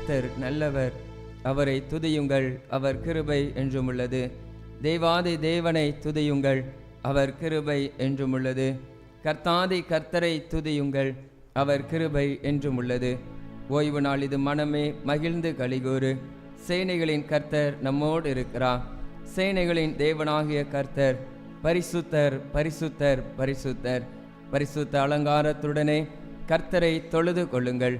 கர்த்தர் நல்லவர், அவரை துதியுங்கள், அவர் கிருபை என்றும் உள்ளது. தேவாதி தேவனை துதியுங்கள், அவர் கிருபை என்றும் உள்ளது. கர்த்தாதி கர்த்தரை துதியுங்கள், அவர் கிருபை என்றும் உள்ளது. ஓய்வு நாள் இது மனமே மகிழ்ந்து களிகூறு, சேனைகளின் கர்த்தர் நம்மோடு இருக்கிறார். சேனைகளின் தேவனாகிய கர்த்தர் பரிசுத்தர், பரிசுத்தர், பரிசுத்தர். பரிசுத்த அலங்காரத்துடனே கர்த்தரை தொழுது கொள்ளுங்கள்.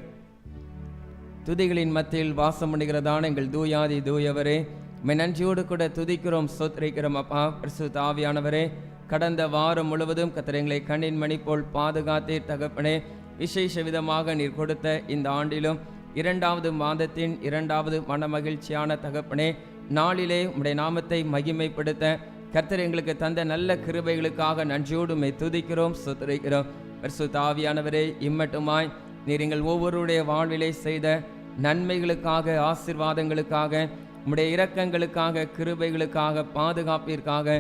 துதிகளின் மத்தியில் வாசம் பண்ணுகிறதான எங்கள் தூயாதி தூயவரே, நன்றியோடு கூட துதிக்கிறோம், ஸ்தோத்திரிக்கிறோம். அப்பா பரிசுத்த ஆவியானவரே, கடந்த வாரம் முழுவதும் கர்த்தர் எங்களை கண்ணின் மணி போல் பாதுகாத்தீர் தகப்பனே. விசேஷ விதமாக நீர் கொடுத்த இந்த ஆண்டிலும் 2வது மாதத்தின் 2வது மனமகிழ்ச்சியான தகப்பனே நாளிலே உம்முடைய நாமத்தை மகிமைப்படுத்த கர்த்தர் எங்களுக்கு தந்த நல்ல கிருபைகளுக்காக நன்றியோடு உம்மை துதிக்கிறோம், ஸ்தோத்திரிக்கிறோம். பரிசுத்த ஆவியானவரே, இம்மட்டுமாய் நீர் எங்கள் ஒவ்வொருடைய வாழ்விலே செய்த நன்மைகளுக்காக, ஆசீர்வாதங்களுக்காக, உம்முடைய இரக்கங்களுக்காக, கிருபைகளுக்காக, பாதுகாப்பிற்காக,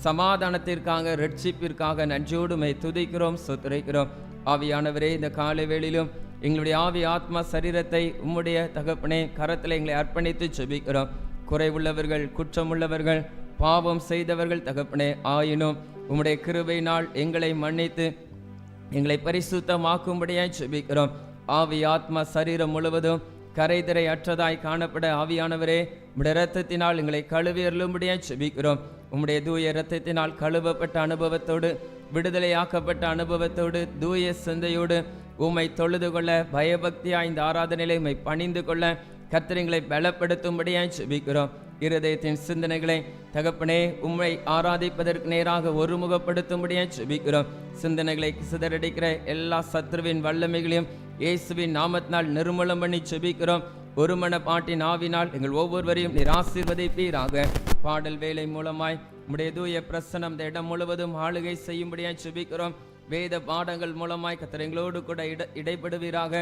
சமாதானத்திற்காக, ரட்சிப்பிற்காக நன்றியோடு உம்மை துதிக்கிறோம், ஸ்தோத்திரிக்கிறோம். ஆவியானவரே, இந்த காலை வேளையிலும் எங்களுடைய ஆவி ஆத்மா சரீரத்தை உம்முடைய தகப்பனே கரத்தில் எங்களை அர்ப்பணித்து ஜெபிக்கிறோம். குறைவுள்ளவர்கள், குற்றமுள்ளவர்கள், பாவம் செய்தவர்கள் தகப்பனே, ஆயினும் உம்முடைய கிருபையினால் எங்களை மன்னித்து எங்களை பரிசுத்தமாக்கும்படியாய் ஜெபிக்கிறோம். ஆவி ஆத்மா சரீரம் முழுவதும் கரைதிரை அற்றதாய் காணப்பட ஆவியானவரே உம்முடைய இரத்தத்தினால் எங்களை கழுவியருளும்படியாய் ஜெபிக்கிறோம். உம்முடைய தூய இரத்தத்தினால் கழுவப்பட்ட அனுபவத்தோடு, விடுதலையாக்கப்பட்ட அனுபவத்தோடு, தூய சிந்தையோடு உம்மை தொழுது கொள்ள, பயபக்தியாய் இந்த ஆராதனையிலே உம்மை பணிந்து கொள்ள கர்த்தர் எங்களை பலப்படுத்தும்படியாய் ஜெபிக்கிறோம். இருதயத்தின் சிந்தனைகளை தகப்பனே உம்மை ஆராதிப்பதற்கு நேராக ஒருமுகப்படுத்தும்படியாய் ஜெபிக்கிறோம். சிந்தனைகளை சிதறடிக்கிற எல்லா சத்ருவின் வல்லமைகளையும் இயேசுவின் நாமத்தினால் நிர்மூலம் பண்ணி ஜெபிக்கிறோம். ஒரு மனப்பாட்டின் ஆவினால் எங்கள் ஒவ்வொருவரையும் நீர் ஆசீர்வதிப்பீராக. பாடல் வேலை மூலமாய் உம்முடைய தூய பிரசனம் இந்த இடம் முழுவதும் ஆளுகை செய்யும்படியாய் ஜெபிக்கிறோம். வேத பாடங்கள் மூலமாய் கர்த்தர் எங்களோடு கூட இடைப்படுவீராக.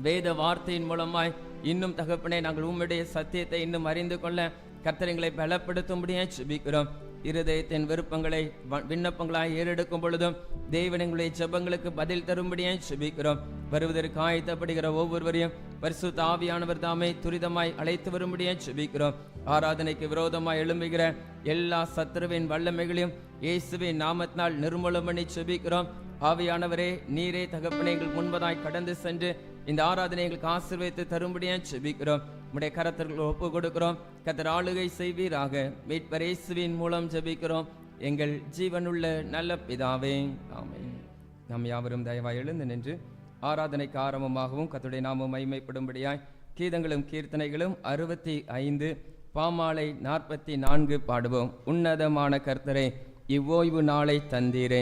வேத வார்த்தையின் மூலமாய் இன்னும் தகப்பனே நாங்கள் உம்முடைய சத்தியத்தை இன்னும் அறிந்து கொள்ள கர்த்தர் எங்களை பலப்படுத்தும்படியாய் ஜெபிக்கிறோம். இருதயத்தின் விருப்பங்களை விண்ணப்பங்களாய் ஏறெடுக்கும் பொழுதும் தேவன் எங்களுடைய ஜெபங்களுக்கு பதில் தரும்படியாய் ஜெபிக்கிறோம். வருவதற்கு ஆயத்தப்படுகிற ஒவ்வொருவரையும் பரிசுத்த ஆவியானவர் தாமே துரிதமாய் அழைத்து வரும்படியாய் ஜெபிக்கிறோம். ஆராதனைக்கு விரோதமாய் எழும்புகிற எல்லா சத்துருவின் வல்லமைகளையும் இயேசுவின் நாமத்தினால் நிர்மூலம் பண்ணி ஜெபிக்கிறோம். ஆவியானவரே, நீரே தகப்பனே எங்கள் முன்பதாய் கடந்து சென்று இந்த ஆராதனை எங்களுக்கு ஆசீர்வதித்து தரும்படியாய் ஜெபிக்கிறோம். உம்முடைய கரத்திற்கு ஒப்பு கொடுக்கிறோம். கர்த்தர் ஆளுகை செய்வீராக. மீட்பர் இயேசுவின் மூலம் ஜெபிக்கிறோம் எங்கள் ஜீவனுள்ள நல்ல பிதாவே, ஆமென். நாம் யாவரும் தயவாய் எழுந்து நின்று ஆராதனைக்கு ஆரம்பமாகவும் கர்த்தருடைய நாமம் மகிமைப்படும்படியாய் கீதங்களும் கீர்த்தனைகளும் 65 பாமாலை 44 பாடுவோம். உன்னதமான கர்த்தரே, இவ்வோய்வு நாளை தந்தீரே.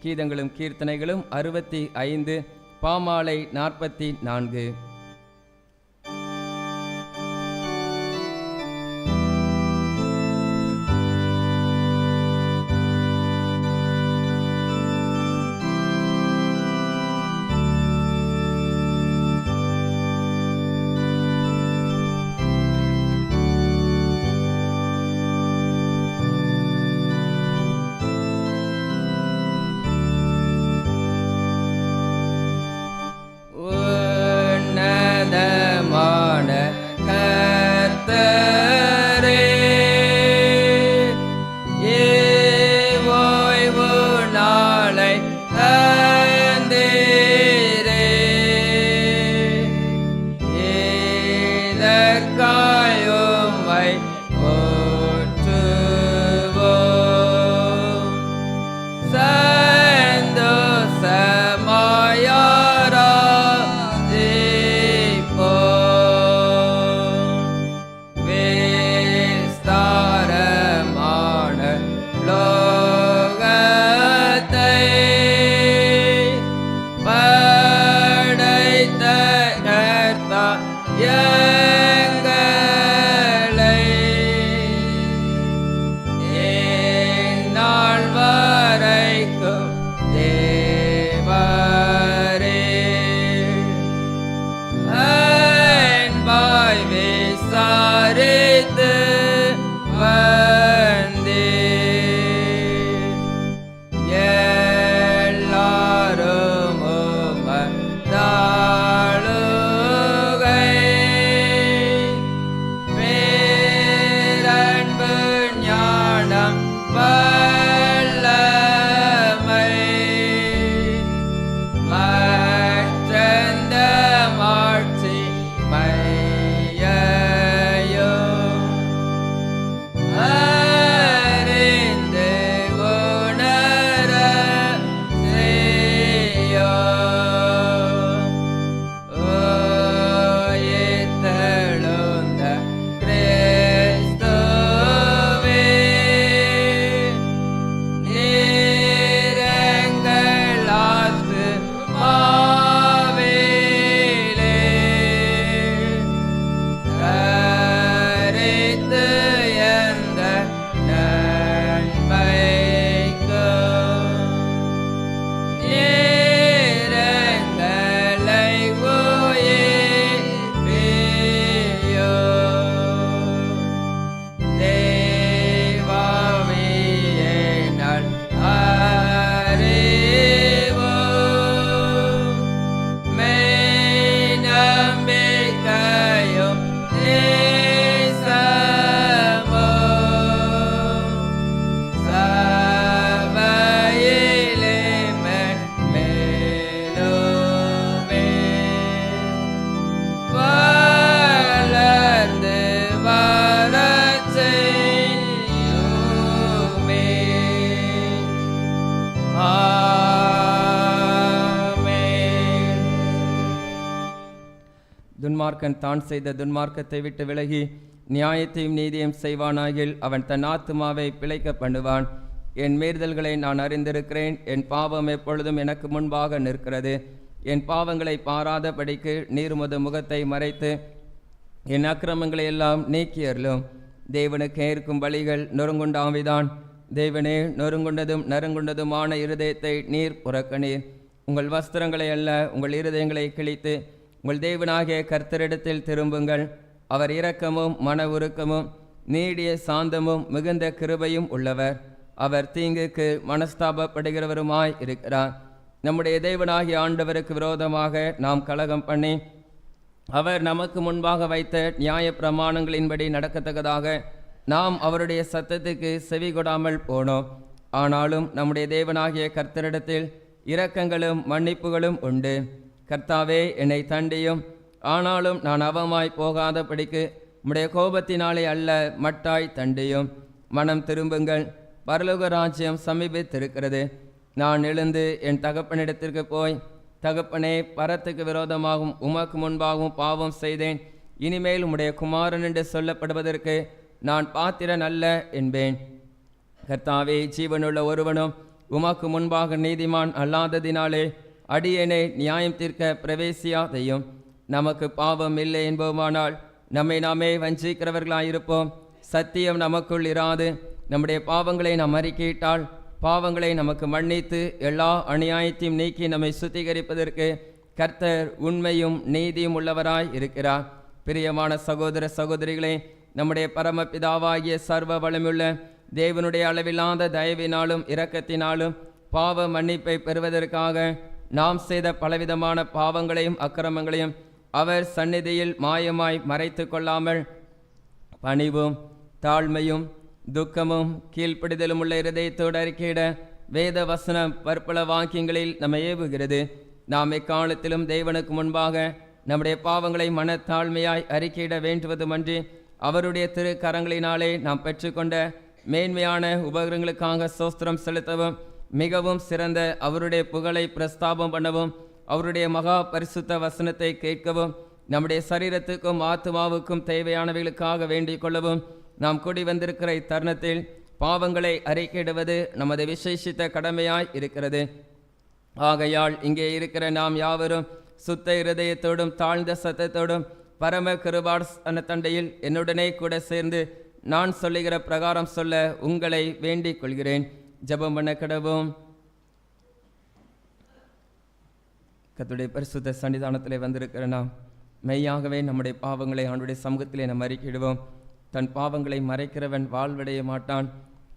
கீதங்களும் கீர்த்தனைகளும் 65 பாமாலை 44. துன்மார்க்கன் தான் செய்த துன்மார்க்கத்தை விட்டு விலகி நியாயத்தையும் நீதியும் செய்வானாகில் அவன் தன் ஆத்துமாவை பிழைக்க பண்ணுவான். என் மீறுதல்களை நான் அறிந்திருக்கிறேன், என் பாவம் எப்பொழுதும் எனக்கு முன்பாக நிற்கிறது. என் பாவங்களை பாராதபடிக்கு நீர் உமது முகத்தை மறைத்து என் அக்கிரமங்களை எல்லாம் நீக்கியருளும். தேவனுக்கு ஏற்கும் வழிகள் நொறுங்குண்ட ஆவிதான். தேவனே, நொறுங்குண்டதும் நறுங்குண்டதுமான இருதயத்தை நீர் புறக்கணீர். உங்கள் வஸ்திரங்களை அல்ல, உங்கள் இருதயங்களை கிழித்து உங்கள் தேவனாகிய கர்த்தரிடத்தில் திரும்புங்கள். அவர் இரக்கமும் மன உருக்கமும் நீடிய சாந்தமும் மிகுந்த கிருபையும் உள்ளவர். அவர் தீங்குக்கு மனஸ்தாபப்படுகிறவருமாய் இருக்கிறார். நம்முடைய தேவனாகிய ஆண்டவருக்கு விரோதமாக நாம் கலகம் பண்ணி அவர் நமக்கு முன்பாக வைத்த நியாய பிரமாணங்களின்படி நடக்கத்தக்கதாக நாம் அவருடைய சத்தத்துக்கு செவி கொடாமல் போனோம். ஆனாலும் நம்முடைய தேவனாகிய கர்த்தரிடத்தில் இரக்கங்களும் மன்னிப்புகளும் உண்டு. கர்த்தாவே, என்னை தண்டியும், ஆனாலும் நான் அவமாய் போகாதபடிக்கு உம்முடைய கோபத்தினாலே அல்ல மட்டாய் தண்டியும். மனம் திரும்புங்கள், பரலோக ராஜ்யம் சமீபித்திருக்கிறது. நான் எழுந்து என் தகப்பனிடத்திற்கு போய், தகப்பனே, பரத்துக்கு விரோதமாகவும் உமக்கு முன்பாகவும் பாவம் செய்தேன். இனிமேல் உம்முடைய குமாரன் என்று சொல்லப்படுவதற்கு நான் பாத்திரன் அல்ல என்பேன். கர்த்தாவே, ஜீவனுள்ள ஒருவனும் உமக்கு முன்பாக நீதிமான் அல்லாததினாலே அடியேனை நியாயம் தீர்க்க பிரவேசியாதையும். நமக்கு பாவம் இல்லை என்போமானால் நம்மை நாமே வஞ்சிக்கிறவர்களாயிருப்போம். சத்தியம் நமக்குள் இராது. நம்முடைய பாவங்களை நாம் அறிக்கையிட்டால் பாவங்களை நமக்கு மன்னித்து எல்லா அநியாயத்தையும் நீக்கி நம்மை சுத்திகரிப்பதற்கு கர்த்தர் உண்மையும் நீதியும் உள்ளவராய் இருக்கிறார். பிரியமான சகோதர சகோதரிகளே, நம்முடைய பரமபிதாவாகிய சர்வ வளமுள்ள தேவனுடைய அளவில்லாத தயவினாலும் இரக்கத்தினாலும் பாவ மன்னிப்பை பெறுவதற்காக நாம் செய்த பலவிதமான பாவங்களையும் அக்கிரமங்களையும் அவர் சந்நிதியில் மாயமாய் மறைத்து கொள்ளாமல் பணிவும் தாழ்மையும் துக்கமும் கீழ்ப்படிதலும் உள்ள இருதயத்தோடு அறிக்கையிட வேத வசனம் பற்பல வாக்கியங்களில் நம்மை ஏவுகிறது. நாம் எக்காலத்திலும் தேவனுக்கு முன்பாக நம்முடைய பாவங்களை மனத்தாழ்மையாய் அறிக்கையிட வேண்டுவதுமன்றி அவருடைய திரு கரங்களினாலே நாம் பெற்றுக்கொண்ட மேன்மையான உபகரணங்களுக்காக சோஸ்திரம் செலுத்தவும், மிகவும் சிறந்த அவருடைய புகழை பிரஸ்தாபம் பண்ணவும், அவருடைய மகா பரிசுத்த வசனத்தை கேட்கவும், நம்முடைய சரீரத்துக்கும் ஆத்மாவுக்கும் தேவையானவைகளுக்காக வேண்டிக் கொள்ளவும் நாம் கூடி வந்திருக்கிற இத்தருணத்தில் பாவங்களை அறிக்கையிடுவது நமது விசேஷித்த கடமையாய் இருக்கிறது. ஆகையால் இங்கே இருக்கிற நாம் யாவரும் சுத்த இருதயத்தோடும் தாழ்ந்த சத்தத்தோடும் பரம கிருபாசன தண்டையில் என்னுடனே கூட சேர்ந்து நான் சொல்லுகிற பிரகாரம் சொல்ல உங்களை வேண்டிக் கொள்கிறேன். ஜெபம் பண்ண கடவோம். கர்த்தருடைய பரிசுத்த சன்னிதானத்திலே வந்திருக்கிற நாம் மெய்யாகவே நம்முடைய பாவங்களை ஆண்டுடைய சமூகத்திலே நாம் அறிக்கையிடுவோம். தன் பாவங்களை மறைக்கிறவன் வாழ்வடைய மாட்டான்,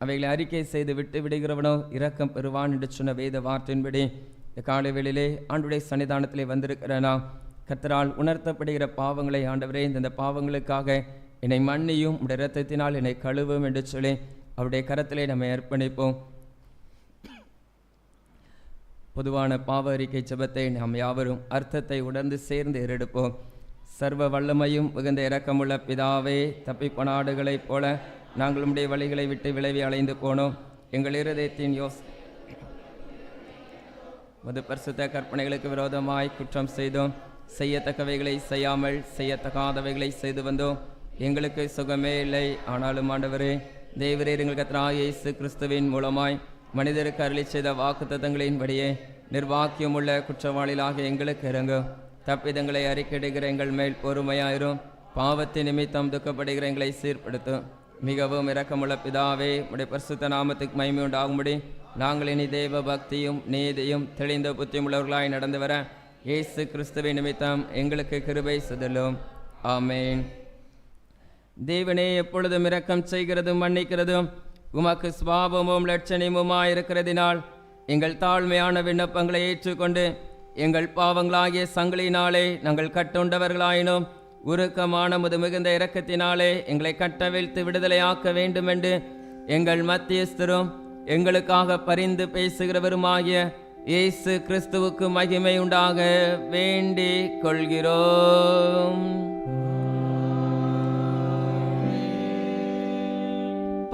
அவைகளை அறிக்கை செய்து விட்டு விடுகிறவனோ இரக்கம் பெறுவான் என்று சொன்ன வேத வார்த்தையின்படி இந்த காலை வேளையிலே ஆண்டுடைய சன்னிதானத்திலே வந்திருக்கிற நாம் கர்த்தரால் உணர்த்தப்படுகிற பாவங்களை, ஆண்டவரே, இந்த பாவங்களுக்காக என்னை மன்னியும், உடைய இரத்தத்தினால் என்னை கழுவும் என்று சொல்லி அவருடைய கரத்திலே நம்மை அர்ப்பணிப்போம். பொதுவான பாவ அறிக்கை ஜெபத்தை நாம் யாவரும் அர்த்தத்தை உணர்ந்து சேர்ந்து ஏறெடுப்போம். சர்வ வல்லமையும் மிகுந்த இரக்கமுள்ள பிதாவே, தப்பிப்பனாடுகளைப் போல நாங்கள் உம்முடைய வழிகளை விட்டு விளைவி அலைந்து போனோம். எங்கள் இருதயத்தின் மது பரிசுத்த கற்பனைகளுக்கு விரோதமாய் குற்றம் செய்தோம். செய்யத்தக்கவைகளை செய்யாமல் செய்யத்தகாதவைகளை செய்து வந்தோம். எங்களுக்கு சுகமே இல்லை. ஆனாலும் ஆண்டவரே, தேவரீர் எங்கள் கர்த்தராகிய இயேசு கிறிஸ்துவின் மூலமாய் மனிதருக்கு அருளி செய்த வாக்குத்தத்தங்களின்படியே நிர்வாக்கியம் உள்ள குற்றவாளிகளாக எங்களுக்கு இறங்கும். தப்பிதங்களை அறிக்கையிடுகிற எங்கள் மேல் பொறுமையாயிரும். பாவத்தின் நிமித்தம் துக்கப்படுகிற எங்களை சீர்படுத்தும். மிகவும் இரக்கமுள்ள பிதாவே, உடைய பரிசுத்த நாமத்துக்கு மகிமை உண்டாகும்படி நாங்கள் இனி தேவ பக்தியும் நீதியும் தெளிந்த புத்தியும் உள்ளவர்களாய் நடந்து வர இயேசு கிறிஸ்துவின் நிமித்தம் எங்களுக்கு கிருபை செய்தருளும். ஆமேன். தேவனே, எப்பொழுதும் இரக்கம் செய்கிறதும் மன்னிக்கிறதும் உமக்கு சுபாவமும் லட்சணியமுமாயிருக்கிறதினால் எங்கள் தாழ்மையான விண்ணப்பங்களை ஏற்றுக்கொண்டு எங்கள் பாவங்களாகிய சங்கிலினாலே நாங்கள் கட்டுண்டவர்களாயினும் உருக்கமான முது மிகுந்த இரக்கத்தினாலே எங்களை கட்டவிழ்த்து விடுதலையாக்க வேண்டுமென்று எங்கள் மத்தியஸ்தரும் எங்களுக்காக பரிந்து பேசுகிறவருமாகிய இயேசு கிறிஸ்துவுக்கு மகிமை உண்டாக வேண்டிக் கொள்கிறோம்.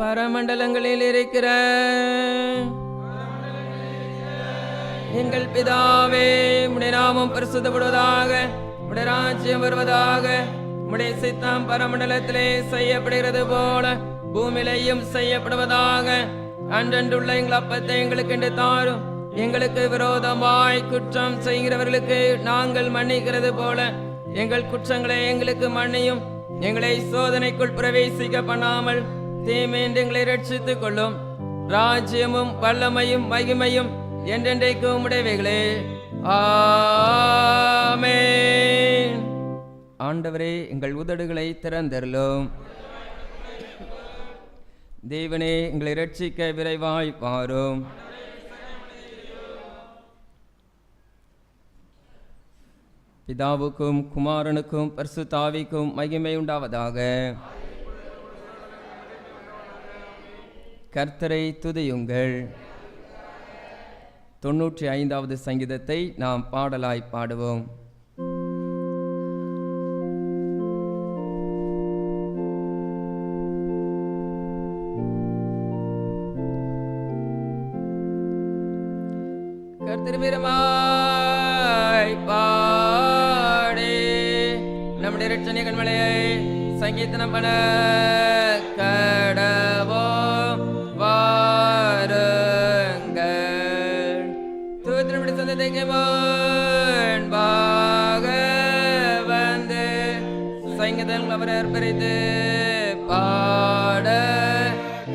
பரமண்டலங்களில் இருக்கிற எங்கள் பிதாவே, உம்முடைய நாமம் பரிசுத்தப்படுவதாக. உடைய ராஜ்யம் வருவதாக. உடைய சித்தம் பரமண்டலத்திலே செய்யப்படுகிறது போல பூமியிலேயும் செய்யப்படுவதாக. அன்றன்றுள்ள எங்கள் அப்பத்தை எங்களுக்கு என்று தாரும். எங்களுக்கு விரோதமாய் குற்றம் செய்கிறவர்களுக்கு நாங்கள் மன்னிக்கிறது போல எங்கள் குற்றங்களை எங்களுக்கு மன்னியும். எங்களை சோதனைக்குள் பிரவேசிக்க பண்ணாமல் தீமையின்றி எங்களை ரட்சித்துக் கொள்ளும். ராஜ்யமும் வல்லமையும் மகிமையும் என்றென்றைக்கும் உடையவைகளே. ஆமென். ஆண்டவரே, எங்கள் உதடுகளை திறந்தருளும். தேவனே, எங்களை ரட்சிக்க விரைவாய் வாரும். பிதாவுக்கும் குமாரனுக்கும் பரிசுத்த ஆவிக்கும் மகிமை உண்டாவதாக. கர்த்தரை துதியுங்கள். 95வது சங்கீதத்தை நாம் பாடலாய் பாடுவோம். கர்த்தருமாய் பாடி நம்முடைய இரட்சணிய கண்மலையை சங்கீதனம் பண்ண கடவோம் வாருங்கள். தூத்திரப்படி சொந்தத்தைக்கு முன்பாக வந்து சங்கீதங்கள் அவர் ஏற்பரித்து பாட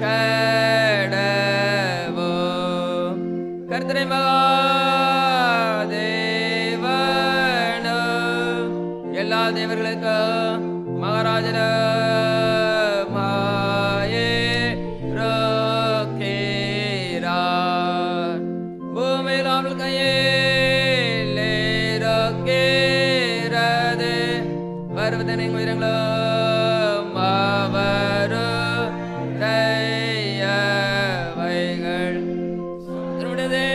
கடவோம். கர்த்தரை மகாதேவனோ எல்லா தேவர்களுக்கும் மகாராஜனோ மாயே ரோக்கேரார். பூமியில் அவள் கையிலே ரோக்கேரது வருவதனை உயிரங்களும் அவரு தையவைகள் திருவிடது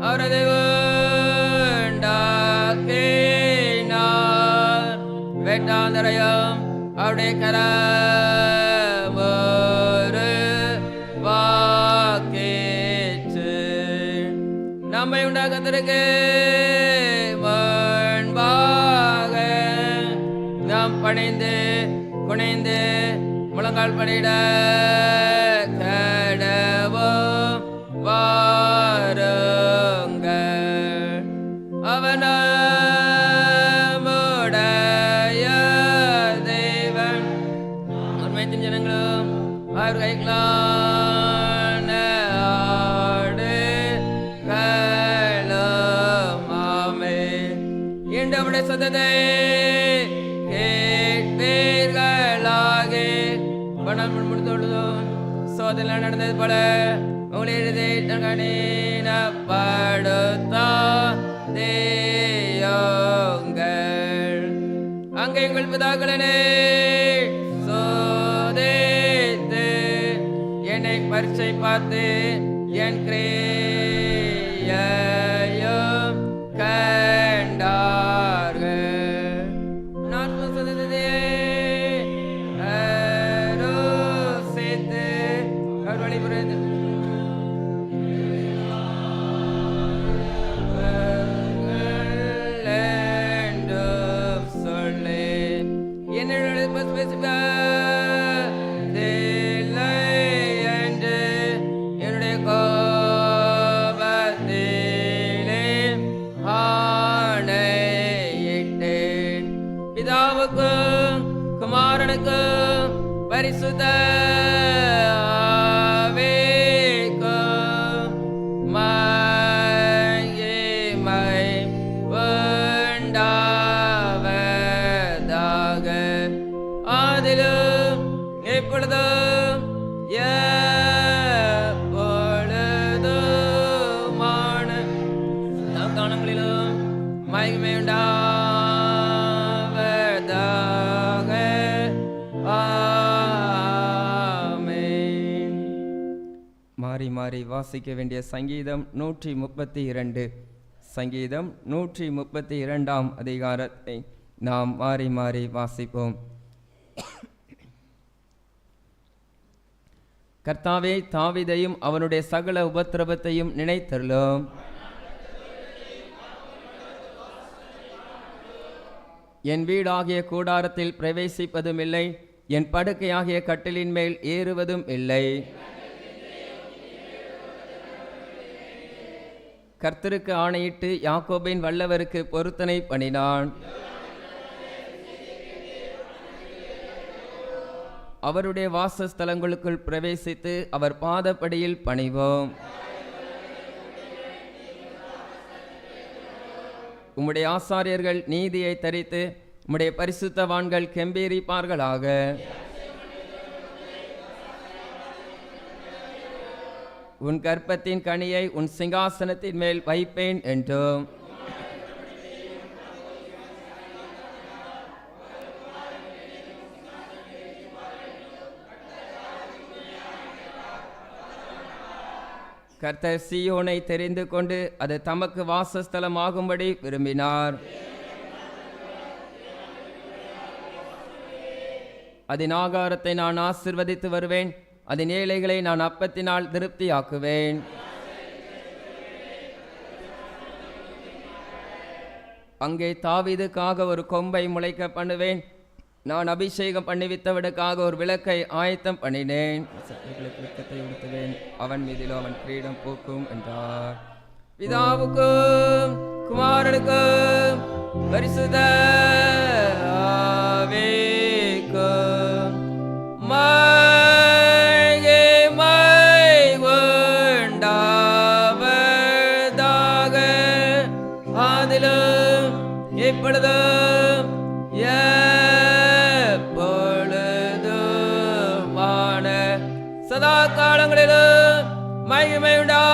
அவரது உண்டாக்கினார். வேட்டாந்தரையும் அவருடைய கரமொரு வாக்கேற்று நம்மை உண்டாக்கத்திற்கு முன்பாக நாம் பணிந்து குனிந்து முழங்கால் படிட கடவோம் வாருங்கள். அவனுடைய தேவன் உண்மைத்தின் ஜனங்களும் அவர் கைகளான ஆடுகளுமாமே. இன்றுடைய சத்தத்தை கேட்பீர்களாக. பணம் முடித்துள்ளதும் சோதனை நடந்தது போல உங்களை எழுதி படுத்தாதேயுங்கள். அங்கே எங்கள் பிதாக்களே சோதித்து என்னை பரீட்சை பார்த்து என் கிரியையும் கண்டார்கள். நான் சோதித்ததே அருசித்து அவர் வழிபுரிந்து என்னுடைய கோபத்திலே ஆணையிட்டேன். பிதாவுக்கும் குமாரனுக்கும் பரிசுத்த ஆவிக்கும் மகிமை உண்டாவதாக. ஆதிலும் எப்பொழுதும் எப்பொழுதுமான காலங்களிலும் மகிமை உண்டாவதாக. ஆமென். மாறி மாறி வாசிக்க வேண்டிய சங்கீதம் 132. சங்கீதம் 132ஆம் அதிகாரத்தை நாம் மாறி மாறி வாசிப்போம். கர்த்தாவே, தாவீதையும் அவனுடைய சகல உபத்திரவத்தையும் நினைத்தருளும். என் வீடாகிய கூடாரத்தில் பிரவேசிப்பதும் இல்லை, என் படுக்கையாகிய கட்டிலின் மேல் ஏறுவதும் இல்லை. கர்த்தருக்கு ஆணையிட்டு யாக்கோபின் வல்லவருக்கு பொருத்தனை பண்ணினான். அவருடைய வாசஸ்தலங்களுக்குள் பிரவேசித்து அவர் பாதப்படியில் பணிவோம். உம்முடைய ஆசாரியர்கள் நீதியை தரித்து உம்முடைய பரிசுத்தவான்கள் கெம்பீரிப்பார்களாக. உன் கற்பத்தின் கனியை உன் சிங்காசனத்தின் மேல் வைப்பேன் என்றும் கர்த்தர் சீயோனை தெரிந்து கொண்டு அது தமக்கு வாசஸ்தலமாகும்படி விரும்பினார். அதன் ஆகாரத்தை நான் ஆசிர்வதித்து வருவேன், அதன் ஏழைகளை நான் அப்பத்தினால் திருப்தியாக்குவேன். அங்கே தாவீதுக்காக ஒரு கொம்பை முளைக்க பண்ணுவேன், நான் அபிஷேகம் பண்ணிவித்தவனுக்காக ஒரு விளக்கை ஆயத்தம் பண்ணினேன். விளக்கத்தை உடுத்துவேன், அவன் மீதிலோ அவன் கிரீடம் பூக்கும் என்றார். பிதாவுக்கும் குமாரனுக்கும் பரிசுத்த ஆவிக்கும் மகிமை உண்டாவதாக, ஆதிலும் இப்பொழுதும் எப்பொழுதுமான சதா காலங்களிலும் மகிமை உண்டாவதாக.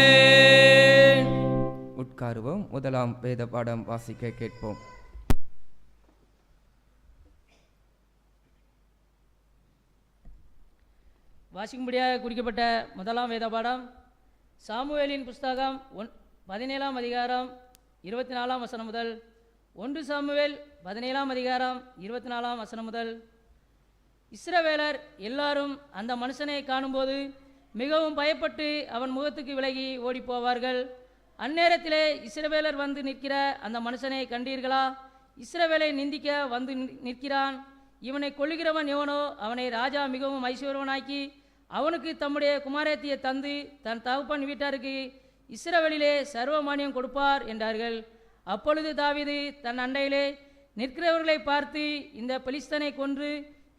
ஆமென். உட்காருவோம். முதலாம் வேத பாடம் வாசிக்க கேட்போம். வாசிக்கும்படியாக குறிக்கப்பட்ட முதலாம் வேத பாடம் சாமுவேலின் புஸ்தகம் 17ஆம் அதிகாரம் 24ஆம் வசனம் முதல் 1 சாமுவேல் 17ஆம் அதிகாரம் 24ஆம் வசனம் முதல். இஸ்ரவேலர் எல்லாரும் அந்த மனுஷனை காணும்போது மிகவும் பயப்பட்டு அவன் முகத்துக்கு விலகி ஓடிப்போவார்கள். அந்நேரத்திலே இஸ்ரவேலர் வந்து நிற்கிற அந்த மனுஷனை கண்டீர்களா? இஸ்ரவேலை நிந்திக்க வந்து நிற்கிறான். இவனை கொல்லுகிறவன் எவனோ அவனை ராஜா மிகவும் ஐஸ்வர்யவனாக்கி அவனுக்கு தம்முடைய குமாரத்தியை தந்து தன் தகப்பன் வீட்டாருக்கு இஸ்ரவேலிலே சர்வமானியம் கொடுப்பார் என்றார்கள். அப்பொழுது தாவீது தன் அண்டையிலே நிற்கிறவர்களை பார்த்து, இந்த பெலிஸ்தனை கொன்று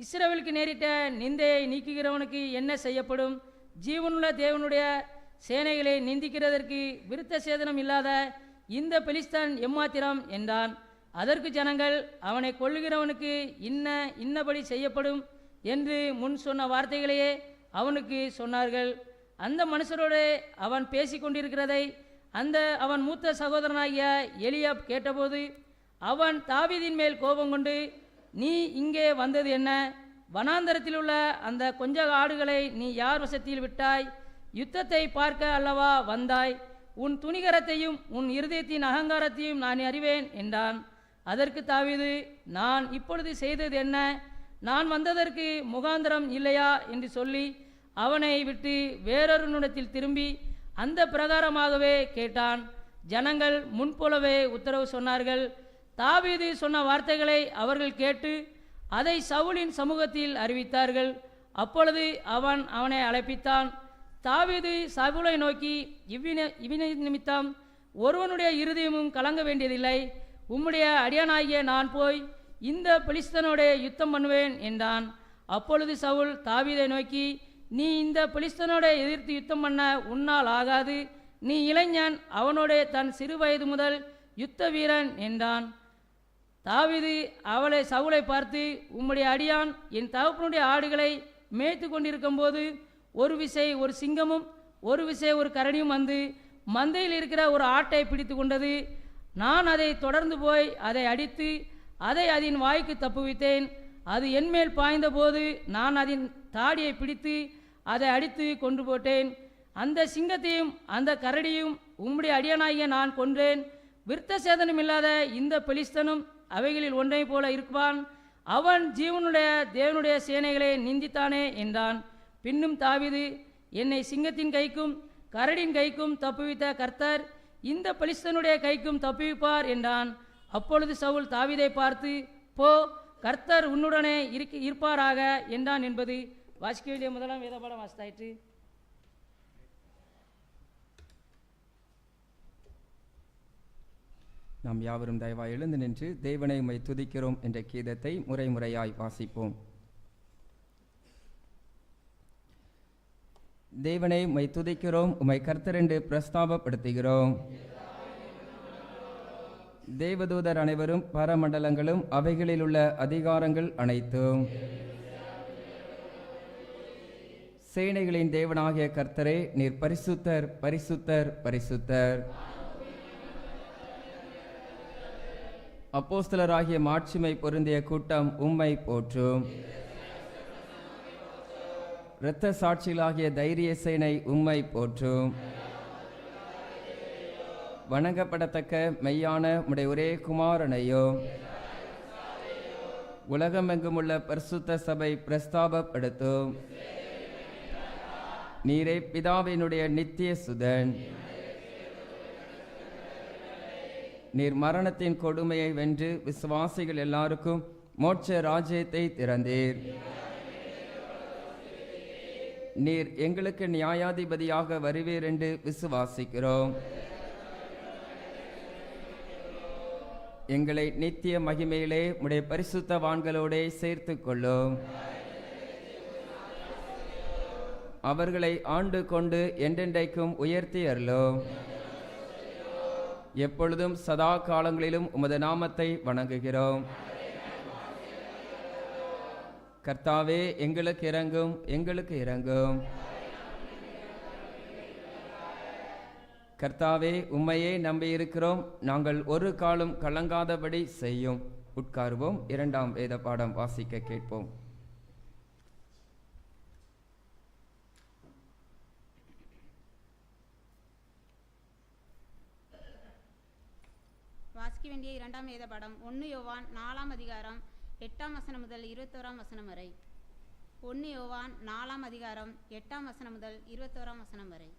இஸ்ரவேலுக்கு நேரிட்ட நிந்தையை நீக்குகிறவனுக்கு என்ன செய்யப்படும்? ஜீவனுள்ள தேவனுடைய சேனைகளை நிந்திக்கிறதற்கு விருத்த சேதனம் இல்லாத இந்த பெலிஸ்தன் எம்மாத்திரம் என்றான். அதற்கு ஜனங்கள், அவனை கொல்லுகிறவனுக்கு இன்னபடி செய்யப்படும் என்று முன் சொன்ன வார்த்தைகளையே அவனுக்கு சொன்னார்கள். அந்த மனுஷரோடு அவன் பேசி கொண்டிருக்கிறதை அவன் மூத்த சகோதரனாகிய எலியாப் கேட்டபோது அவன் தாவீதின் மேல் கோபம் கொண்டு, நீ இங்கே வந்தது என்ன? வனாந்தரத்தில் உள்ள அந்த கொஞ்ச ஆடுகளை நீ யார் வசத்தில் விட்டாய்? யுத்தத்தை பார்க்க அல்லவா வந்தாய்? உன் துணிகரத்தையும் உன் இருதயத்தின் அகங்காரத்தையும் நான் அறிவேன் என்றான். அதற்கு தாவீது, நான் இப்பொழுது செய்தது என்ன? நான் வந்ததற்கு முகாந்திரம் இல்லையா என்று சொல்லி அவனை விட்டு வேறொருனிடத்தில் திரும்பி அந்த பிரகாரமாகவே கேட்டான். ஜனங்கள் முன்போலவே உத்தரவு சொன்னார்கள். தாவீது சொன்ன வார்த்தைகளை அவர்கள் கேட்டு அதை சவுலின் சமூகத்தில் அறிவித்தார்கள். அப்பொழுது அவனை அழைப்பித்தான். தாவீது சவுலை நோக்கி, இவ்வினை நிமித்தம் ஒருவனுடைய இருதயமும் கலங்க வேண்டியதில்லை. உம்முடைய அடியானாகிய நான் போய் இந்த பெலிஸ்தனோட யுத்தம் பண்ணுவேன் என்றான். அப்பொழுது சவுல் தாவீதை நோக்கி, நீ இந்த பெலிஸ்தனோட எதிர்த்து யுத்தம் பண்ண உன்னால் ஆகாது. நீ இளைஞன், அவனோட தன் சிறு வயது முதல் யுத்த வீரன் என்றான். தாவீது சவுலை பார்த்து, உம்முடைய அடியான் என் தகப்பனுடைய ஆடுகளை மேய்த்து கொண்டிருக்கும் போது ஒரு விசை ஒரு சிங்கமும் ஒரு விசை ஒரு கரடியும் வந்து மந்தையில் இருக்கிற ஒரு ஆட்டை பிடித்து கொண்டது. நான் அதை தொடர்ந்து போய் அதை அடித்து அதை அதன் வாய்க்கு தப்புவித்தேன். அது என்மேல் பாய்ந்த போது நான் அதன் தாடியை பிடித்து அதை அடித்து கொண்டு போட்டேன். அந்த சிங்கத்தையும் அந்த கரடியும் உம்முடைய அடியானாகிய நான் கொன்றேன். விருத்த சேதனம் இல்லாத இந்த பெலிஸ்தனும் அவைகளில் ஒன்றை போல இருப்பான். அவன் ஜீவனுடைய தேவனுடைய சேனைகளை நிந்தித்தானே என்றான். பின்னும் தாவீது, என்னை சிங்கத்தின் கைக்கும் கரடின் கைக்கும் தப்புவித்த கர்த்தர் இந்த பெலிஸ்தனுடைய கைக்கும் தப்புவிப்பார் என்றான். அப்பொழுது சவுல் தாவீதை பார்த்து, போ, கர்த்தர் உன்னுடனே இருப்பாராக என்றான் என்பது வாசிக்க வேண்டிய முதலாம் வேதபாடம் வாசித்தாயிற்று. நாம் யாவரும் தயவாய் எழுந்து நின்று தேவனை உம்மை துதிக்கிறோம் என்ற கீதத்தை முறை முறையாய் வாசிப்போம். தேவனை உம்மை துதிக்கிறோம், உம்மை கர்த்தர் என்று பிரஸ்தாபப்படுத்துகிறோம். தேவதூதர் அனைவரும், பரமண்டலங்களும் அவைகளில் உள்ள அதிகாரங்கள் அனைத்தும் சேனைகளின் தேவனாகிய கர்த்தரே, நீர் பரிசுத்தர், பரிசுத்தர், பரிசுத்தர். அப்போஸ்தலராகிய மாட்சிமை பொருந்திய கூட்டம் உம்மை போற்றும். இரத்த சாட்சிகளாகிய தைரிய சேனை உம்மை போற்றும். வணங்கப்படத்தக்க மெய்யான உம்முடைய ஒரே குமாரனையும் உலகமெங்கும் உள்ள பரிசுத்த சபை பிரஸ்தாபப்படுத்தும். நீரே பிதாவினுடைய நித்திய சுதன். நீர் மரணத்தின் கொடுமையை வென்று விசுவாசிகள் எல்லாருக்கும் மோட்ச ராஜ்யத்தை திறந்தீர். நீர் எங்களுக்கு நியாயாதிபதியாக வருவீர் என்று விசுவாசிக்கிறோம். எங்களை நித்திய மகிமையிலே உடைய பரிசுத்தவான்களோட சேர்த்து கொள்ளும். அவர்களை ஆண்டு கொண்டு என்றென்றைக்கும் உயர்த்தி அருளும். எப்பொழுதும் சதா காலங்களிலும் உமது நாமத்தை வணங்குகிறோம். கர்த்தாவே, எங்களுக்கு இரங்கும், எங்களுக்கு இரங்கும். கர்த்தாவே, உம்மையே நம்பியிருக்கிறோம், நாங்கள் ஒரு காலம் கலங்காதபடி செய்யும். உட்காருவோம். இரண்டாம் வேத பாடம் வாசிக்க கேட்போம். வாசிக்க வேண்டிய இரண்டாம் வேத பாடம் 1 யோவான் 4ஆம் அதிகாரம் 8ஆம் வசனம் முதல் 21ஆம் வசனம் வரை. 1 யோவான் 4ஆம் அதிகாரம் 8ஆம் வசனம் முதல் 21ஆம் வசனம் வரை.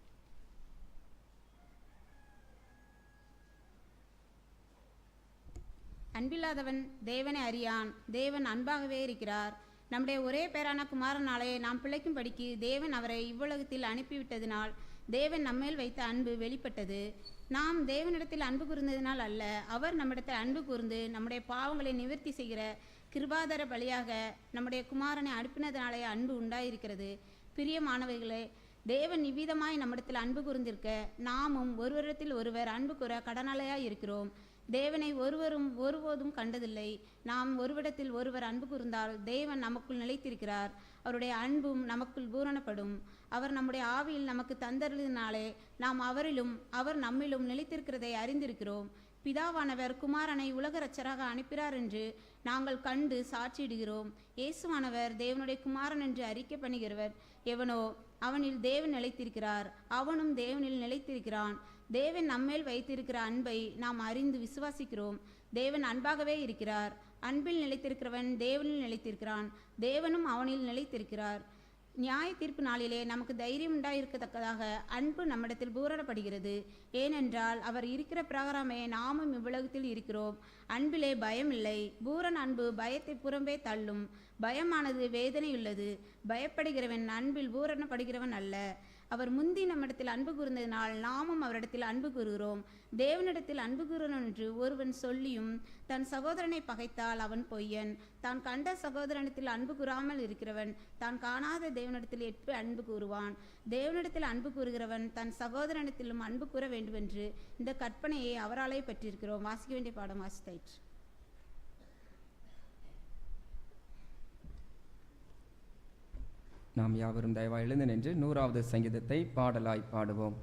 அன்பில்லாதவன் தேவனை அறியான், தேவன் அன்பாகவே இருக்கிறார். நம்முடைய ஒரே பேரான குமாரனாலே நாம் பிழைக்கும்படிக்கு தேவன் அவரை இவ்வுலகத்தில் அனுப்பிவிட்டதினால் தேவன் நம்மேல் வைத்த அன்பு வெளிப்பட்டது. நாம் தேவனிடத்தில் அன்பு கூர்ந்ததினால் அல்ல, அவர் நம்மிடத்தில் அன்பு கூர்ந்து நம்முடைய பாவங்களை நிவர்த்தி செய்கிற கிருபாதர பலியாக நம்முடைய குமாரனை அனுப்பினதினாலே அன்பு உண்டாயிருக்கிறது. பிரியமானவைகளே, தேவன் இவ்விதமாய் நம்மிடத்தில் அன்பு கூர்ந்திருக்க நாமும் ஒருவரிடத்தில் ஒருவர் அன்பு கூற கடனாளியாய் இருக்கிறோம். தேவனை ஒருவரும் ஒருபோதும் கண்டதில்லை. நாம் ஒருவிடத்தில் ஒருவர் அன்பு கூர்ந்தால் தேவன் நமக்குள் நிலைத்திருக்கிறார், அவருடைய அன்பும் நமக்குள் பூரணப்படும். அவர் நம்முடைய ஆவியில் நமக்கு தந்தருளினாலே நாம் அவரிலும் அவர் நம்மிலும் நிலைத்திருக்கிறதை அறிந்திருக்கிறோம். பிதாவானவர் குமாரனை உலக இரட்சகராக அனுப்பினார் என்று நாங்கள் கண்டு சாட்சியிடுகிறோம். இயேசுவானவர் தேவனுடைய குமாரன் என்று அறிக்கை பண்ணுகிறவர் எவனோ அவனில் தேவன் நிலைத்திருக்கிறார், அவனும் தேவனில் நிலைத்திருக்கிறான். தேவன் நம்மேல் வைத்திருக்கிற அன்பை நாம் அறிந்து விசுவாசிக்கிறோம். தேவன் அன்பாகவே இருக்கிறார். அன்பில் நிலைத்திருக்கிறவன் தேவனில் நிலைத்திருக்கிறான், தேவனும் அவனில் நிலைத்திருக்கிறார். நியாய தீர்ப்பு நாளிலே நமக்கு தைரியம் உண்டாயிருக்கத்தக்கதாக அன்பு நம்மிடத்தில் பூரணப்படுகிறது. ஏனென்றால் அவர் இருக்கிற பிரகாரமே நாமும் இவ்வுலகத்தில் இருக்கிறோம். அன்பிலே பயம் இல்லை. பூரண அன்பு பயத்தை புறம்பே தள்ளும். பயமானது வேதனையுள்ளது. பயப்படுகிறவன் அன்பில் பூரணப்படுகிறவன் அல்ல. அவர் முந்தி நம்மிடத்தில் அன்பு கூர்ந்ததினால் நாமும் அவரிடத்தில் அன்பு கூறுகிறோம். தேவனிடத்தில் அன்பு கூறுகிறவன் என்று ஒருவன் சொல்லியும் தன் சகோதரனை பகைத்தால் அவன் பொய்யன். தான் கண்ட சகோதரனிடத்தில் அன்பு கூறாமல் இருக்கிறவன் தான் காணாத தேவனிடத்தில் எப்படி அன்பு கூறுவான்? தேவனிடத்தில் அன்பு கூறுகிறவன் தன் சகோதரனிடத்திலும் அன்பு கூற வேண்டுமென்று இந்த கற்பனையை அவராலே பெற்றிருக்கிறோம். வாசிக்க வேண்டிய பாடம் வாசித்தாயிற்று. நாம் யாவரும் தயவாய் எழுந்து நின்று 100வது சங்கீதத்தை பாடலாய் பாடுவோம்.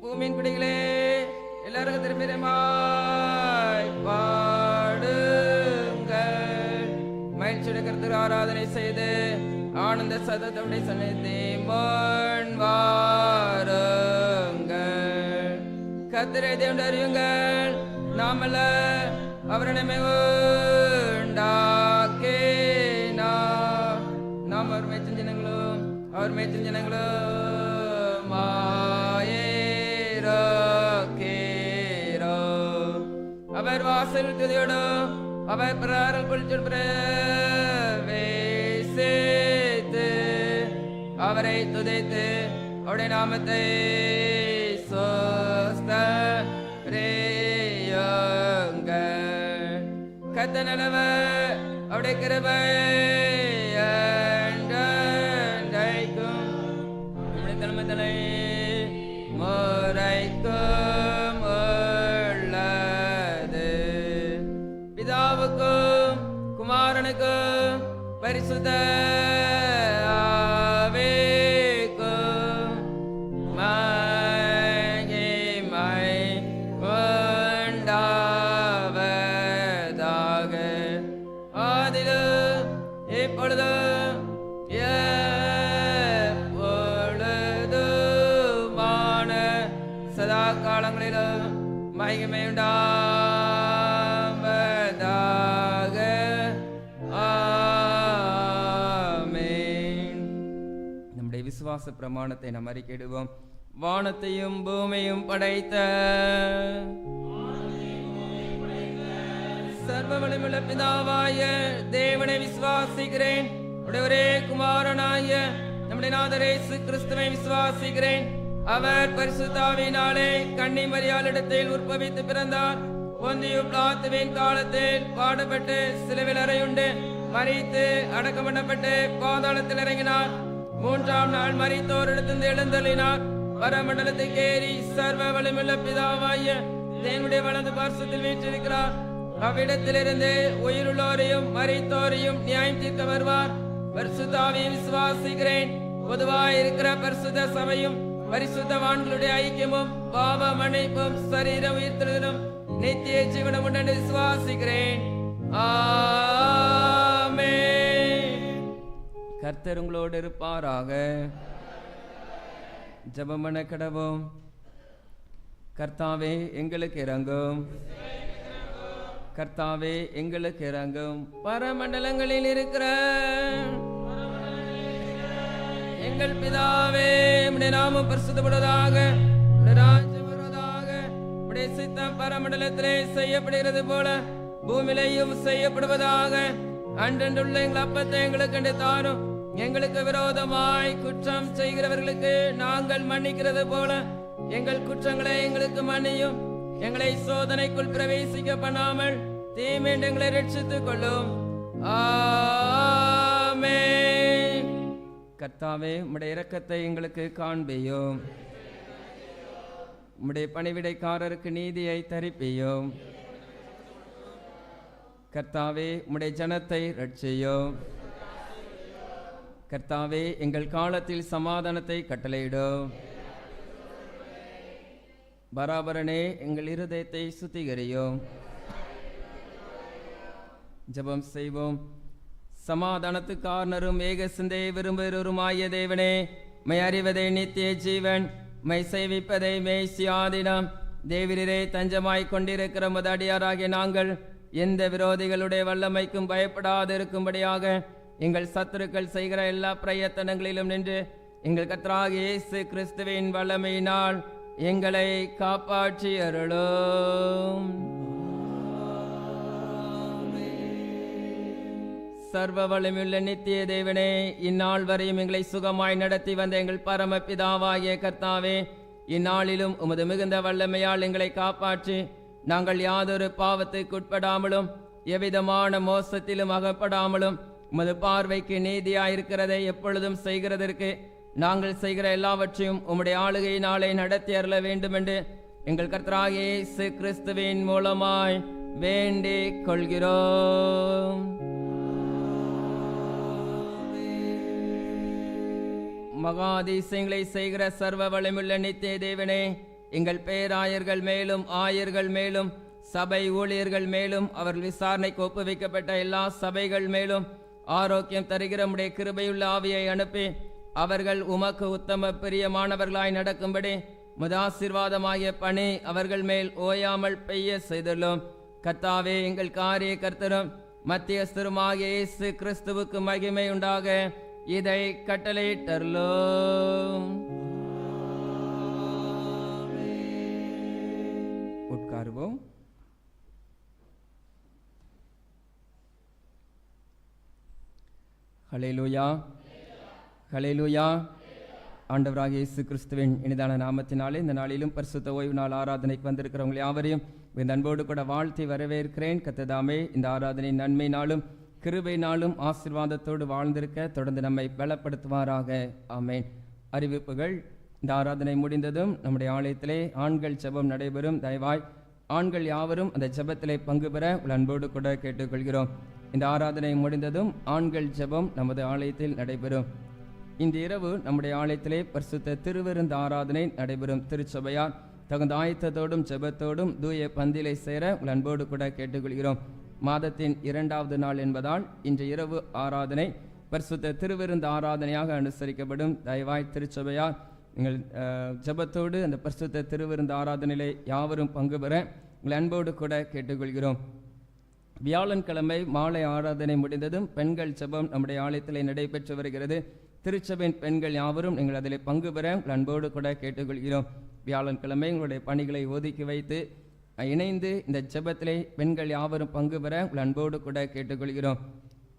பூமியின் குடிகளே, எல்லாருக்கும் திரும்பிதமாய் பாடுங்கள். மகிழ்ச்சியுடைய கர்த்தருக்கு ஆராதனை செய்து ஆனந்த சதத்தோட சன்னதி முன் வாருங்கள். கர்த்தரை தேவன் அறியுங்கள். நாமல்ல, அவர் நம்மை உண்டாக்கினார். நாம் அவர் மேய்ச்சல் ஜனங்களும் அவர் மேய்ச்சல் ஜனங்களும் ஆயிருக்கிறோம். அவர் வாசல் துதியோடும் அவர் பிறாரல் குளிச்சல் பிரவேசித்து அவரை துதைத்து அவருடைய நாமத்தை சொஸ்தரேயுங்கள். கர்த்தர் நல்லவர், அவருடைய கிருபை என்றென்றைக்கும் நம்முடைய தலைமுறை முறைக்கும் உள்ளது. பிதாவுக்கும் குமாரனுக்கும் பரிசுத்த ஆவிக்கும் மகிமை உண்டாவதாக. ஆதிலும் இப்பொழுதும் எப்பொழுதுமான சதா காலங்களிலும் மகிமை உண்டாவதாக. ஆமென். நம்முடைய விசுவாச பிரமாணத்தை நாம் அறிக்கையிடுவோம். வானத்தையும் பூமியும் படைத்த சர்வ வல்லமையுள்ள பிதாவாய தேவனை விசுவாசிக்கிறேன். உடைய ஒரே குமாரனாய நம்முடைய நாதர் இயேசு கிறிஸ்துவை விசுவாசிக்கிறேன். அவர் பரிசுத்த ஆவியினாலே கன்னி மரியாளிடத்தில் உற்பவித்து பிறந்தார். பொந்தியு பிலாத்துவின் காலத்தில் பாடுபட்டு சிலுவையில் அறையுண்டு மரித்து அடக்கம் பண்ணப்பட்டு பாதாளத்தில் இறங்கினார். மூன்றாம் நாள் மரித்தோரிடத்திலிருந்து எழுந்தள்ளினார். பரமண்டலத்துக்கு ஏறி சர்வ வல்லமையுள்ள பிதாவாய தேவனுடைய வலது பார்சத்தில் வீற்றிருக்கிறார். அவ்விடத்திலிருந்து உயிருள்ளோரையும் மரித்தோரையும் நியாயம் தீர்க்க வருவார். பரிசுத்த ஆவியை விசுவாசிக்கிறேன். பொதுவாய் இருக்கிற பரிசுத்த சபையும் பரிசுத்தவான்களுடைய ஐக்கியமும் பாவ மன்னிப்பும் சரீர உயிர்த்தெழுதலும் நித்திய ஜீவனம் உண்டு விசுவாசிக்கிறேன். ஆமென். கர்த்தர் உங்களோடு இருப்பாராக. ஜெபம் பண்ண கடவோம். கர்த்தாவே எங்களுக்கு இரங்கும். கர்த்தாவே எங்களுக்கு இரங்கும். பரமண்டலங்களில் இருக்கிற எங்கள் பிதாவே, உம்முடைய நாமம் பரிசுத்தப்படுவதாக, உம்முடைய ராஜ்யம் வருவதாக, உம்முடைய சித்தம் பரமண்டலத்திலே செய்யப்படுகிறது போல பூமியிலேயும் செய்யப்படுவதாக. அன்றன்றுள்ள எங்கள் அப்பத்தை எங்களுக்கு தாரும். எங்களுக்கு விரோதமாய் குற்றம் செய்கிறவர்களுக்கு நாங்கள் மன்னிக்கிறது போல எங்கள் குற்றங்களை எங்களுக்கு மன்னியும். எங்களை சோதனைக்குள் பிரவேசிக்க பண்ணாமல் தீமையின்றி எங்களை ரட்சித்துக் கொள்ளும். ஆமென். கர்த்தாவே, உம்முடைய இரக்கத்தை எங்களுக்கு காண்பியும். உம்முடைய பணிவிடைக்காரருக்கு நீதியை தரிப்பியும். கர்த்தாவே, உம்முடைய ஜனத்தை ரட்சியும். கர்த்தாவே, எங்கள் காலத்தில் சமாதானத்தை கட்டளையிடும். பராபரனே, எங்கள் இருதயத்தை சுத்திகரியும். ஜெபம் செய்வோம். சமாதானத்துக்கு காரணரும் ஏக சிந்தையை விரும்புகிறவருமாய தேவனே, மை அறிவதை நித்திய ஜீவன், மை சேவிப்பதை மெய்சியாதினம், தேவரீரே தஞ்சமாய் கொண்டிருக்கிற முதடியாராகிய நாங்கள் எந்த விரோதிகளுடைய வல்லமைக்கும் பயப்படாது இருக்கும்படியாக எங்கள் சத்துருக்கள் செய்கிற எல்லா பிரயத்தனங்களிலும் நின்று எங்கள் கர்த்தராகிய இயேசு கிறிஸ்துவின் வல்லமையினால் எங்களை காப்பாற்றி அருளும். சர்வ வல்லமையுள்ள நித்திய தேவனே, இந்நாள் வரையும் எங்களை சுகமாய் நடத்தி வந்த எங்கள் பரமபிதாவாகிய கர்த்தாவே, இந்நாளிலும் உமது மிகுந்த வல்லமையால் எங்களை காப்பாற்றி நாங்கள் யாதொரு பாவத்துக்குட்படாமலும் எவ்விதமான மோசத்திலும் அகப்படாமலும் உமது பார்வைக்கு நீதியாயிருக்கிறதை எப்பொழுதும் செய்கிறதற்கு நாங்கள் செய்கிற எல்லாவற்றையும் உம்முடைய ஆளுகையினாலே நடத்தி அருள வேண்டுமென்று எங்கள் கர்த்தராகிய இயேசு கிறிஸ்துவின் மூலமாய் வேண்டிக் கொள்கிறோம். மகாதிசயங்களை செய்கிற சர்வ வல்லமையுள்ள நித்திய தேவனே, எங்கள் பேராயர்கள் மேலும் ஆயர்கள் மேலும் சபை ஊழியர்கள் மேலும் அவர்கள் விசாரணைக்கு ஒப்புவிக்கப்பட்ட எல்லா சபைகள் மேலும் ஆரோக்கியம் தருகிற உம்முடைய கிருபையுள்ள ஆவியை அனுப்பி அவர்கள் உமக்கு உத்தம பிரியமானவர்களாய் நடக்கும்படி முதாசீர்வாதமாகிய பணி அவர்கள் மேல் ஓயாமல் பெய்ய செய்துள்ளோம். கர்த்தாவே, எங்கள் காரிய கர்த்தரும் மத்தியஸ்தருமாகிய இயேசு கிறிஸ்துவுக்கு மகிமை உண்டாக இதை கட்டளையிட்டருளோம். உட்காருவோம். ஹல்லேலூயா, ஹல்லேலூயா. ஆண்டவராகிய இயேசு கிறிஸ்துவின் இனிதான நாமத்தினாலே இந்த நாளிலும் பரிசுத்த ஓய்வு நாள் ஆராதனைக்கு வந்திருக்கிறவங்க யாவரையும் இந்த அன்போடு கூட வாழ்த்தி வரவேற்கிறேன். கர்த்ததாமே இந்த ஆராதனை நன்மை நாளும் கிருபை நாளும் ஆசீர்வாதத்தோடு வாழ்ந்திருக்க தொடர்ந்து நம்மை பலப்படுத்துவாராக. ஆமென். அறிவிப்புகள். இந்த ஆராதனை முடிந்ததும் நம்முடைய ஆலயத்திலே ஆண்கள் ஜெபம் நடைபெறும். தயவாய் ஆண்கள் யாவரும் அந்த ஜெபத்திலே பங்கு பெற அன்போடு கூட கேட்டுக்கொள்கிறோம். இந்த ஆராதனை முடிந்ததும் ஆண்கள் ஜெபம் நமது ஆலயத்தில் நடைபெறும். இன்று இரவு நம்முடைய ஆலயத்திலே பரிசுத்த திருவிருந்து ஆராதனை நடைபெறும். திருச்சபையார் தகுந்த ஆயத்தத்தோடும் ஜெபத்தோடும் தூய பந்திலை சேர அன்போடு கூட கேட்டுக்கொள்கிறோம். மாதத்தின் 2வது நாள் என்பதால் இன்று இரவு ஆராதனை பரிசுத்த திருவிருந்து ஆராதனையாக அனுசரிக்கப்படும். தயவாய் திருச்சபையார் நீங்கள் ஜெபத்தோடு அந்த பரிசுத்த திருவிருந்து ஆராதனையிலே யாவரும் பங்கு பெற உங்கள் அன்போடு கூட கேட்டுக்கொள்கிறோம். வியாழன்கிழமை மாலை ஆராதனை முடிந்ததும் பெண்கள் ஜெபம் நம்முடைய ஆலயத்திலே நடைபெற்று வருகிறது. திருச்சபையின் பெண்கள் யாவரும் நீங்கள் அதில் பங்கு பெற உங்கள் அன்போடு கூட கேட்டுக்கொள்கிறோம். வியாழன்கிழமை உங்களுடைய பணிகளை ஒதுக்கி வைத்து இணைந்து இந்த ஜெபத்திலே பெண்கள் யாவரும் பங்கு பெற உங்கள் அன்போடு கூட கேட்டுக்கொள்கிறோம்.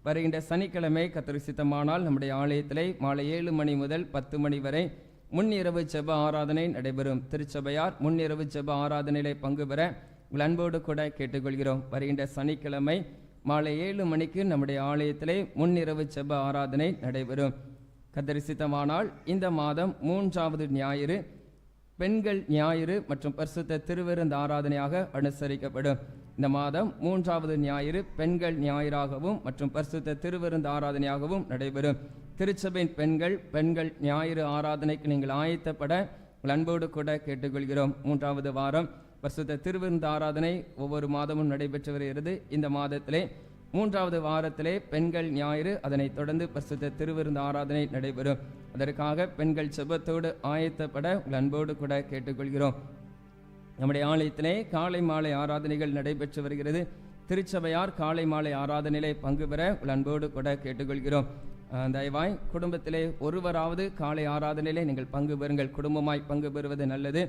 வருகின்ற சனிக்கிழமை கர்த்தர் சித்தமானால் நம்முடைய ஆலயத்திலே மாலை 7 மணி முதல் 10 மணி வரை முன்னிரவு ஜெப ஆராதனை நடைபெறும். திருச்சபையார் முன்னிரவு ஜெப ஆராதனையிலே பங்கு பெற உங்கள் அன்போடு கூட கேட்டுக்கொள்கிறோம். வருகின்ற சனிக்கிழமை மாலை 7 மணிக்கு நம்முடைய ஆலயத்திலே முன்னிரவு ஜெப ஆராதனை நடைபெறும். கர்த்தர் சித்தமானால் இந்த மாதம் 3வது ஞாயிறு பெண்கள் ஞாயிறு மற்றும் பரிசுத்த திருவிருந்து ஆராதனையாக அனுசரிக்கப்படும். இந்த மாதம் 3வது ஞாயிறு பெண்கள் ஞாயிறாகவும் மற்றும் பரிசுத்த திருவிருந்து ஆராதனையாகவும் நடைபெறும். திருச்சபையின் பெண்கள் ஞாயிறு ஆராதனைக்கு நீங்கள் ஆயத்தப்பட அன்போடு கூட கேட்டுக்கொள்கிறோம். 3வது வாரம் பரிசுத்த திருவிருந்து ஆராதனை ஒவ்வொரு மாதமும் நடைபெற்று வருகிறது. இந்த மாதத்திலே 3வது வாரத்திலே பெண்கள் ஞாயிறு, அதனைத் தொடர்ந்து பரிசுத்த திருவிருந்து ஆராதனை நடைபெறும். அதற்காக பெண்கள் ஜெபத்தோடு ஆயத்தப்பட உங்கள் அன்போடு கூட கேட்டுக்கொள்கிறோம். நம்முடைய ஆலயத்திலே காலை மாலை ஆராதனைகள் நடைபெற்று வருகிறது. திருச்சபையார் காலை மாலை ஆராதனையிலே பங்கு பெற உங்கள் அன்போடு கூட கேட்டுக்கொள்கிறோம். தயவாய் குடும்பத்திலே ஒருவராவது காலை ஆராதனையிலே நீங்கள் பங்கு பெறுங்கள். குடும்பமாய் பங்கு பெறுவது நல்லது.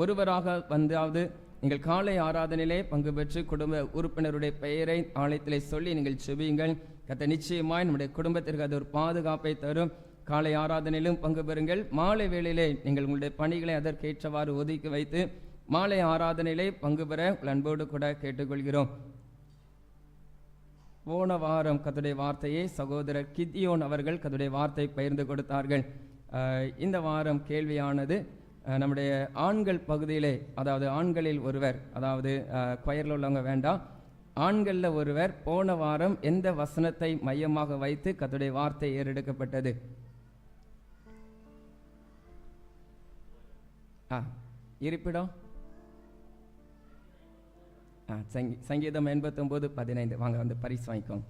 ஒருவராக வந்தாவது நீங்கள் காலை ஆராதனையிலே பங்கு பெற்று குடும்ப உறுப்பினருடைய பெயரை ஆலயத்திலே சொல்லி நீங்கள் செபியுங்கள். கர்த்தர் நிச்சயமாய் நம்முடைய குடும்பத்திற்கு அது ஒரு பாதுகாப்பை தரும். காலை ஆராதனையிலும் பங்கு பெறுங்கள். மாலை வேளையிலே நீங்கள் உங்களுடைய பணிகளை அதற்கேற்றவாறு ஒதுக்கி வைத்து மாலை ஆராதனையிலே பங்கு பெற உங்கள் அன்போடு கூட கேட்டுக்கொள்கிறோம். போன வாரம் கர்த்தருடைய வார்த்தையை சகோதரர் கிதியோன் அவர்கள் கர்த்தருடைய வார்த்தை பகிர்ந்து கொடுத்தார்கள். இந்த வாரம் கேள்வியானது நம்முடைய ஆண்கள் பகுதியிலே, அதாவது ஆண்களில் ஒருவர், அதாவது கொயரில் உள்ளவங்க வேண்டாம், ஆண்களில் ஒருவர் போன வாரம் எந்த வசனத்தை மையமாக வைத்து கர்த்தருடைய வார்த்தை ஏறெடுக்கப்பட்டது? இருப்பிடம் சங்கீதம் 89:15. வாங்க வந்து பரிசு வாங்கிக்கோங்க.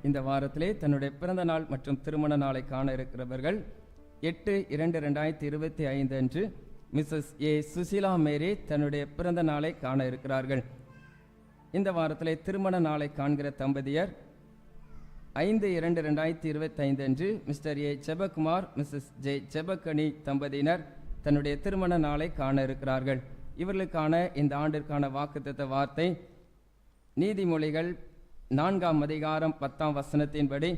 இந்த வாரத்திலே தன்னுடைய பிறந்த நாள் மற்றும் திருமண நாளை காண இருக்கிறவர்கள் 8/2/2025 அன்று மிஸ்ஸஸ் ஏ சுசிலா மேரி தன்னுடைய பிறந்த நாளை காண இருக்கிறார்கள். இந்த வாரத்திலே திருமண நாளை காண்கிற தம்பதியர் 5/2/2025 அன்று mister A Jebakumar Mrs J Jebakani தம்பதியினர் தன்னுடைய திருமண நாளை காண இருக்கிறார்கள். இவர்களுக்கான இந்த ஆண்டிற்கான வாக்குத்தத்த வார்த்தை நீதிமொழிகள் 4ஆம் அதிகாரம் 10ஆம் வசனத்தின்படி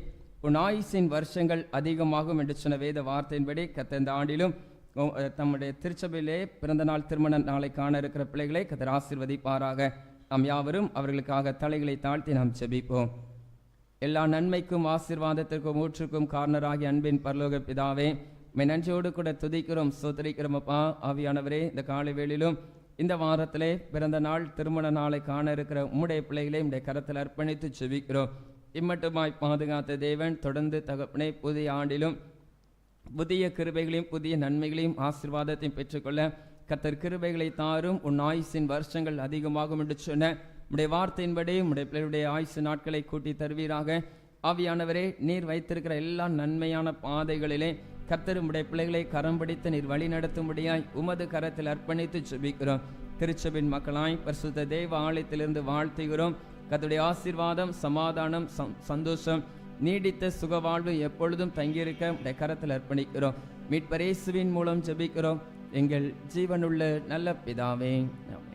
உன் ஆயுசின் வருஷங்கள் அதிகமாகும் என்று சொன்ன வேத வார்த்தையின்படி கர்த்தர் இந்த ஆண்டிலும் தம்முடைய திருச்சபையிலே பிறந்த நாள் திருமண நாளை காண இருக்கிற பிள்ளைகளை கர்த்தர் ஆசீர்வதிப்பாராக. நாம் யாவரும் அவர்களுக்காக தலைகளை தாழ்த்தி நாம் ஜெபிப்போம். எல்லா நன்மைக்கும் ஆசீர்வாதத்திற்கும் ஊற்றுக்கும் காரணராகி அன்பின் பரலோக பிதாவே, நன்றியோடு கூட துதிக்கிறோம், ஸ்தோத்திரிக்கிறோம். அப்பா ஆவியானவரே, இந்த காலை வேளையிலும் இந்த வாரத்திலே பிறந்த நாள் திருமண நாளை காண இருக்கிற உம்முடைய பிள்ளைகளை உம்முடைய கரத்தில் அர்ப்பணித்து ஜெபிக்கிறோம். இம்மட்டுமாய் பாதுகாத்த தேவன் தொடர்ந்து தகப்பனே புதிய ஆண்டிலும் புதிய கிருபைகளையும் புதிய நன்மைகளையும் ஆசீர்வாதத்தையும் பெற்றுக்கொள்ள கர்த்தர் கிருபைகளை தாரும். உன் ஆயுசின் வருஷங்கள் அதிகமாகும் என்று சொன்ன உடைய வார்த்தையின்படி உடைய பிள்ளைகளுடைய ஆயுசு நாட்களை கூட்டி தருவீராக. ஆவியானவரே, நீர் வைத்திருக்கிற எல்லா நன்மையான பாதைகளிலே கர்த்தர் உடைய பிள்ளைகளை கரம் பிடித்து நீர் வழி நடத்தும்படியாய் உமது கரத்தில் அர்ப்பணித்து ஜெபிக்கிறோம். திருச்சபின் மக்களாய் பரிசுத்த தேவ ஆலயத்திலிருந்து வாழ்த்துகிறோம். கர்த்தருடைய ஆசீர்வாதம், சமாதானம், சந்தோஷம், நீடித்த சுகவாழ்வு எப்பொழுதும் தங்கியிருக்க உடைய கரத்தில் அர்ப்பணிக்கிறோம். மீட்பர் இயேசுவின் மூலம் ஜெபிக்கிறோம் எங்கள் ஜீவனுள்ள நல்ல பிதாவே, ஆமென்.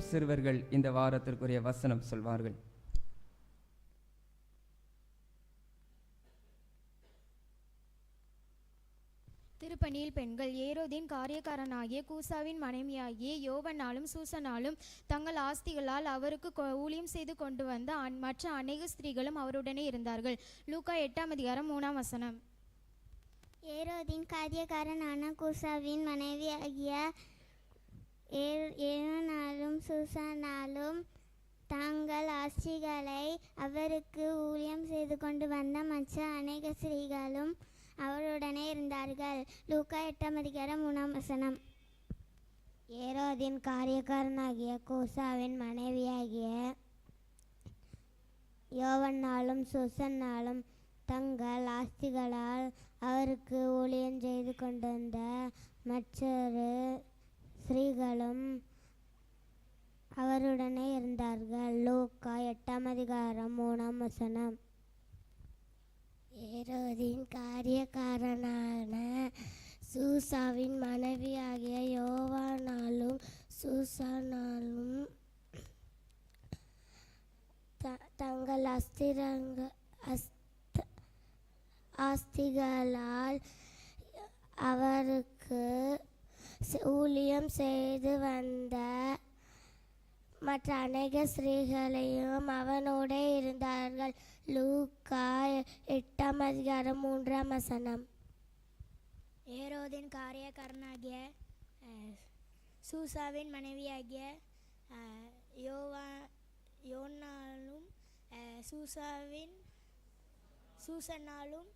சிறுவர்கள் இந்த வாரத்திற்குரிய வசனம் சொல்வார்கள். திருப்பணியில் பெண்கள். ஏரோதின் காரியக்காரனாகிய கூசாவின் மனைவியாகிய யோவனாலும் சூசனாலும் தங்கள் ஆஸ்திகளால் அவருக்கு ஊழியம் செய்து கொண்டு வந்த மற்ற அநேக ஸ்திரீகளும் அவருடனே இருந்தார்கள். லூக்கா 8:3. ஏரோதின் காரியக்காரனான கூசாவின் மனைவியாகிய ஏரோனாலும் சூசனாலும் தங்கள் ஆஸ்திகளை அவருக்கு ஊழியம் செய்து கொண்டு வந்த மற்ற அநேக ஸ்திரீகளும் அவருடனே இருந்தார்கள். லூக்கா 8:3. ஏரோதின் காரியக்காரனாகிய கூசாவின் மனைவியாகிய யோவன்னாலும் சூசன்னாலும் தங்கள் ஆஸ்திகளால் அவருக்கு ஊழியம் செய்து கொண்டு வந்த மற்றொரு ஸ்திரீகளும் அவருடனே இருந்தார்கள். லூக்கா 8:3. ஏரோதின் காரியக்காரனான சூசாவின் மனைவியாகிய யோவானாலும் சூசனாலும் தங்கள் ஆஸ்திகளால் அவருக்கு ஊழியம் செய்து வந்த மற்ற அநேக ஸ்திரீகளையும் அவனோடே இருந்தார்கள். லூக்கா 8:3. ஏரோதின் காரியக்காரனாகிய சூசாவின் மனைவியாகிய யோனாலும் சூசனாலும்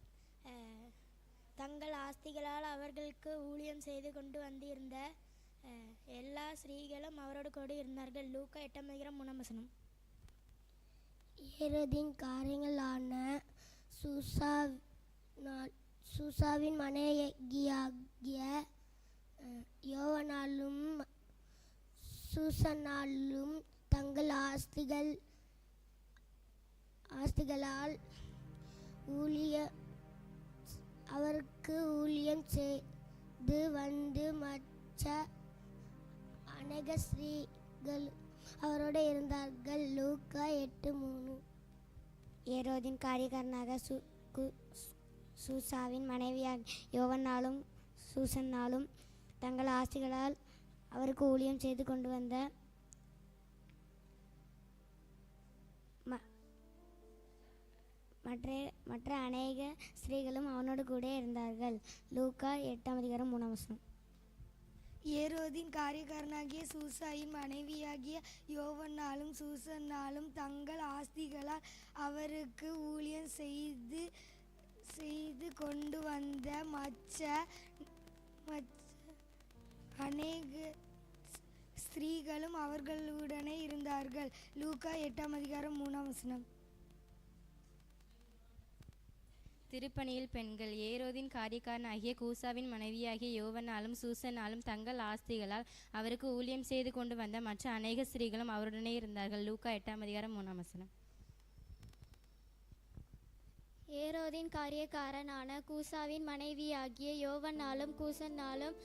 தங்கள் ஆஸ்திகளால் அவர்களுக்கு ஊழியம் செய்து கொண்டு வந்திருந்த எல்லா ஸ்திரீகளும் அவரோடு கூட இருந்தார்கள். லூக்கா 8:3. ஏரோதின் காரியங்களான சூசாவின் மனைவியாகிய யோவனாலும் சூசனாலும் தங்கள் ஆஸ்திகளால் அவருக்கு ஊழியம் செய்து வந்து மற்ற அநேக ஸ்திரீகள் அவரோடு இருந்தார்கள். லூக்கா 8:3. ஏரோதின் காரியக்காரனாக சூசாவின் மனைவியாக யோவனாலும் சூசன்னாலும் தங்கள் ஆஸ்திகளால் அவருக்கு ஊழியம் செய்து கொண்டு வந்த மற்ற அநேக ஸ்திரீகளும் அவனோடு கூட இருந்தார்கள். லூக்கா 8:3. ஏரோதின் காரியக்காரனாகிய சூசாயின் மனைவியாகிய யோவனாலும் சூசனாலும் தங்கள் ஆஸ்திகளால் அவருக்கு ஊழியம் செய்து கொண்டு வந்த மற்ற அநேக ஸ்திரீகளும் அவர்களுடனே இருந்தார்கள். லூக்கா 8:3. திருப்பணியில் பெண்கள். ஏரோதின் காரியக்காரனாகிய கூசாவின் மனைவியாகிய யோவனாலும் சூசனாலும் தங்கள் ஆஸ்திகளால் அவருக்கு ஊழியம் செய்து கொண்டு வந்த மற்ற அநேக ஸ்திரீகளும் அவருடனே இருந்தார்கள். லூக்கா 8:3. ஏரோதின் காரியக்காரனான கூசாவின் மனைவியாகிய யோவன்னாலும் கூசன்னாலும்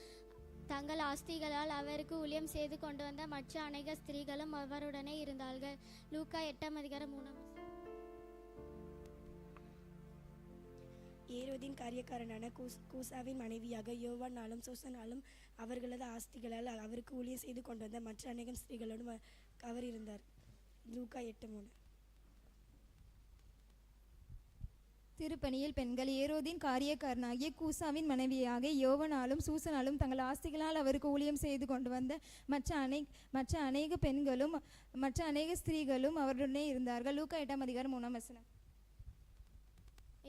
தங்கள் ஆஸ்திகளால் அவருக்கு ஊழியம் செய்து கொண்டு வந்த மற்ற அநேக ஸ்திரீகளும் அவருடனே இருந்தார்கள். லூக்கா 8:3. ஏரோதின் காரியக்காரனான கூசாவின் மனைவியாக யோவானாலும் சூசனாலும் அவர்களது ஆஸ்திகளால் அவருக்கு ஊழியம் செய்து கொண்டு வந்த மற்ற அநேகம் ஸ்திரீகளோடும் அவர் இருந்தார். லூக்கா 8:3. திருப்பணியில் பெண்கள் ஏரோதின் காரியக்காரனாகிய கூசாவின் மனைவியாக யோவனாலும் சூசனாலும் தங்கள் ஆஸ்திகளால் அவருக்கு ஊழியம் செய்து கொண்டு வந்த மற்ற அநேக பெண்களும் மற்ற அநேக ஸ்திரீகளும் அவருடனே இருந்தார்கள். லூக்கா 8:3.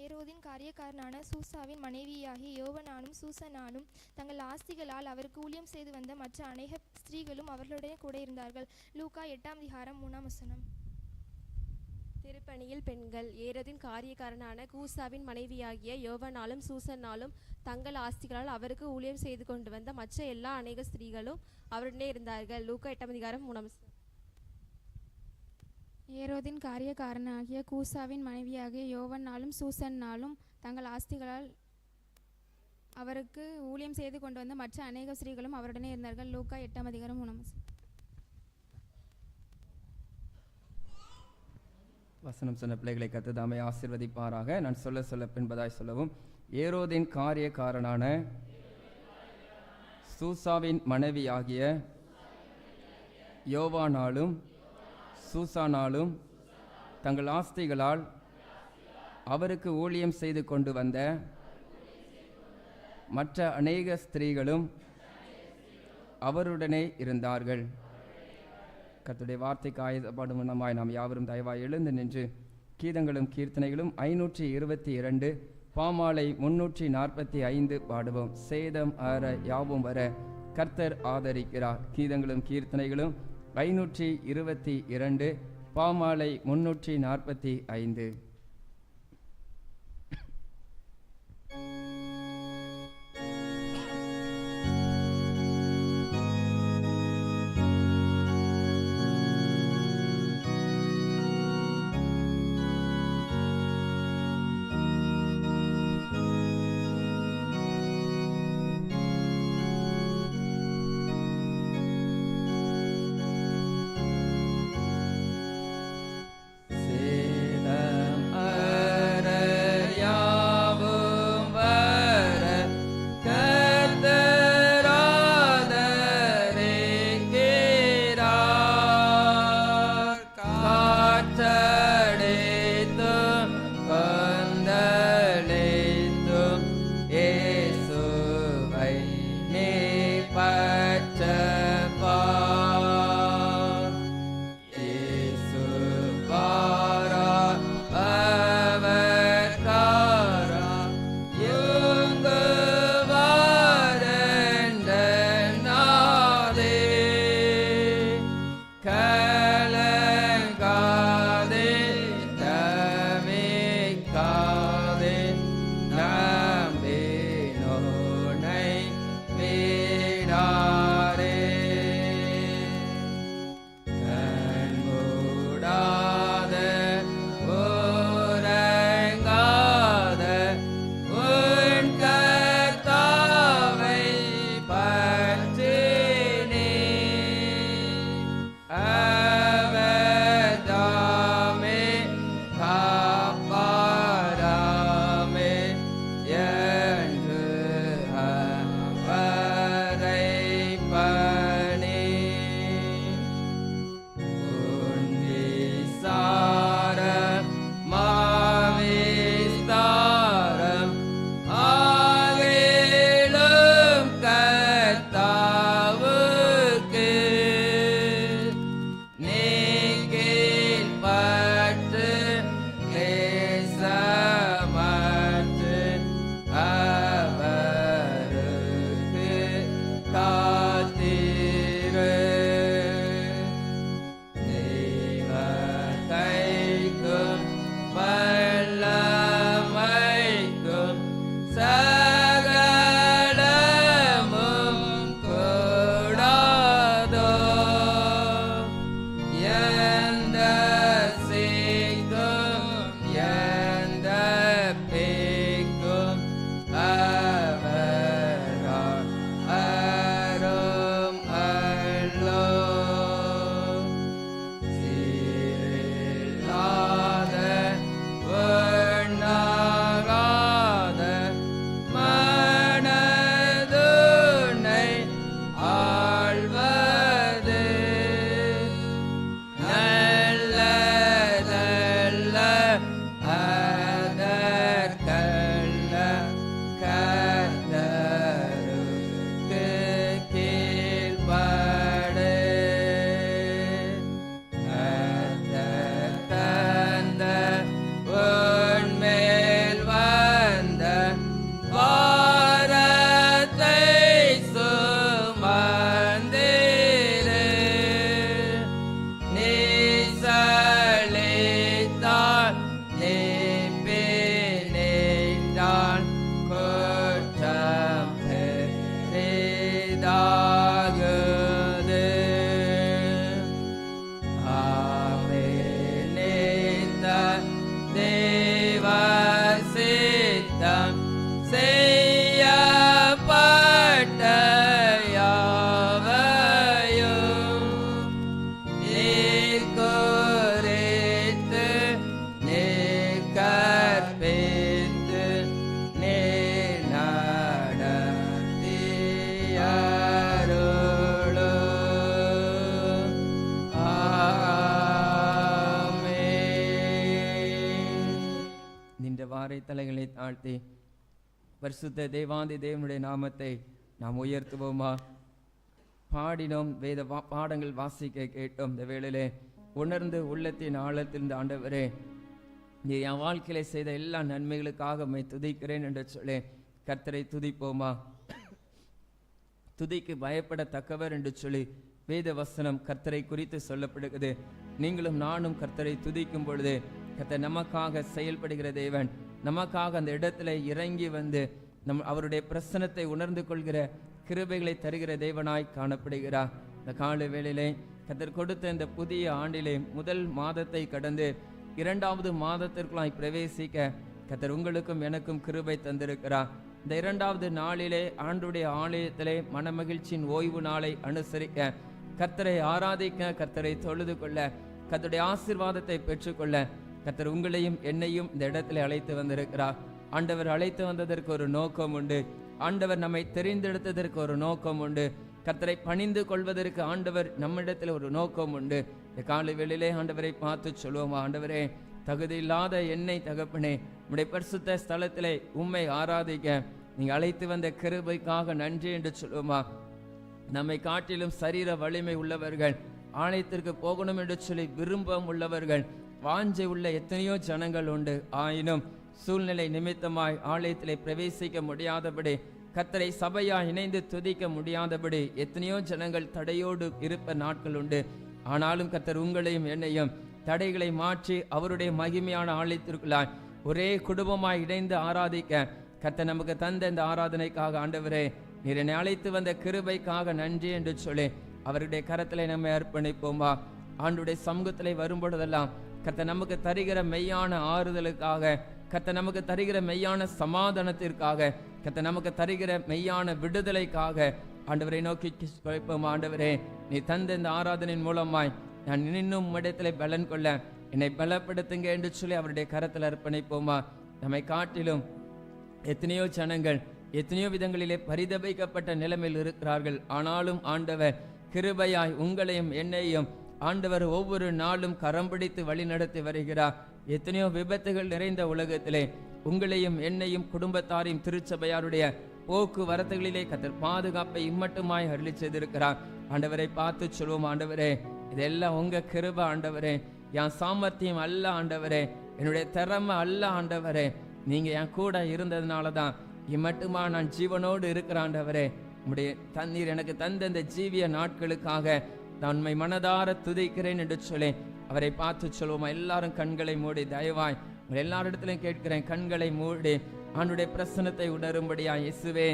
ஏரோதின் காரியக்காரனான சூசாவின் மனைவியாகிய யோவனாலும் சூசனாலும் தங்கள் ஆஸ்திகளால் அவருக்கு ஊழியம் செய்து வந்த மற்ற அநேக ஸ்திரீகளும் அவர்களுடைய கூட இருந்தார்கள். லூக்கா 8:3. திருப்பணியில் பெண்கள் ஏரோதின் காரியக்காரனான கூசாவின் மனைவியாகிய யோவனாலும் சூசன்னாலும் தங்கள் ஆஸ்திகளால் அவருக்கு ஊழியம் செய்து கொண்டு வந்த மற்ற எல்லா அநேக ஸ்திரீகளும் அவருடனே இருந்தார்கள். லூக்கா 8:3. ஏரோதின் காரியக்காரனாகிய கூசாவின் மனைவியாகிய யோவன்னாலும் சூசன்னாலும் தங்கள் ஆஸ்திகளால் அவருக்கு ஊழியம் செய்து கொண்டு வந்த மற்ற அநேக ஸ்திரீகளும் அவருடனே இருந்தார்கள். லூக்கா 8:3. வசனம் சொன்ன பிள்ளைகளை கர்த்தர் தாமே ஆசீர்வதிப்பாராக. நான் சொல்ல சொல்ல பின்பதாய் சொல்லவும். ஏரோதின் காரியக்காரனான சூசாவின் மனைவியாகிய யோவானாலும் சூசானாலும் தங்கள் ஆஸ்திகளால் அவருக்கு ஊழியம் செய்து கொண்டு வந்த மற்ற அநேக ஸ்திரீகளும் அவருடனே இருந்தார்கள். கர்த்தருடைய வார்த்தைக்கு ஆயத்தப்படும் வண்ணமாய் நாம் யாவரும் தயவாய் எழுந்து நின்று கீதங்களும் கீர்த்தனைகளும் 522 பாமாலை 345 பாடுவோம். சேதம் அற யாவும் வர கர்த்தர் ஆதரிக்கிறார். கீதங்களும் கீர்த்தனைகளும் 522 பாமாலை 345. சேதம் எல்லாரை தலைகளை தாழ்த்தி பரிசுத்த தேவாதி தேவனுடைய நாமத்தை நாம் உயர்த்துவோமா? பாடினோம், வேத பாடங்கள் வாசிக்க கேட்டோம். இந்த வேளையிலே உணர்ந்து உள்ளத்தின் ஆழத்திலிருந்து ஆண்டவரே, நீ என் வாழ்க்கையில செய்த எல்லா நன்மைகளுக்காக உம்மை துதிக்கிறேன் என்று சொல்லி கர்த்தரை துதிப்போமா? துதிக்கு பயப்படத்தக்கவர் என்று சொல்லி வேத வசனம் கர்த்தரை குறித்து சொல்லப்படுகிறது. நீங்களும் நானும் கர்த்தரை துதிக்கும் பொழுது கர்த்தர் நமக்காக செயல்படுகிற தேவன், நமக்காக அந்த இடத்துல இறங்கி வந்து அவருடைய பிரசனத்தை உணர்ந்து கொள்கிற கிருபைகளை தருகிற தேவனாய் காணப்படுகிறார். இந்த கால வேளையிலே கர்த்தர் கொடுத்த இந்த புதிய ஆண்டிலே முதல் மாதத்தை கடந்து 2வது மாதத்திற்குள்ளாய் பிரவேசிக்க கர்த்தர் உங்களுக்கும் எனக்கும் கிருபை தந்திருக்கிறார். இந்த 2வது நாளிலே ஆண்டுடைய ஆலயத்திலே மனமகிழ்ச்சியின் ஓய்வு நாளை அனுசரிக்க, கர்த்தரை ஆராதிக்க, கர்த்தரை தொழுது கொள்ள, கர்த்தருடைய ஆசீர்வாதத்தை பெற்றுக்கொள்ள கர்த்தர் உங்களையும் என்னையும் இந்த இடத்துல அழைத்து வந்திருக்கிறார். ஆண்டவர் அழைத்து வந்ததற்கு ஒரு நோக்கம் உண்டு. ஆண்டவர் நம்மை தெரிந்தெடுத்ததற்கு ஒரு நோக்கம் உண்டு. கர்த்தரை பணிந்து கொள்வதற்கு ஆண்டவர் நம்மிடத்தில் ஒரு நோக்கம் உண்டு. இந்த காலை வேளையிலே ஆண்டவரை பார்த்து சொல்லுவோமா? ஆண்டவரே, தகுதி இல்லாத என்னை தகப்பனே, உம்முடைய பரிசுத்த ஸ்தலத்திலே உம்மை ஆராதிக்க நீங்க அழைத்து வந்த கிருபைக்காக நன்றி என்று சொல்லுவோமா? நம்மை காட்டிலும் சரீர வலிமை உள்ளவர்கள், ஆலயத்திற்கு போகணும் என்று சொல்லி விருப்பம் உள்ளவர்கள், வாஞ்சை உள்ள எத்தனையோ ஜனங்கள் உண்டு. ஆயினும் சூழ்நிலை நிமித்தமாய் ஆலயத்திலே பிரவேசிக்க முடியாதபடி, கர்த்தரை சபையாய் இணைந்து துதிக்க முடியாதபடி எத்தனையோ ஜனங்கள் தடையோடு இருப்ப நாட்கள் உண்டு. ஆனாலும் கர்த்தர் உங்களையும் என்னையும் தடைகளை மாற்றி அவருடைய மகிமையான ஆலயத்திற்குள்ளாய் ஒரே குடும்பமாய் இணைந்து ஆராதிக்க கர்த்தர் நமக்கு தந்த இந்த ஆராதனைக்காக ஆண்டவரே, நீர் என்னை அழைத்து வந்த கிருபைக்காக நன்றி என்று சொல்லி அவருடைய கரத்திலே நம்மை அர்ப்பணிப்போமா? ஆண்டுடைய சமூகத்திலே வரும்பொழுதெல்லாம் கர்த்தர் நமக்கு தருகிற மெய்யான ஆறுதலுக்காக, கர்த்தர் நமக்கு தருகிற மெய்யான சமாதானத்திற்காக, கர்த்தர் நமக்கு தருகிற மெய்யான விடுதலைக்காக ஆண்டவரை நோக்கி கேட்போம். ஆண்டவரே, நீ தந்த இந்த ஆராதனையின் மூலமாய் நான் இன்னும் இடத்துல பலன் கொள்ள என்னை பலப்படுத்துங்க என்று சொல்லி அவருடைய கரத்தில் அர்ப்பணிப்போமா? நம்மை காட்டிலும் எத்தனையோ ஜனங்கள் எத்தனையோ விதங்களிலே பரிதபிக்கப்பட்ட நிலைமையில் இருக்கிறார்கள். ஆனாலும் ஆண்டவர் கிருபையாய் உங்களையும் என்னையும் ஆண்டவர் ஒவ்வொரு நாளும் கரம் பிடித்து வழி நடத்தி வருகிறார். எத்தனையோ விபத்துகள் நிறைந்த உலகத்திலே உங்களையும் என்னையும் குடும்பத்தாரையும் திருச்சபையாருடைய போக்குவரத்துகளிலே கர்த்தர் பாதுகாப்பை இம்மட்டுமாய் அருளி செய்திருக்கிறார். ஆண்டவரை பார்த்து சொல்வோம், ஆண்டவரே, இதெல்லாம் உங்க கிருபை ஆண்டவரே, என் சாமர்த்தியம் அல்ல ஆண்டவரே, என்னுடைய திறமை அல்ல ஆண்டவரே, நீங்க என் கூட இருந்ததுனால தான் இம்மட்டுமா நான் ஜீவனோடு இருக்கிற ஆண்டவரே. உம்முடைய தண்ணீர் எனக்கு தந்த இந்த ஜீவிய நாட்களுக்காக நான் உம்மை மனதார துதிக்கிறேன் என்று சொல்லி அவரை பார்த்து சொல்லுவோமா? எல்லாரும் கண்களை மூடி தயவாய் எல்லாரிடத்திலும் கேட்கிறேன், கண்களை மூடி ஆண்டுடைய பிரசன்னத்தை உணரும்படியா இயேசுவே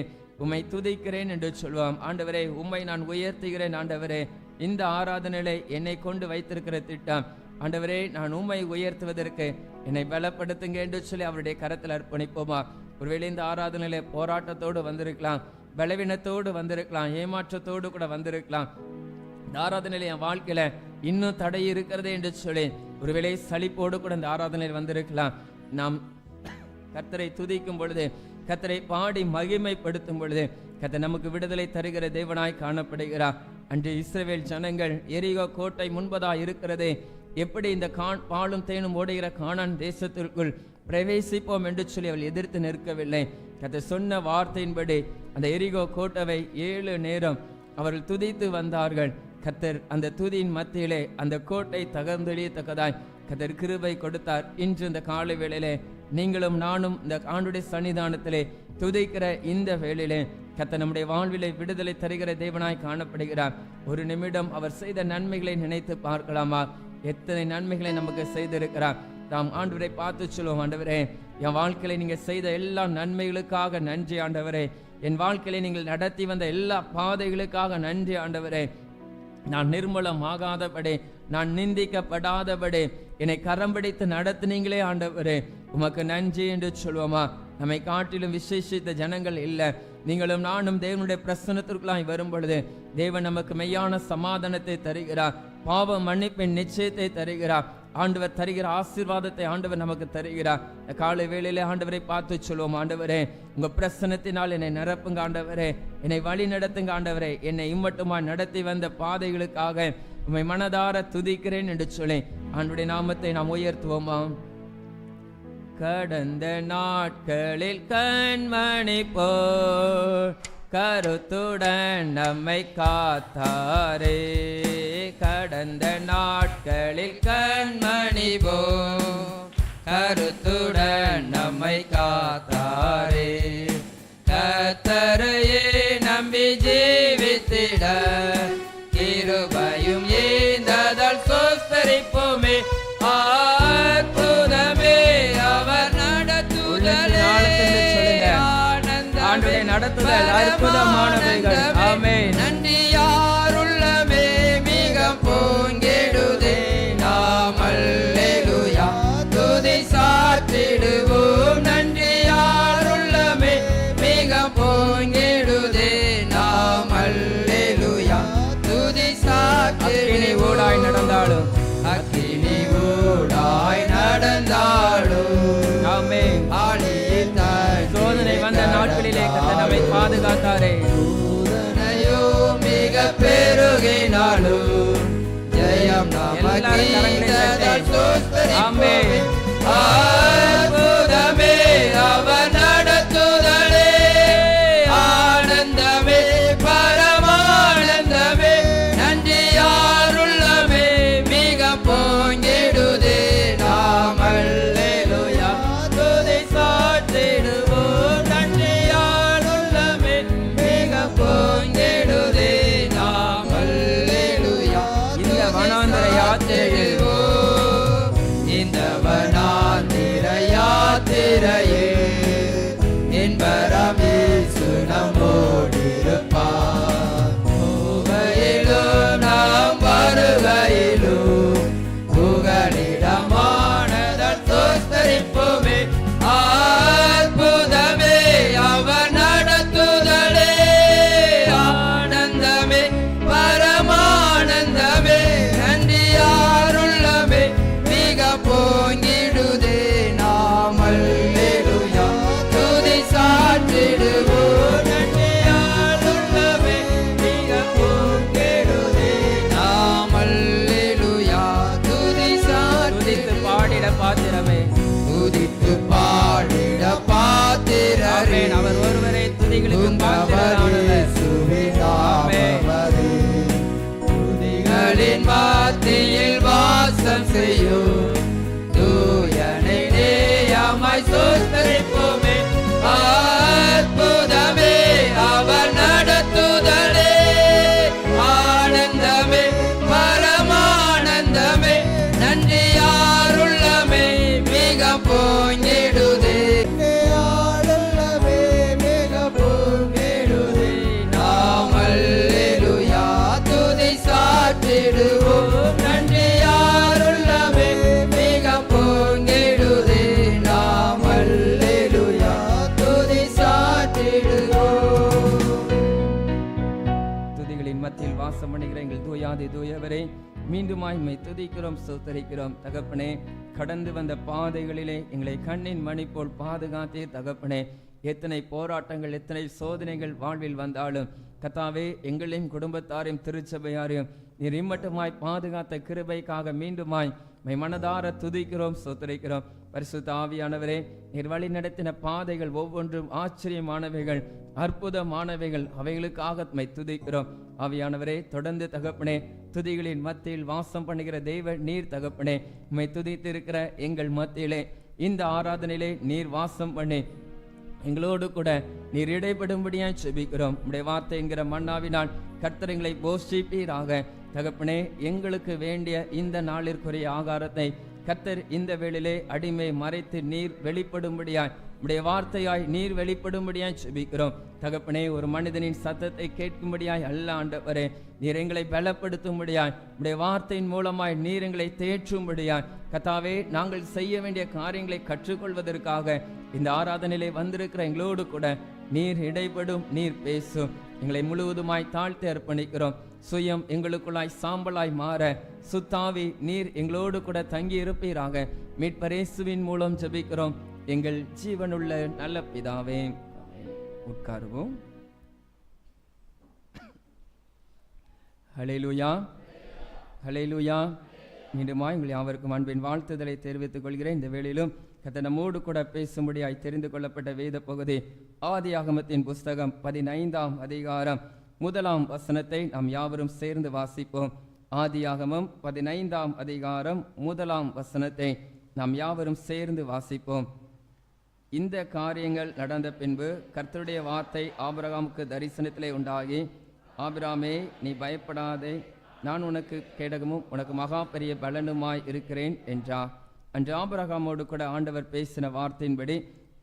உம்மை துதிக்கிறேன் என்று சொல்வோம். ஆண்டவரே, உம்மை நான் உயர்த்துகிறேன். ஆண்டவரே, இந்த ஆராதனையிலே என்னை கொண்டு வைத்திருக்கிற திட்டம் ஆண்டவரே, நான் உம்மை உயர்த்துவதற்கு என்னை பலப்படுத்துங்க என்று சொல்லி அவருடைய கரத்தில் அர்ப்பணிப்போமா? ஒருவேளை இந்த ஆராதனையிலே போராட்டத்தோடு வந்திருக்கலாம், பலவீனத்தோடு வந்திருக்கலாம், ஏமாற்றத்தோடு கூட வந்திருக்கலாம். இந்த ஆராதனையில என் வாழ்க்கையில இன்னும் தடை இருக்கிறது என்று சொல்லி ஒருவேளை சலிப்போடு கூட இந்த ஆராதனையில் வந்திருக்கலாம். நாம் கர்த்தரை துதிக்கும் பொழுது, கர்த்தரை பாடி மகிமைப்படுத்தும் பொழுது கர்த்தர் நமக்கு விடுதலை தருகிற தேவனாய் காணப்படுகிறார். அன்று இஸ்ரவேல் ஜனங்கள் எரிகோ கோட்டை முன்பதா இருக்கிறதே, எப்படி இந்த பாலும் தேனும் ஓடுகிற கானான் தேசத்திற்குள் பிரவேசிப்போம் என்று சொல்லி அவள் எதிர்த்து நிற்கவில்லை. கர்த்தர் சொன்ன வார்த்தையின்படி அந்த எரிகோ கோட்டவை 7 நேரம் அவர்கள் துதித்து வந்தார்கள். கர்த்தர் அந்த துதியின் மத்தியிலே அந்த கோட்டை தகர்ந்தெழியத்தக்கதாய் கர்த்தர் கிருபை கொடுத்தார். இன்று இந்த காலை வேளையிலே நீங்களும் நானும் இந்த ஆண்டுடைய சன்னிதானத்திலே துதிக்கிற இந்த வேளையிலே கர்த்தர் நம்முடைய வாழ்விலே விடுதலை தருகிற தேவனாய் காணப்படுகிறார். ஒரு நிமிடம் அவர் செய்த நன்மைகளை நினைத்து பார்க்கலாமா? எத்தனை நன்மைகளை நமக்கு செய்திருக்கிறார். நாம் ஆண்டவரை பார்த்து சொல்லுவோம், ஆண்டவரே, என் வாழ்க்கையில நீங்க செய்த எல்லா நன்மைகளுக்காக நன்றி ஆண்டவரே. என் வாழ்க்கையில நீங்கள் நடத்தி வந்த எல்லா பாதைகளுக்காக நன்றி ஆண்டவரே. நான் நிர்மூலமாகாதபடி, நான் நிந்திக்கப்படாதபடி என்னை கரம் பிடித்து நடத்தினீங்களே ஆண்டவரே, உமக்கு நன்றி என்று சொல்வோமா? நம்மை காட்டிலும் விசேஷித்த ஜனங்கள் இல்லை. நீங்களும் நானும் தேவனுடைய பிரசன்னத்திற்குள்ளாய் வரும் பொழுது தேவன் நமக்கு மெய்யான சமாதானத்தை தருகிறார், பாவ மன்னிப்பின் நிச்சயத்தை தருகிறார், ஆண்டவர் தருகிற ஆசீர்வாதத்தை ஆண்டவர் நமக்கு தருகிறார். காலை வேளையிலே ஆண்டவரை பார்த்து சொல்லுவோம், ஆண்டவரே, உங்க பிரசன்னத்தினால் என்னை நிரப்புங்க ஆண்டவரே, என்னை வழி நடத்துங்க ஆண்டவரே, என்னை இம்மட்டுமா நடத்தி வந்த பாதைகளுக்காக உம்மை மனதார துதிக்கிறேன் என்று சொல்லி ஆண்டுடைய நாமத்தை நாம் உயர்த்துவோமா? கடந்த நாட்களில் கண்மணி போல் கருத்துடன் நம்மை காத்தாரே. கடந்த நாட்களில் கண்மணி போல் கருத்துடன் நம்மை காத்தாரே. கர்த்தரையே நம்பி ஜீவித்திட கிருபையும் ஈந்ததால் சொஸ்தரிப்போமே. அற்புதமே அவர் நடத்துதலே. ஆண்டவரே நடத்துதல் அற்புதமானவைகள். ஆமென். நன்றி யாருள்ளமே மிக பொங்கிடுதே. நாம் அல்லேலூயா துதி சாற்றிடுவோம். நன்றி யாருள்ளமே மிக பொங்கிடுதே. நாம் அல்லேலூயா துதி சாற்றிடுவோம். ஊடாய் நடந்தாலும் அக்கினி ஊடாய் நடந்தாலும் ஆமென். சோதனை வந்த நாட்களிலே கர்த்தர் நம்மை பாதுகாத்தாரே. சோதனையோ மிக பெருகினாலும் ஜெயம் நமக்கு. ஆமென். அற்புதமே அவர் நடத்துதலே. ஆனந்தமே பரமானந்தமே. நன்றி யாருள்ளமே மிக பொங்கிடுதே. நாம் அல்லேலூயா துதி சாற்றிடுவோம். நன்றி யாருள்ளமே மிக பொங்கிடுதே. நாம் அல்லேலூயா. இந்த வனாந்தர யாத்திரையில் இந்த வனாந்திர யாத்திரையே என்பரம் இயேசு நம்மோடிருப்பார். போகையிலும் நாம் வருகையிலும் புகலிடமானதன் சொஸ்தரிப்போமே. அற்புதமே அவர் நடத்துதலே. ஆனந்தமே பரமானந்தமே. நன்றி யாருள்ளமே மிக பொங்கிடுதே. நாம் அல்லேலூயா துதி சாற்றிடுவோம். நன்றி யாருள்ளமே மிக பொங்கிடுதே. நாம் அல்லேலூயா துதி சாற்றித்து பாடிட பாத்திரமே. துதித்து பாடிட பாத்திரமே. அவர் ஒருவரே துதிகளுக்கு பாத்திரரானவர். துதிகளின் மத்தியில் வாசம் செய்யும் தூயனை நேயமாய் சொஸ்தரிப்போமே. அற்புதமே அவர் நடத்துதலே. ஆனந்தமே பரமானந்தமே. நன்றி யாருள்ளமே மிக பொங்கிடுதே. மிக பொங்கிடுதே. நாம் அல்லேலூயா துதி சாற்றிடுவோம். நன்றி யாருள்ளமே மிக பொங்கிடுதே. நாம் அல்லேலூயா துதி சாற்றிடுவோம். துதிகளின் மத்தியில் வாசம் பண்ணுகிற எங்கள் தூயாதி தூயவரே, மீண்டுமாய் உம்மை துதிக்கிறோம், ஸ்தோத்தரிக்கிறோம். தகப்பனே, கடந்து வந்த பாதைகளிலே எங்களை கண்ணின் மணி போல் பாதுகாத்தீர். தகப்பனே, எத்தனை போராட்டங்கள் எத்தனை சோதனைகள் வாழ்வில் வந்தாலும் கர்த்தாவே, எங்களையும் குடும்பத்தாரையும் திருச்சபையாரையும் நீர் இம்மட்டுமாய் பாதுகாத்த கிருபைக்காக மீண்டுமாய் மை மனதார துதிக்கிறோம், ஸ்தோத்தரிக்கிறோம். பரிசுத்த ஆவியானவரே, நீர் வழி நடத்தின பாதைகள் ஒவ்வொன்றும் ஆச்சரியமானவைகள், அற்புதமானவைகள். அவைகளுக்காக மை துதிக்கிறோம். ஆவியானவரே, தொடர்ந்து தகப்பனே துதிகளின் மத்தியில் வாசம் பண்ணுகிற தெய்வ நீர். தகப்பனே, உம்மை துதித்து இருக்கிற எங்கள் மத்தியிலே இந்த ஆராதனையிலே நீர் வாசம் பண்ணி எங்களோடு கூட நீர் இடைப்படும்படியாய் செபிக்கிறோம். உம்முடைய வார்த்தை என்கிற மன்னாவினால் கர்த்தர் எங்களை போஷிப்பீராக. தகப்பனே, எங்களுக்கு வேண்டிய இந்த நாளிற்குரிய ஆகாரத்தை கர்த்தர் இந்த வேளையிலே அடிமை மறைத்து நீர் வெளிப்படும்படியாய், உம்முடைய வார்த்தையாய் நீர் வெளிப்படும்படியாய் செபிக்கிறோம். தகப்பனே, ஒரு மனிதனின் சத்தத்தை கேட்கும்படியாய் அல்ல ஆண்டவரே, நீர் எங்களை பலப்படுத்தும்படியாய், உம்முடைய வார்த்தையின் மூலமாய் நீர் எங்களை தேற்றும்படியாய், கர்த்தாவே, நாங்கள் செய்ய வேண்டிய காரியங்களை கற்றுக்கொள்வதற்காக இந்த ஆராதனையிலே வந்திருக்கிற எங்களோடு கூட நீர் இடைப்படும், நீர் பேசும். எங்களை முழுவதுமாய் தாழ்த்தி அர்ப்பணிக்கிறோம். சுயம் எங்களுக்குள்ளாய் சாம்பலாய் மாற சுத்தாவி நீர் எங்களோடு கூட தங்கி இருப்பீராக. மீட்பர் இயேசுவின் மூலம் ஜெபிக்கிறோம் எங்கள் ஜீவனுள்ள நல்ல பிதாவே. உட்காருவோம். ஹல்லேலூயா, ஹல்லேலூயா. மீண்டுமாய் உங்கள் யாவருக்கும் அன்பின் வாழ்த்துதலை தெரிவித்துக் கொள்கிறேன். இந்த வேளையிலும் கர்த்தர் நம்மோடு கூட பேசும்படியாய் தெரிந்து கொள்ளப்பட்ட வேத பகுதி ஆதியாகமத்தின் புஸ்தகம் 15ஆம் அதிகாரம் 1ஆம் வசனத்தை நாம் யாவரும் சேர்ந்து வாசிப்போம். ஆதியாகமம் 15ஆம் அதிகாரம் 1ஆம் வசனத்தை நாம் யாவரும் சேர்ந்து வாசிப்போம். இந்த காரியங்கள் நடந்த பின்பு கர்த்தருடைய வார்த்தை ஆபிரகாமுக்கு தரிசனத்திலே உண்டாகி, ஆபிராமே, நீ பயப்படாதே, நான் உனக்கு கேடகமும் உனக்கு மகா பெரிய பலனுமாய் இருக்கிறேன் என்றார். அன்று ஆபிரகாமோடு கூட ஆண்டவர் பேசின வார்த்தையின்படி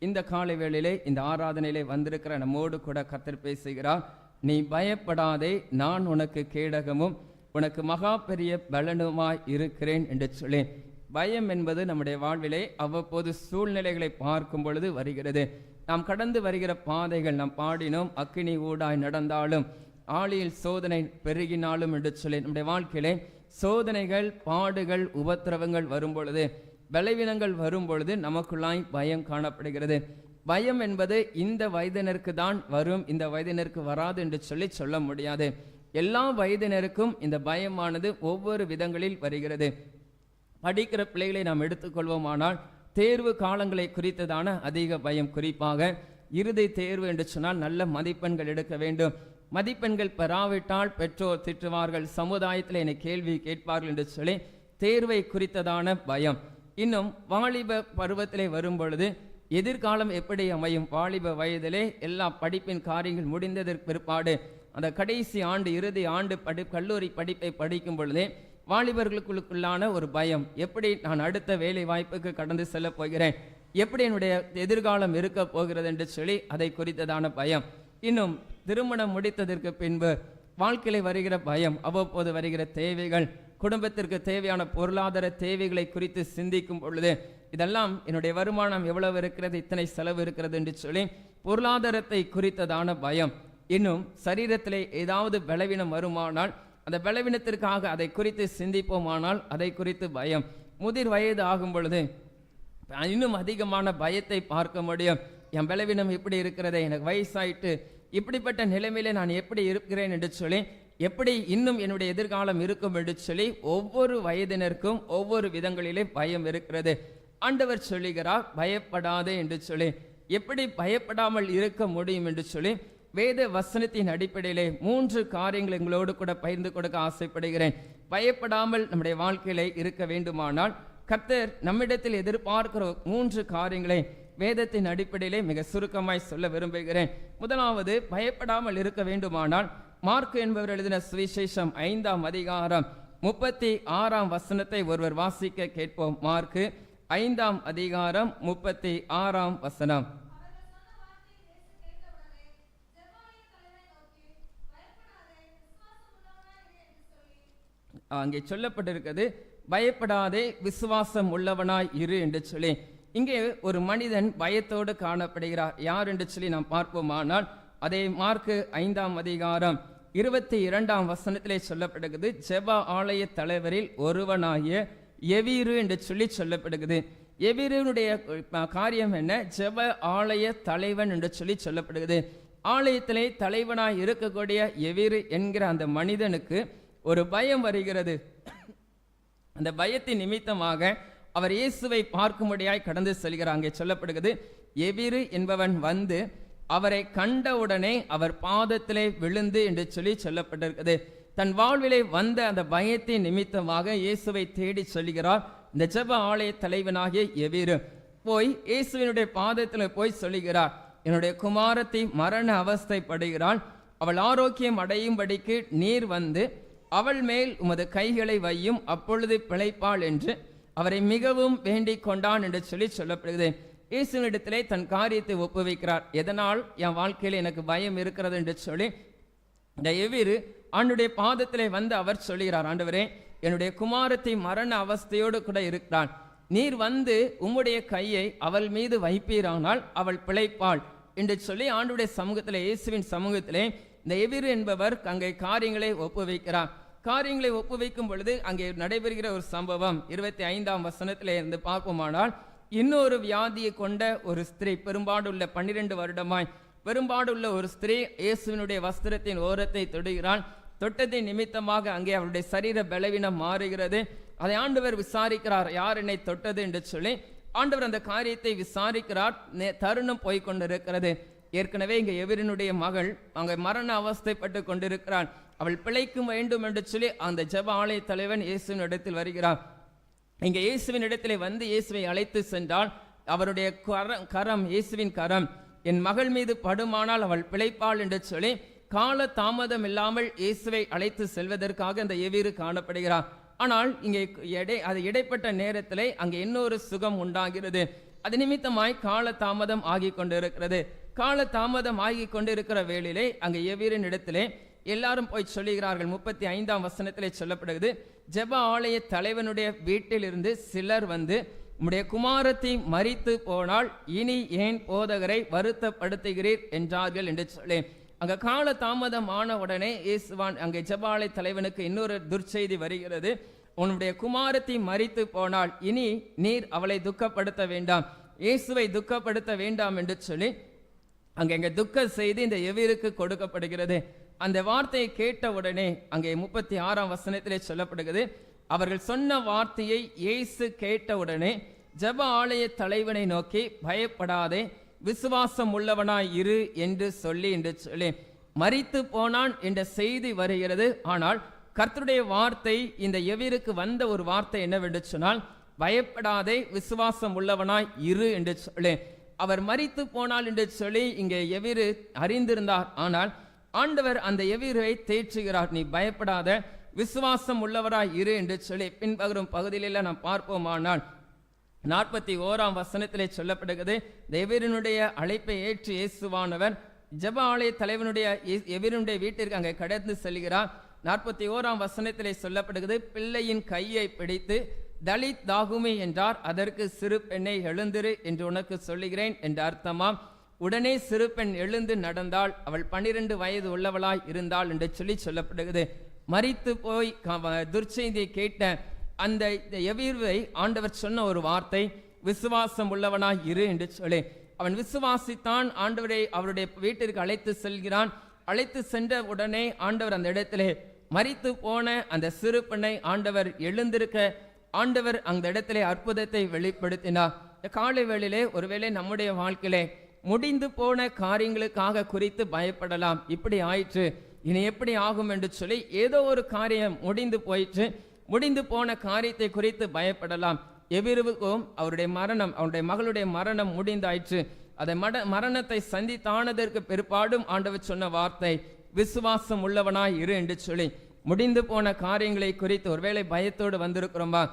இந்த காலை வேளையிலே இந்த ஆராதனையிலே வந்திருக்கிற நம்மோடு கூட கர்த்தர் பேசுகிறார். நீ பயப்படாதே, நான் உனக்கு கேடகமும் உனக்கு மகா பெரிய பலனுமாய் இருக்கிறேன் என்று சொல்லி, பயம் என்பது நம்முடைய வாழ்விலே அவ்வப்போது சூழ்நிலைகளை பார்க்கும் பொழுது வருகிறது. நாம் கடந்து வருகிற பாதைகள், நாம் பாடினோம், அக்கினி ஊடாய் நடந்தாலும் ஆழியில் சோதனை பெருகினாலும் என்று சொல்லி, நம்முடைய வாழ்க்கையிலே சோதனைகள், பாடுகள், உபத்திரவங்கள் வரும் பொழுது, பலவீனங்கள் வரும் பொழுது நமக்குள்ளாய் பயம் காணப்படுகிறது. பயம் என்பது இந்த வயதினருக்கு தான் வரும், இந்த வயதினருக்கு வராது என்று சொல்ல முடியாது. எல்லா வயதினருக்கும் இந்த பயமானது ஒவ்வொரு விதங்களில் வருகிறது. படிக்கிற பிள்ளைகளை நாம் எடுத்துக்கொள்வோமானால் தேர்வு காலங்களை குறித்ததான அதிக பயம், குறிப்பாக இறுதி தேர்வு என்று சொன்னால் நல்ல மதிப்பெண்கள் எடுக்க வேண்டும். மதிப்பெண்கள் பெறாவிட்டால் பெற்றோர் திட்டுவார்கள், சமுதாயத்தில் என்னை கேள்வி கேட்பார்கள் என்று சொல்லி தேர்வை குறித்ததான பயம். இன்னும் வாலிப பருவத்திலே வரும் பொழுது எதிர்காலம் எப்படி அமையும், வாலிப வயதிலே எல்லா படிப்பின் காரியங்கள் முடிந்ததற்கு பிற்பாடு அந்த கடைசி ஆண்டு, இறுதி ஆண்டு கல்லூரி படிப்பை படிக்கும் பொழுதே வாலிபர்களுக்குள்ளான ஒரு பயம், எப்படி நான் அடுத்த வேலை வாய்ப்புக்கு கடந்து செல்ல போகிறேன், எப்படி என்னுடைய எதிர்காலம் இருக்க போகிறது என்று சொல்லி அதை குறித்ததான பயம். இன்னும் திருமணம் முடித்ததற்கு பின்பு வாழ்க்கையில் வருகிற பயம், அவ்வப்போது வருகிற தேவைகள், குடும்பத்திற்கு தேவையான பொருளாதார தேவைகளை குறித்து சிந்திக்கும் பொழுது, இதெல்லாம் என்னுடைய வருமானம் எவ்வளவு இருக்கிறது, இத்தனை செலவு இருக்கிறது என்று சொல்லி பொருளாதாரத்தை குறித்ததான பயம். இன்னும் சரீரத்திலே ஏதாவது பலவீனம் வருமானால் அந்த பலவீனத்திற்காக அதை குறித்து சிந்திப்போமானால் அதை குறித்து பயம். முதிர் வயது ஆகும் பொழுது இன்னும் அதிகமான பயத்தை பார்க்க முடியும். என் பலவீனம் இப்படி இருக்கிறதே, எனக்கு வயசாயிட்டு இப்படிப்பட்ட நிலைமையிலே நான் எப்படி இருக்கிறேன் என்று சொல்லி, எப்படி இன்னும் என்னுடைய எதிர்காலம் இருக்கும் என்று சொல்லி ஒவ்வொரு வயதினருக்கும் ஒவ்வொரு விதங்களிலே பயம் இருக்கிறது. ஆண்டவர் சொல்லுகிறார், பயப்படாதே என்று சொல்லி. எப்படி பயப்படாமல் இருக்க முடியும் என்று சொல்லி வேத வசனத்தின் அடிப்படையிலே 3 காரியங்கள் எங்களோடு கூட பகிர்ந்து கொடுக்க ஆசைப்படுகிறேன். பயப்படாமல் நம்முடைய வாழ்க்கையிலே இருக்க வேண்டுமானால் கர்த்தர் நம்மிடத்தில் எதிர்பார்க்கிற 3 காரியங்களை வேதத்தின் அடிப்படையிலே மிக சுருக்கமாய் சொல்ல விரும்புகிறேன். முதலாவது, பயப்படாமல் இருக்க வேண்டுமானால் மார்க் என்பவர் எழுதின சுவிசேஷம் 5ஆம் அதிகாரம் 36ஆம் வசனத்தை ஒருவர் வாசிக்க கேட்போம். மார்க் 5ஆம் அதிகாரம் 36ஆம் வசனம். அங்கே சொல்லப்பட்டிருக்கிறது, பயப்படாதே, விசுவாசம் உள்ளவனாய் இரு என்று சொல்லி. இங்கே ஒரு மனிதன் பயத்தோடு காணப்படுகிறார். யார் என்று சொல்லி நாம் பார்ப்போமானால் அதே மார்க் 5ஆம் அதிகாரம் 22ஆம் வசனத்திலே சொல்லப்படுகிறது, ஜெப ஆலய தலைவரில் ஒருவனாகிய எவீரு என்று சொல்லி சொல்லப்படுகிறது. எவீருடைய காரியம் என்ன? ஜெப ஆலய தலைவன் என்று சொல்லி சொல்லப்படுகிறது. ஆலயத்திலே தலைவனாய் இருக்கக்கூடிய எவீரு என்கிற அந்த மனிதனுக்கு ஒரு பயம் வருகிறது. அந்த பயத்தின் நிமித்தமாக அவர் இயேசுவை பார்க்கும்படியாய் கடந்து செல்கிறார். அங்கே சொல்லப்படுகிறது, எவீரு என்பவன் வந்து அவரை கண்டவுடனே அவர் பாதத்திலே விழுந்து என்று சொல்லி சொல்லப்பட்டிருக்கிறது. தன் வாழ்விலே வந்த அந்த பயத்தின் நிமித்தமாக இயேசுவை தேடி சொல்லுகிறார். இந்த ஜெப ஆலய தலைவனாகிய எவீரு போய் இயேசுவினுடைய பாதத்தில் போய் சொல்லுகிறார், என்னுடைய குமாரத்தி மரண அவஸ்தைப்படுகிறாள், அவள் ஆரோக்கியம் அடையும்படிக்கு நீர் வந்து அவள் மேல் உமது கைகளை வையும், அப்பொழுது பிழைப்பாள் என்று அவரை மிகவும் வேண்டிக் கொண்டான் என்று சொல்லி சொல்லப்படுகிறது. இயேசுவினிடத்திலே தன் காரியத்தை ஒப்புவிக்கிறார். எதனால் என் வாழ்க்கையில் எனக்கு பயம் இருக்கிறது என்று சொல்லி இந்த எவீரு ஆண்டுடைய பாதத்திலே வந்து அவர் சொல்லுகிறார், ஆண்டவரே, என்னுடைய குமாரத்தை மரண அவஸ்தையோடு கூட இருக்கிறாள், நீர் வந்து உம்முடைய கையை அவள் மீது வைப்பீரானால் அவள் பிழைப்பாள் என்று சொல்லி ஆண்டுடைய சமூகத்திலே, இயேசுவின் சமூகத்திலே இந்த எவீரு என்பவர் அங்கே காரியங்களை ஒப்புவிக்கிறார். காரியங்களை ஒப்புவிக்கும் பொழுது அங்கே நடைபெறுகிற ஒரு சம்பவம் 25ஆம் வசனத்திலே இருந்து பார்ப்போமானால், இன்னொரு வியாதியை கொண்ட ஒரு ஸ்திரீ, பெரும்பாடுள்ள 12 வருடமாய் பெரும்பாடுள்ள ஒரு ஸ்திரீ இயேசுவினுடைய வஸ்திரத்தின் ஓரத்தை தொடுகிறாள். தொட்டதை நிமித்தமாக அங்கே அவருடைய சரீர பலவீனம் மாறுகிறது. அதை ஆண்டவர் விசாரிக்கிறார், யார் என்னை தொட்டது என்று சொல்லி. ஆண்டவர் அந்த காரியத்தை விசாரிக்கிறார். தருணம் போய்கொண்டிருக்கிறது. ஏற்கனவே இங்கே எவிரனுடைய மகள் அங்கே மரண அவஸ்தைப்பட்டு கொண்டிருக்கிறாள். அவள் பிழைக்க வேண்டும் என்று சொல்லி அந்த ஜெப ஆலய தலைவன் இயேசுவின் இடத்தில் வருகிறார். இங்கே இயேசுவின் இடத்திலே வந்து இயேசுவை அழைத்து சென்றால் அவருடைய கரம் இயேசுவின் கரம் என் மகள் மீது படுமானால் அவள் பிழைப்பாள் என்று சொல்லி கால தாமதம் இல்லாமல் இயேசுவை அழைத்து செல்வதற்காக அந்த எவீரு காணப்படுகிறார். ஆனால் இங்கே அது இடைப்பட்ட நேரத்திலே அங்கே இன்னொரு சுகம் உண்டாகிறது. அது நிமித்தமாய் கால தாமதம் ஆகி கொண்டிருக்கிறது. கால தாமதம் ஆகி கொண்டிருக்கிற வேளையிலே அங்கே எவீரின் இடத்திலே எல்லாரும் போய் சொல்லுகிறார்கள். 35ஆம் வசனத்திலே சொல்லப்படுகிறது, ஜெப ஆலய தலைவனுடைய வீட்டிலிருந்து சிலர் வந்து உம்முடைய குமாரத்தை மரித்து போனால் இனி ஏன் போதகரை வருத்தப்படுத்துகிறீர் என்றார்கள் என்று சொல்லி அங்கே கால தாமதம் ஆன உடனே இயேசுவான் அங்கே ஜெப ஆலய தலைவனுக்கு இன்னொரு துர்ச்செய்தி வருகிறது. உன்னுடைய குமாரத்தை மரித்து போனால் இனி நீர் அவளை துக்கப்படுத்த வேண்டாம், இயேசுவை துக்கப்படுத்த வேண்டாம் என்று சொல்லி அங்கே துக்க செய்தி இந்த எவீருக்கு கொடுக்கப்படுகிறது. அந்த வார்த்தையை கேட்ட உடனே அங்கே 36ஆம் வசனத்திலே சொல்லப்படுகிறது, அவர்கள் சொன்ன வார்த்தையை இயேசு கேட்ட உடனே ஜெப ஆலய தலைவனை நோக்கி பயப்படாதே, விசுவாசம் உள்ளவனாய் இரு என்று சொல்லி மரித்து போனான் என்ற செய்தி வருகிறது. ஆனால் கர்த்தருடைய வார்த்தை இந்த எவீருக்கு வந்த ஒரு வார்த்தை என்னவென்று சொன்னால், பயப்படாதே, விசுவாசம் உள்ளவனாய் இரு என்று சொல்லி அவர் மரித்து போனால் என்று சொல்லி இங்கே எவீரு அறிந்திருந்தார். ஆனால் ஆண்டவர் அந்த எவீரை தேற்றுகிறார், நீ பயப்படாத, விசுவாசம் உள்ளவராய் இரு என்று சொல்லி பின்வரும் பகுதியில நாம் பார்ப்போமானால் 41ஆம் வசனத்திலே சொல்லப்படுகிறது, எவீரனுடைய அழைப்பை ஏற்று இயேசுவானவர் ஜெப ஆலய தலைவனுடைய எவீரனுடைய வீட்டிற்கு அங்கே கடந்து செல்கிறார். 41ஆம் வசனத்திலே சொல்லப்படுகிறது, பிள்ளையின் கையை பிடித்து தலித் தாகுமி என்றார். அதற்கு சிறு பெண்ணை எழுந்திரு என்று உனக்கு சொல்லுகிறேன் என்று அர்த்தமாம். உடனே சிறு பெண் எழுந்து நடந்தாள், அவள் 12 வயது உள்ளவளாய் இருந்தாள் என்று சொல்லி சொல்லப்படுகிறது. மரித்து போய் துர்ச்செய்தியை கேட்ட அந்த எவீரை ஆண்டவர் சொன்ன ஒரு வார்த்தை, விசுவாசம் உள்ளவனாய் இரு என்று சொல்லி அவன் விசுவாசித்தான். ஆண்டவரை அவருடைய வீட்டிற்கு அழைத்து செல்கிறான். அழைத்து சென்ற உடனே ஆண்டவர் அந்த இடத்திலே மரித்து போன அந்த சிறு பெண்ணை ஆண்டவர் எழுந்திருக்க ஆண்டவர் அந்த இடத்திலே அற்புதத்தை வெளிப்படுத்தினார். காலை வேளையிலே ஒருவேளை நம்முடைய வாழ்க்கையிலே முடிந்து போன காரியங்களுக்காக குறித்து பயப்படலாம். இப்படி ஆயிற்று, இனி எப்படி ஆகும் என்று சொல்லி ஏதோ ஒரு காரியம் முடிந்து போயிற்று, முடிந்து போன காரியத்தை குறித்து பயப்படலாம். எவ்விருவுக்கும் அவருடைய மகளுடைய மரணம் முடிந்தாயிற்று. அதை மரணத்தை சந்தித்தானதற்கு பிற்பாடும் ஆண்டவர் சொன்ன வார்த்தை, விசுவாசம் உள்ளவனாய் இரு என்று சொல்லி முடிந்து போன காரியங்களை குறித்து ஒருவேளை பயத்தோடு வந்திருக்கிறோம்பா,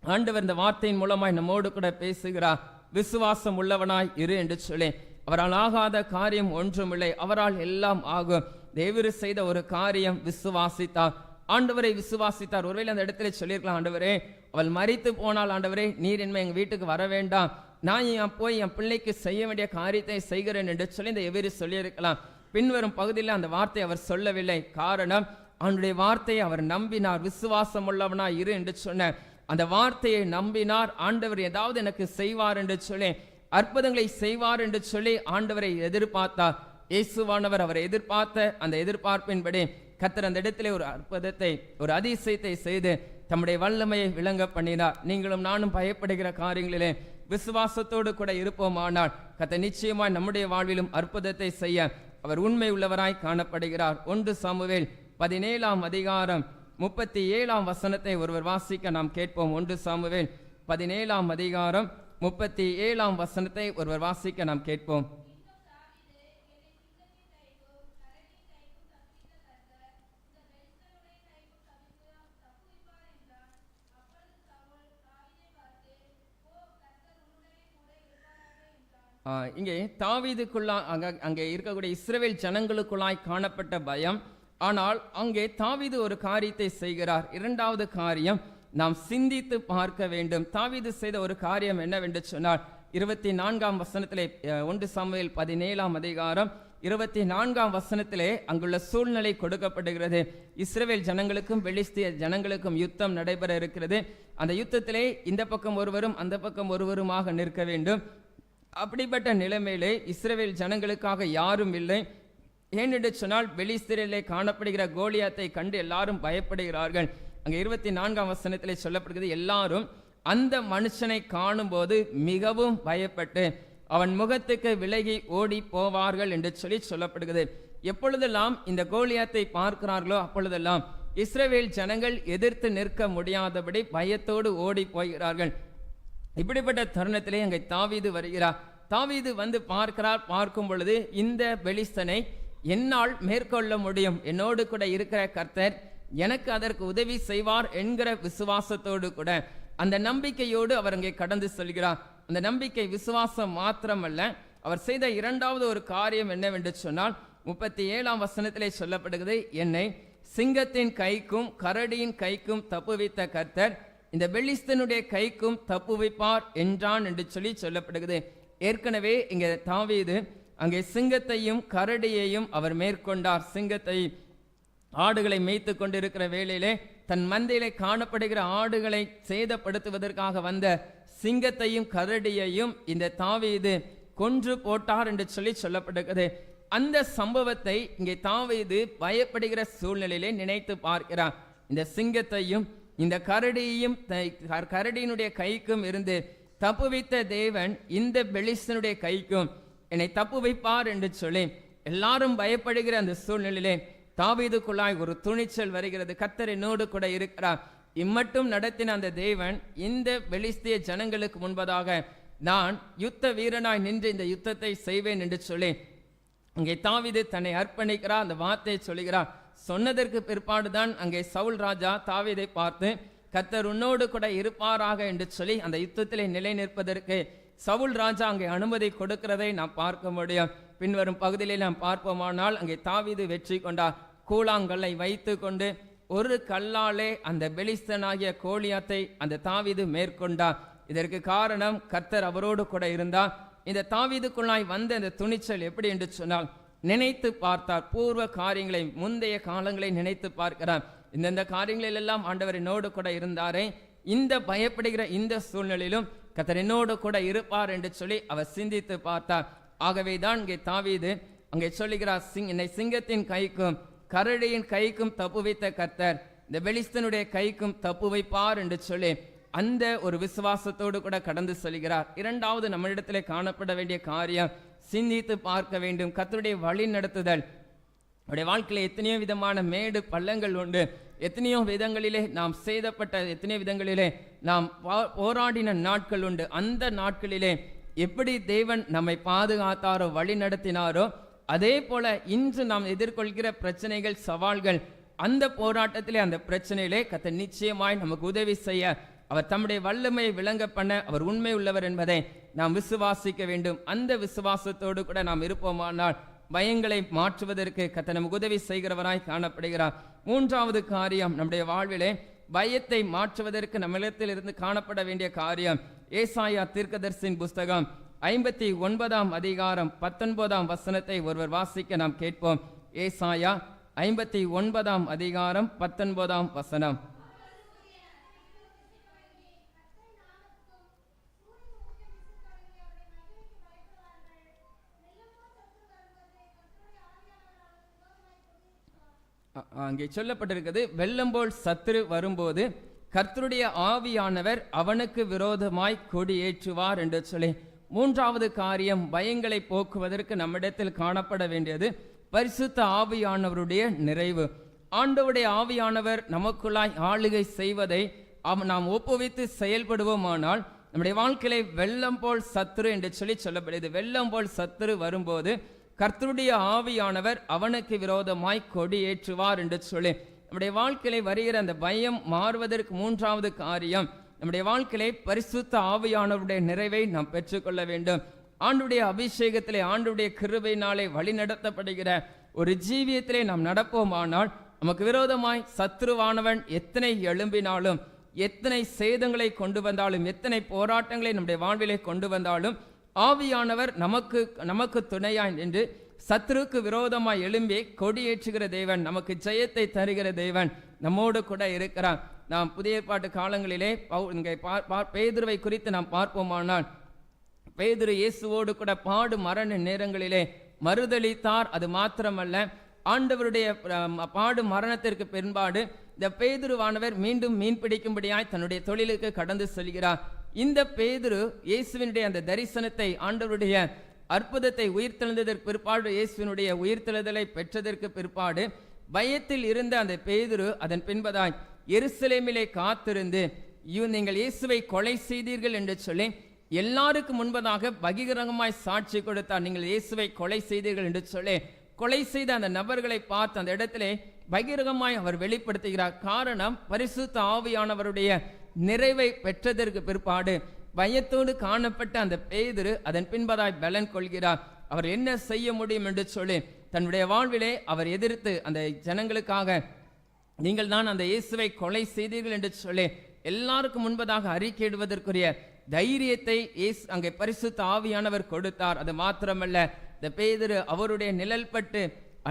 ஆண்டவர் இந்த வார்த்தையின் மூலமாய் நம்மோடு கூட பேசுகிறார். விசுவாசம் உள்ளவனாய் இரு என்று சொல்லி அவரால் ஆகாத காரியம் ஒன்றுமில்லை, அவரால் எல்லாம் ஆகும். தேவரு செய்த ஒரு காரியம் விசுவாசித்தார், ஆண்டவரை விசுவாசித்தார். ஒருவேளை அந்த இடத்துல சொல்லியிருக்கலாம், ஆண்டவரே அவள் மரித்து போனால் ஆண்டவரே நீர் என்ன எங்கள் வீட்டுக்கு வர வேண்டாம், நான் போய் என் பிள்ளைக்கு செய்ய வேண்டிய காரியத்தை செய்கிறேன் என்று சொல்லி இந்த எவரு சொல்லியிருக்கலாம். பின்வரும் பகுதியில் அந்த வார்த்தை அவர் சொல்லவில்லை. காரணம், அவனுடைய வார்த்தையை அவர் நம்பினார். விசுவாசம் உள்ளவனா இரு என்று சொன்ன அந்த வார்த்தையை நம்பினார். ஆண்டவர் ஏதாவது எனக்கு செய்வார் என்று சொல்லி, அற்புதங்களை செய்வார் என்று சொல்லி ஆண்டவரை எதிர்பார்த்தார். இயேசுவானவர் அவரை எதிர்பார்த்த அந்த எதிர்பார்ப்பின்படி கர்த்தர் அந்த இடத்திலே ஒரு அற்புதத்தை, ஒரு அதிசயத்தை செய்து தம்முடைய வல்லமையை விளங்க பண்ணினார். நீங்களும் நானும் பயப்படுகிற காரியங்களிலே விசுவாசத்தோடு கூட இருப்போமானால் கர்த்தர் நிச்சயமாய் நம்முடைய வாழ்விலும் அற்புதத்தை செய்ய அவர் உண்மை உள்ளவராய் காணப்படுகிறார். 1 சாமுவேல் 17ஆம் அதிகாரம் 37ஆம் வசனத்தை ஒருவர் வாசிக்க நாம் கேட்போம். 1 சாமுவேல் 17ஆம் அதிகாரம் 37ஆம் வசனத்தை ஒருவர் வாசிக்க நாம் கேட்போம். இங்கே தாவீதுக்குள்ளா அங்கே இருக்கக்கூடிய இஸ்ரவேல் ஜனங்களுக்குள்ளாய் காணப்பட்ட பயம். ஆனால் அங்கே தாவீது ஒரு காரியத்தை செய்கிறார். இரண்டாவது காரியம் நாம் சிந்தித்து பார்க்க வேண்டும். தாவீது செய்த ஒரு காரியம் என்னவென்று சொன்னால் 24ஆம் வசனத்திலே 1 சாமுவேல் 17ஆம் அதிகாரம் 24ஆம் வசனத்திலே அங்குள்ள சூழ்நிலை கொடுக்கப்படுகிறது. இஸ்ரவேல் ஜனங்களுக்கும் பெலிஸ்திய ஜனங்களுக்கும் யுத்தம் நடைபெற இருக்கிறது. அந்த யுத்தத்திலே இந்த பக்கம் ஒருவரும் அந்த பக்கம் ஒருவருமாக நிற்க வேண்டும். அப்படிப்பட்ட நிலைமையிலே இஸ்ரவேல் ஜனங்களுக்காக யாரும் இல்லை. ஏனென்று சொன்னால் பெலிஸ்தியரிலே காணப்படுகிற கோலியாத்தை கண்டு எல்லாரும் பயப்படுகிறார்கள். அங்கே 24ஆம் வசனத்திலே சொல்லப்படுகிறது, எல்லாரும் அந்த மனுஷனை காணும்போது மிகவும் பயப்பட்டு அவன் முகத்துக்கு விலகி ஓடி போவார்கள் என்று சொல்லப்படுகிறது. எப்பொழுதெல்லாம் இந்த கோலியாத்தை பார்க்கிறார்களோ அப்பொழுதெல்லாம் இஸ்ரவேல் ஜனங்கள் எதிர்த்து நிற்க முடியாதபடி பயத்தோடு ஓடி போகிறார்கள். இப்படிப்பட்ட தருணத்திலே அங்கே தாவீது வருகிறார். தாவீது வந்து பார்க்கும் பொழுது இந்த பெலிஸ்தனை என்னால் மேற்கொள்ள முடியும், என்னோடு கூட இருக்கிற கர்த்தர் எனக்கு அதற்கு உதவி செய்வார் என்கிற விசுவாசத்தோடு கூட அந்த நம்பிக்கையோடு அவர் அங்கே கடந்து செல்கிறார். அந்த நம்பிக்கை விசுவாசம் மாத்திரமல்ல, அவர் செய்த இரண்டாவது ஒரு காரியம் என்னவென்று சொன்னால் 37ஆம் வசனத்திலே சொல்லப்படுகிறது, என்னை சிங்கத்தின் கைக்கும் கரடியின் கைக்கும் தப்புவித்த கர்த்தர் இந்த பெலிஸ்தனுடைய கைக்கும் தப்புவிப்பார் என்றான் என்று சொல்லப்படுகிறது. ஏற்கனவே இங்கே தாவீது அங்கே சிங்கத்தையும் கரடியையும் அவர் மேற்கொண்டார். சிங்கத்தை ஆடுகளை மேய்த்து கொண்டிருக்கிற வேளையிலே தன் மந்தையிலே காணப்படுகிற ஆடுகளை சேதப்படுத்துவதற்காக வந்த சிங்கத்தையும் கரடியையும் இந்த தாவீது கொன்று போட்டார் என்று சொல்லப்படுகிறது. அந்த சம்பவத்தை இங்கே தாவீது பயப்படுகிற சூழ்நிலையிலே நினைத்து பார்க்கிறார். இந்த சிங்கத்தையும் இந்த கரடியையும் கரடியினுடைய கைக்கும் இருந்து தப்புவித்த தேவன் இந்த பெலிஸ்தனுடைய கைக்கும் என்னை தப்பு வைப்பார் என்று சொல்லி எல்லாரும் பயப்படுகிற அந்த சூழ்நிலையிலே தாவீதுக்குள்ளாய் ஒரு துணிச்சல் வருகிறது. கர்த்தர் என்னோடு கூட இருக்கிறார். இம்மட்டும் நடத்தின அந்த தேவன் இந்த பெலிஸ்திய ஜனங்களுக்கு முன்பதாக நான் யுத்த வீரனாய் நின்று இந்த யுத்தத்தை செய்வேன் என்று சொல்லி அங்கே தாவீது தன்னை அர்ப்பணிக்கிறார். அந்த வார்த்தையை சொல்லுகிறார். சொன்னதற்கு பிற்பாடுதான் அங்கே சவுல் ராஜா தாவீதை பார்த்து கர்த்தர் உன்னோடு கூட இருப்பாராக என்று சொல்லி அந்த யுத்தத்திலே நிலை நிற்பதற்கு சவுல் ராஜா அங்கே அனுமதி கொடுக்கிறதை நாம் பார்க்க முடியும். பின்வரும் பகுதியிலே நாம் பார்ப்போமானால் அங்கே தாவீது வெற்றி கொண்டார். கூழாங்கல்லை வைத்து கொண்டு ஒரு கல்லாலே அந்த பெலிஸ்தனாகிய கோலியாத்தை அந்த தாவீது மேற்கொண்டார். இதற்கு காரணம் கர்த்தர் அவரோடு கூட இருந்தார். இந்த தாவீதுக்குள்ளாய் வந்த இந்த துணிச்சல் எப்படி என்று சொன்னால் நினைத்து பார்த்தார். பூர்வ காரியங்களை முந்தைய காலங்களை நினைத்து பார்க்கிறார். இந்த காரியங்களில் எல்லாம் ஆண்டவர் என்னோடு கூட இருந்தாரே, இந்த பயப்படுகிற இந்த சூழ்நிலையிலும் கர்த்தர் என்னோடு கூட இருப்பார் என்று சொல்லி அவர் சிந்தித்து பார்த்தார். ஆகவே தான் இங்கே தாவீது அங்கே சொல்லுகிறார், என்னை சிங்கத்தின் கைக்கும் கரடியின் கைக்கும் தப்பு வைத்த கர்த்தர் இந்த பெலிஸ்தனுடைய கைக்கும் தப்பு வைப்பார் என்று சொல்லி அந்த ஒரு விசுவாசத்தோடு கூட கடந்து செல்கிறார். இரண்டாவது நம்மளிடத்திலே காணப்பட வேண்டிய காரியம் சிந்தித்து பார்க்க வேண்டும். கர்த்தருடைய வழி நடத்துதல். அவருடைய வாழ்க்கையில் எத்தனையோ விதமான மேடு பள்ளங்கள் உண்டு. எத்தனையோ விதங்களிலே நாம் சேதப்பட்ட, எத்தனையோ விதங்களிலே நாம் போராடின நாட்கள் உண்டு. அந்த நாட்களிலே எப்படி தேவன் நம்மை பாதுகாத்தாரோ வழி நடத்தினாரோ அதே போல இன்று நாம் எதிர்கொள்கிற பிரச்சனைகள் சவால்கள், அந்த போராட்டத்திலே அந்த பிரச்சனையிலே கர்த்தர் நிச்சயமாய் நமக்கு உதவி செய்ய அவர் தம்முடைய வல்லமையை விளங்க பண்ண அவர் உண்மை உள்ளவர் என்பதை நாம் விசுவாசிக்க வேண்டும். அந்த விசுவாசத்தோடு கூட நாம் இருப்போமானால் பயங்களை மாற்றுவதற்கு கர்த்தர் நமக்கு உதவி செய்கிறவராய் காணப்படுகிறார். மூன்றாவது காரியம், நம்முடைய வாழ்விலே பயத்தை மாற்றுவதற்கு நம்மிடத்தில் இருந்து காணப்பட வேண்டிய காரியம் ஏசாயா தீர்க்கதரிசியின் புஸ்தகம் 59ஆம் அதிகாரம் 19ஆம் வசனத்தை ஒருவர் வாசிக்க நாம் கேட்போம். ஏசாயா 59ஆம் அதிகாரம் 19ஆம் வசனம். அங்கே சொல்லப்பட்டிருக்கிறது, வெள்ளம் போல் சத்துரு வரும்போது கர்த்தருடைய ஆவியானவர் அவனுக்கு விரோதமாய் கொடியேற்றுவார் என்று சொல்லி மூன்றாவது காரியம் பயங்களை போக்குவதற்கு நம்மிடத்தில் காணப்பட வேண்டியது பரிசுத்த ஆவியானவருடைய நிறைவு. ஆண்டவருடைய ஆவியானவர் நமக்குள்ளாய் ஆளுகை செய்வதை நாம் ஒப்புவித்து செயல்படுவோமானால் நம்முடைய வாழ்க்கையிலே வெள்ளம் போல் சத்துரு என்று சொல்லப்படுது. வெள்ளம் போல் சத்துரு வரும்போது கர்த்தருடைய ஆவியானவர் அவனுக்கு விரோதமாய் கொடி ஏற்றுவார் என்று சொல்லி நம்முடைய வாழ்க்கையிலே வருகிற அந்த பயம் மாறுவதற்கு மூன்றாவது காரியம் நம்முடைய வாழ்க்கையிலே பரிசுத்த ஆவியானவருடைய நிறைவை நாம் பெற்றுக்கொள்ள வேண்டும். ஆண்டுடைய அபிஷேகத்திலே ஆண்டுடைய கிருபையினாலே வழி நடத்தப்படுகிற ஒரு ஜீவியத்திலே நாம் நடப்போமானால் நமக்கு விரோதமாய் சத்துருவானவன் எத்தனை எழும்பினாலும், எத்தனை சேதங்களை கொண்டு வந்தாலும், எத்தனை போராட்டங்களை நம்முடைய வாழ்விலே கொண்டு வந்தாலும் ஆவியானவர் நமக்கு துணையாய் என்று சத்துருக்கு விரோதமாய் எழும்பி கொடியேற்றுகிற தேவன், நமக்கு ஜெயத்தை தருகிற தேவன் நம்மோடு கூட இருக்கிறார். நாம் புதிய ஏற்பாட்டு காலங்களிலே இங்கே பேதுருவை குறித்து நாம் பார்ப்போமானால் பேதுரு இயேசுவோடு கூட பாடு மரண நேரங்களிலே மறுதளித்தார். அது மாத்திரமல்ல, ஆண்டவருடைய பாடு மரணத்திற்கு பின்பாடு இந்த பேதுருவானவர் மீண்டும் மீன் பிடிக்கும்படியாய் தன்னுடைய தொழிலுக்கு கடந்து செல்கிறார். இந்த பேதுரு இயேசுவினுடைய அந்த தரிசனத்தை, ஆண்டவருடைய அற்புதத்தை, உயிர்த்தெழுந்ததற்கு பிற்பாடு, இயேசுவினுடைய உயிர்த்தெழுதலை பெற்றதற்கு பிற்பாடு பயத்தில் இருந்த அந்த பேதுரு அதன் பின்பதாய் எருசலேமிலே காத்திருந்து, நீங்கள் இயேசுவை கொலை செய்தீர்கள் என்று சொல்லி எல்லாருக்கும் முன்பதாக பகிரங்கமாய் சாட்சி கொடுத்தார். நீங்கள் இயேசுவை கொலை செய்தீர்கள் என்று சொல்லி கொலை செய்த அந்த நபர்களை பார்த்து அந்த இடத்திலே பகிரங்கமாய் அவர் வெளிப்படுத்துகிறார். காரணம், பரிசுத்த ஆவியானவருடைய நிறைவை பெற்றதற்கு பிற்பாடு பயத்தோடு காணப்பட்ட அந்த பேதுரு அதன் பின்பதாய் பலன் கொள்கிறார். அவர் என்ன செய்ய முடியும் என்று சொல்லி தன்னுடைய வாழ்விலே அவர் எதிர்த்து அந்த ஜனங்களுக்காக, நீங்கள் தான் அந்த இயேசுவை கொலை செய்தீர்கள் என்று சொல்லி எல்லாருக்கும் முன்பதாக அறிக்கையிடுவதற்குரிய தைரியத்தை அங்கே பரிசுத்த ஆவியானவர் கொடுத்தார். அது மாத்திரமல்ல, இந்த பேதுரு அவருடைய நிழல் பட்டு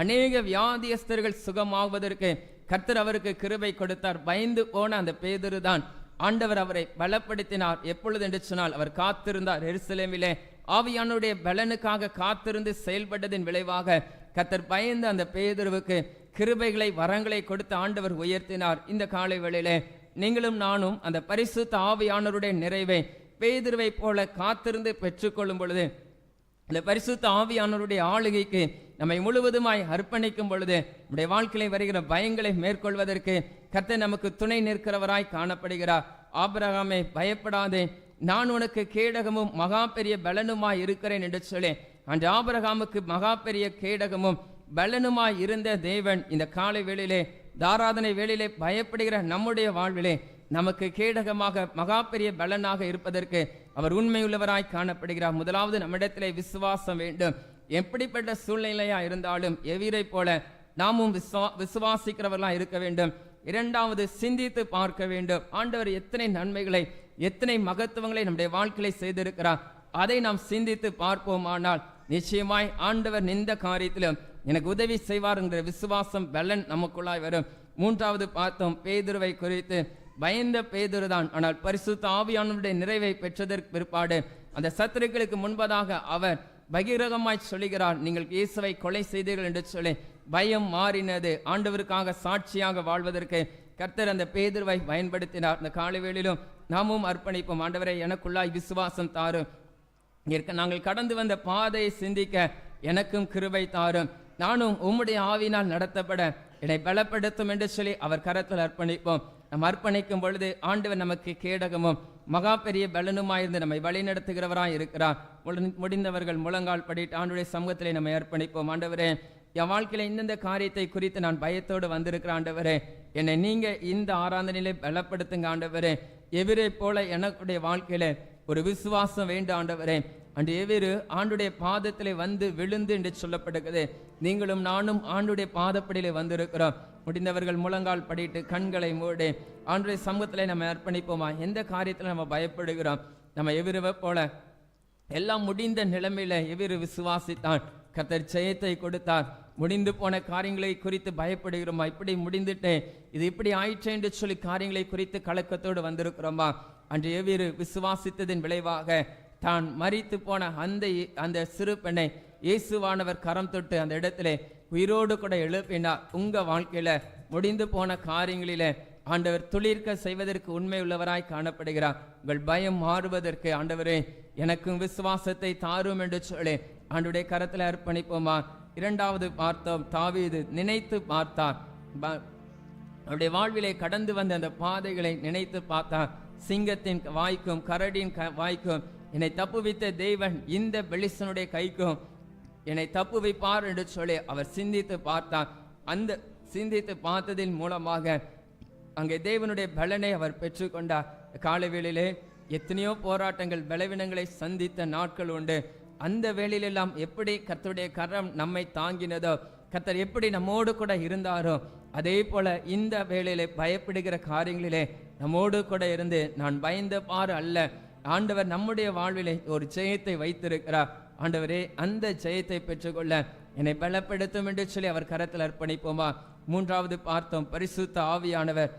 அநேக வியாதியஸ்தர்கள் சுகமாகுவதற்கு கர்த்தர் அவருக்கு கிருபை கொடுத்தார். பயந்து போன அந்த பேதுரு தான் ஆண்டவர் அவரை பலப்படுத்தினார். எப்பொழுது என்று சொன்னால், அவர் காத்திருந்தார். எருசலேமிலே ஆவியானுடைய பலனுக்காக காத்திருந்து செயல்பட்டதின் விளைவாக கர்த்தர் பயந்து அந்த பேதுருவுக்கு கிருபைகளை, வரங்களை கொடுத்து ஆண்டவர் உயர்த்தினார். இந்த காலை வேளையிலே நீங்களும் நானும் அந்த பரிசுத்த ஆவியானவருடைய நிறைவை பேதுருவை போல காத்திருந்து பெற்றுக்கொள்ளும் பொழுது, இந்த பரிசுத்த ஆவியானவருடைய ஆளுகைக்கு நம்மை முழுவதுமாய் அர்ப்பணிக்கும் பொழுது, நம்முடைய வாழ்க்கையில் வருகிற பயங்களை மேற்கொள்வதற்கு கர்த்தர் நமக்கு துணை நிற்கிறவராய் காணப்படுகிறார். ஆபிரகாமே, பயப்படாதே, நான் உனக்கு கேடகமும் மகா பெரிய பலனுமாய் இருக்கிறேன் என்று சொல்லி அன்று ஆபிரகாமுக்கு மகா பெரிய கேடகமும் பலனுமாய் இருந்த தேவன் இந்த காலை வேளையிலே, தாராதனை வேளையிலே பயப்படுகிற நம்முடைய வாழ்விலே நமக்கு கேடகமாக மகா பெரிய பலனாக இருப்பதற்கு அவர் உண்மையுள்ளவராய் காணப்படுகிறார். முதலாவது, நம்மிடத்திலே விசுவாசம் வேண்டும். எப்படிப்பட்ட சூழ்நிலையா இருந்தாலும் எவீரை போல நாமும் விசுவாசிக்கிறவர்களா இருக்க வேண்டும். இரண்டாவது, சிந்தித்து பார்க்க வேண்டும். ஆண்டவர் எத்தனை நன்மைகளை, எத்தனை மகத்துவங்களை நம்முடைய வாழ்க்கையை செய்திருக்கிறார், அதை நாம் சிந்தித்து பார்ப்போமானால் நிச்சயமாய் ஆண்டவர் இந்த காரியத்திலும் எனக்கு உதவி செய்வார் என்கிற விசுவாசம், பலன் நமக்குள்ளாய் வரும். மூன்றாவது பார்த்தோம், பேதுருவை குறித்து. பயந்த பேதுருதான், ஆனால் பரிசுத்த ஆவியானவருடைய நிறைவை பெற்றதற்கு பிற்பாடு அந்த சத்துருக்களுக்கு முன்பதாக அவர் பகிரகமாய் சொல்லுகிறார், நீங்கள் இயேசுவை கொலை செய்தீர்கள் என்று சொல்லி பயம் மாறினது. ஆண்டவருக்காக சாட்சியாக வாழ்வதற்கு கர்த்தர் அந்த பேதுருவை பயன்படுத்தினார். இந்த காலை வேளையிலும் நாமும் அர்ப்பணிப்போம். ஆண்டவரை, எனக்குள்ளாய் விசுவாசம் தாரும். நாங்கள் கடந்து வந்த பாதையை சிந்திக்க எனக்கும் கிருபை தாரும். நானும் உம்முடைய ஆவினால் நடத்தப்பட என்னை பலப்படுத்தும் என்று சொல்லி அவர் கரத்தில் அர்ப்பணிப்போம். நம்ம அர்ப்பணிக்கும் பொழுது ஆண்டவர் நமக்கு கேடகமும் மகா பெரிய பலனுமாயிருந்து நம்மை வழி நடத்துகிறவராய் இருக்கிறார். முடிந்தவர்கள் முழங்கால் படிட்டு ஆண்டுடைய சமூகத்திலே நம்மை அர்ப்பணிப்போம். ஆண்டவரே, என் வாழ்க்கையில இந்தந்த காரியத்தை குறித்து நான் பயத்தோடு வந்திருக்கிற ஆண்டவரே, என்னை நீங்க இந்த ஆராதனையிலே பலப்படுத்துங்க ஆண்டவரே. எவரை போல எனக்குடைய வாழ்க்கையில ஒரு விசுவாசம் வேண்டும் ஆண்டவரே. அன்று எவரு ஆண்டுடைய பாதத்திலே வந்து விழுந்து என்று சொல்லப்படுகிறது. நீங்களும் நானும் ஆண்டுடைய பாதப்படியிலே வந்திருக்கிறோம். முடிந்தவர்கள் முழங்கால் படிட்டு கண்களை மூடி ஆண்டுடைய சமூகத்திலே நம்ம அர்ப்பணிப்போமா? எந்த காரியத்தில் நம்ம பயப்படுகிறோம்? நம்ம எவருவை போல எல்லாம் முடிந்த நிலைமையில எவரு விசுவாசித்தான், கர்த்தர் ஜெயத்தை கொடுத்தார். முடிந்து போன காரியங்களை குறித்து பயப்படுகிறோமா? இப்படி முடிந்துட்டேன், இது இப்படி ஆயிற்று என்று சொல்லி காரியங்களை குறித்து கலக்கத்தோடு வந்திருக்கிறோமா? அன்று எவரு விசுவாசித்ததின் விளைவாக தான் மரித்து போன அந்த சிறு பெண்ணை இயேசுவானவர் கரம் தொட்டு அந்த இடத்திலே உயிரோடு கூட எழுப்பினார். உங்க வாழ்க்கையில முடிந்து போன காரியங்களிலே ஆண்டவர் துளிர்க்க செய்வதற்கு உண்மை உள்ளவராய் காணப்படுகிறார். உங்கள் பயம் மாறுவதற்கு ஆண்டவரே எனக்கும் விசுவாசத்தை தாரும் என்று சொல்லி ஆண்டுடைய கரத்தில் அர்ப்பணிப்போமா? இரண்டாவது பார்த்தோம், தாவீது நினைத்து பார்த்தார். அவருடைய வாழ்விலே கடந்து வந்த அந்த பாதைகளை நினைத்து பார்த்தார். சிங்கத்தின் வாய்க்கும் கரடியின் வாய்க்கும் என்னை தப்புவித்த தேவன் இந்த பெலிஸ்தனுடைய கைக்கும் என்னை தப்புவிப்பார் என்று சொல்லி அவர் சிந்தித்து பார்த்தார். அந்த சிந்தித்து பார்த்ததின் மூலமாக அங்கே தேவனுடைய பலனை அவர் பெற்றுக்கொண்டார். காலை வேளையிலே எத்தனையோ போராட்டங்கள், பலவீனங்களை சந்தித்த நாட்கள் உண்டு. அந்த வேளையிலெல்லாம் எப்படி கர்த்தருடைய கரம் நம்மை தாங்கினதோ, கர்த்தர் எப்படி நம்மோடு கூட இருந்தாரோ, அதே போல இந்த வேளையிலே பயப்படுகிற காரியங்களிலே நம்மோடு கூட இருந்து நான் பயந்த பாரு அல்ல, ஆண்டவர் நம்முடைய வாழ்விலே ஒரு ஜெயத்தை வைத்திருக்கிறார். ஆண்டவரே, அந்த ஜெயத்தை பெற்றுக்கொள்ள என்னை பலப்படுத்தும் என்று சொல்லி அவர் கரத்தில் அர்ப்பணிப்போமா? மூன்றாவது பார்த்தோம், பரிசுத்த ஆவியானவர்.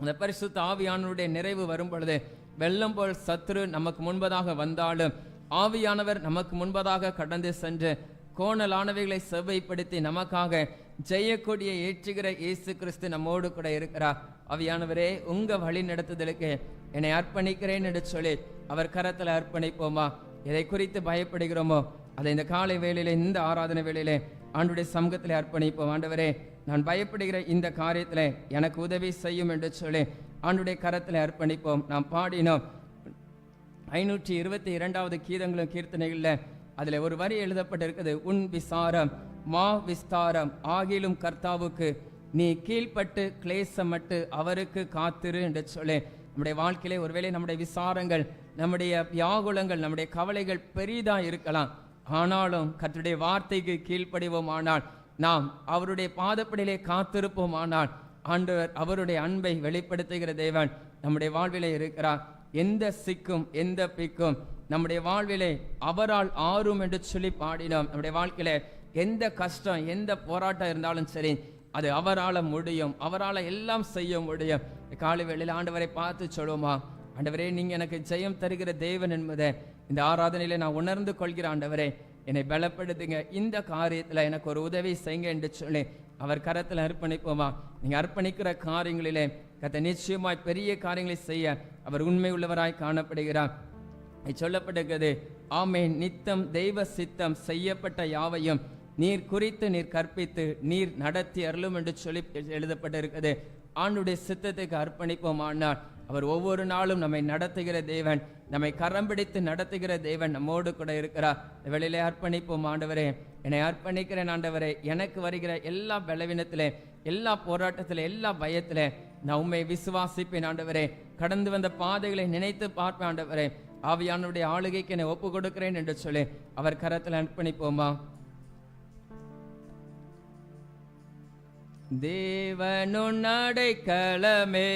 அந்த பரிசுத்த ஆவியானவருடைய நிறைவு வரும் பொழுது வெள்ளம் போல் சத்துரு நமக்கு முன்பதாக வந்தாலும் ஆவியானவர் நமக்கு முன்பதாக கடந்து சென்று கோணலானவைகளை செவ்வைப்படுத்தி நமக்காக ஜெயக்கொடியை ஏற்றுகிற இயேசு கிறிஸ்து நம்மோடு கூட இருக்கிறார். ஆவியானவரே, உங்க வழி நடத்துதலுக்கு என்னை அர்ப்பணிக்கிறேன் என்று சொல்லி அவர் கரத்தில் அர்ப்பணிப்போமா? எதை குறித்து பயப்படுகிறோமோ அதை இந்த காலை வேளையிலே, இந்த ஆராதனை வேளையிலே ஆண்டுடைய சமூகத்திலே அர்ப்பணிப்போம். ஆண்டவரே, நான் பயப்படுகிற இந்த காரியத்தில் எனக்கு உதவி செய்யும் என்று சொல்லி ஆண்டுடைய கரத்தில் அர்ப்பணிப்போம். நாம் பாடினோம் 522வது கீதங்களும் கீர்த்தனைகளில் அதில் ஒரு வரி எழுதப்பட்டிருக்கிறது, உன் விசாரம் மா விஸ்தாரம் ஆகிலும் கர்த்தாவுக்கு நீ கீழ்பட்டு கிளேசமட்டு அவருக்கு காத்திரு என்று சொல்லி நம்முடைய வாழ்க்கையிலே ஒருவேளை நம்முடைய விசாரங்கள், நம்முடைய வியாகுலங்கள், நம்முடைய கவலைகள் பெரிதாக இருக்கலாம். ஆனாலும் கர்த்தருடைய வார்த்தைக்கு கீழ்ப்படிவோம். ஆனால் நாம் அவருடைய பாதப்படியிலே காத்திருப்போம். ஆனால் ஆண்டவர் அவருடைய அன்பை வெளிப்படுத்துகிற தேவன் நம்முடைய வாழ்விலே இருக்கிறார். எந்த சிக்கும் எந்த பிக்கும் நம்முடைய வாழ்விலே அவரால் ஆறும் என்று சொல்லி பாடினோம். நம்முடைய வாழ்க்கையில எந்த கஷ்டம் எந்த போராட்டம் இருந்தாலும் சரி, அது அவரால் முடியும், அவரால் எல்லாம் செய்ய முடியும். காலை வேளையில் ஆண்டவரை பார்த்து சொல்லுவோமா, ஆண்டவரே, நீங்க எனக்கு ஜெயம் தருகிற தேவன் என்பதை இந்த ஆராதனையில நான் உணர்ந்து கொள்கிற ஆண்டவரே, என்னை பலப்படுத்துங்க, இந்த காரியத்தில் எனக்கு ஒரு உதவி செய்யுங்க என்று சொல்லி அவர் கரத்தில் அர்ப்பணிப்போமா? நீங்க அர்ப்பணிக்கிற காரியங்களிலே கர்த்தர் நிச்சயமாய் பெரிய காரியங்களை செய்ய அவர் உண்மை உள்ளவராய் காணப்படுகிறார். சொல்லப்பட்டிருக்கிறது, ஆமென், நித்தம் தெய்வ சித்தம் செய்யப்பட்ட யாவையும் நீர் குறித்து நீர் கற்பித்து நீர் நடத்தி அருளும் என்று சொல்லி எழுதப்பட்டிருக்கிறது. ஆண்டுடைய சித்தத்துக்கு அர்ப்பணிப்போம். ஆனால் அவர் ஒவ்வொரு நாளும் நம்மை நடத்துகிற தேவன், நம்மை கரம் பிடித்து நடத்துகிற தேவன் நம்மோடு கூட இருக்கிறார். வெளியிலே அர்ப்பணிப்போம். ஆண்டவரே, என்னை அர்ப்பணிக்கிறேன். ஆண்டவரே, எனக்கு வருகிற எல்லா பலவீனத்திலே, எல்லா போராட்டத்திலே, எல்லா பயத்திலே நான் உண்மை விசுவாசிப்பேன். ஆண்டவரே, கடந்து வந்த பாதைகளை நினைத்து பார்ப்பேன். ஆண்டவரே, ஆவியானுடைய ஆளுகைக்கு என்னை ஒப்பு கொடுக்கிறேன் என்று சொல்லி அவர் கரத்தில் அர்ப்பணிப்போமா? தேவனுன் அடைக்கலமே,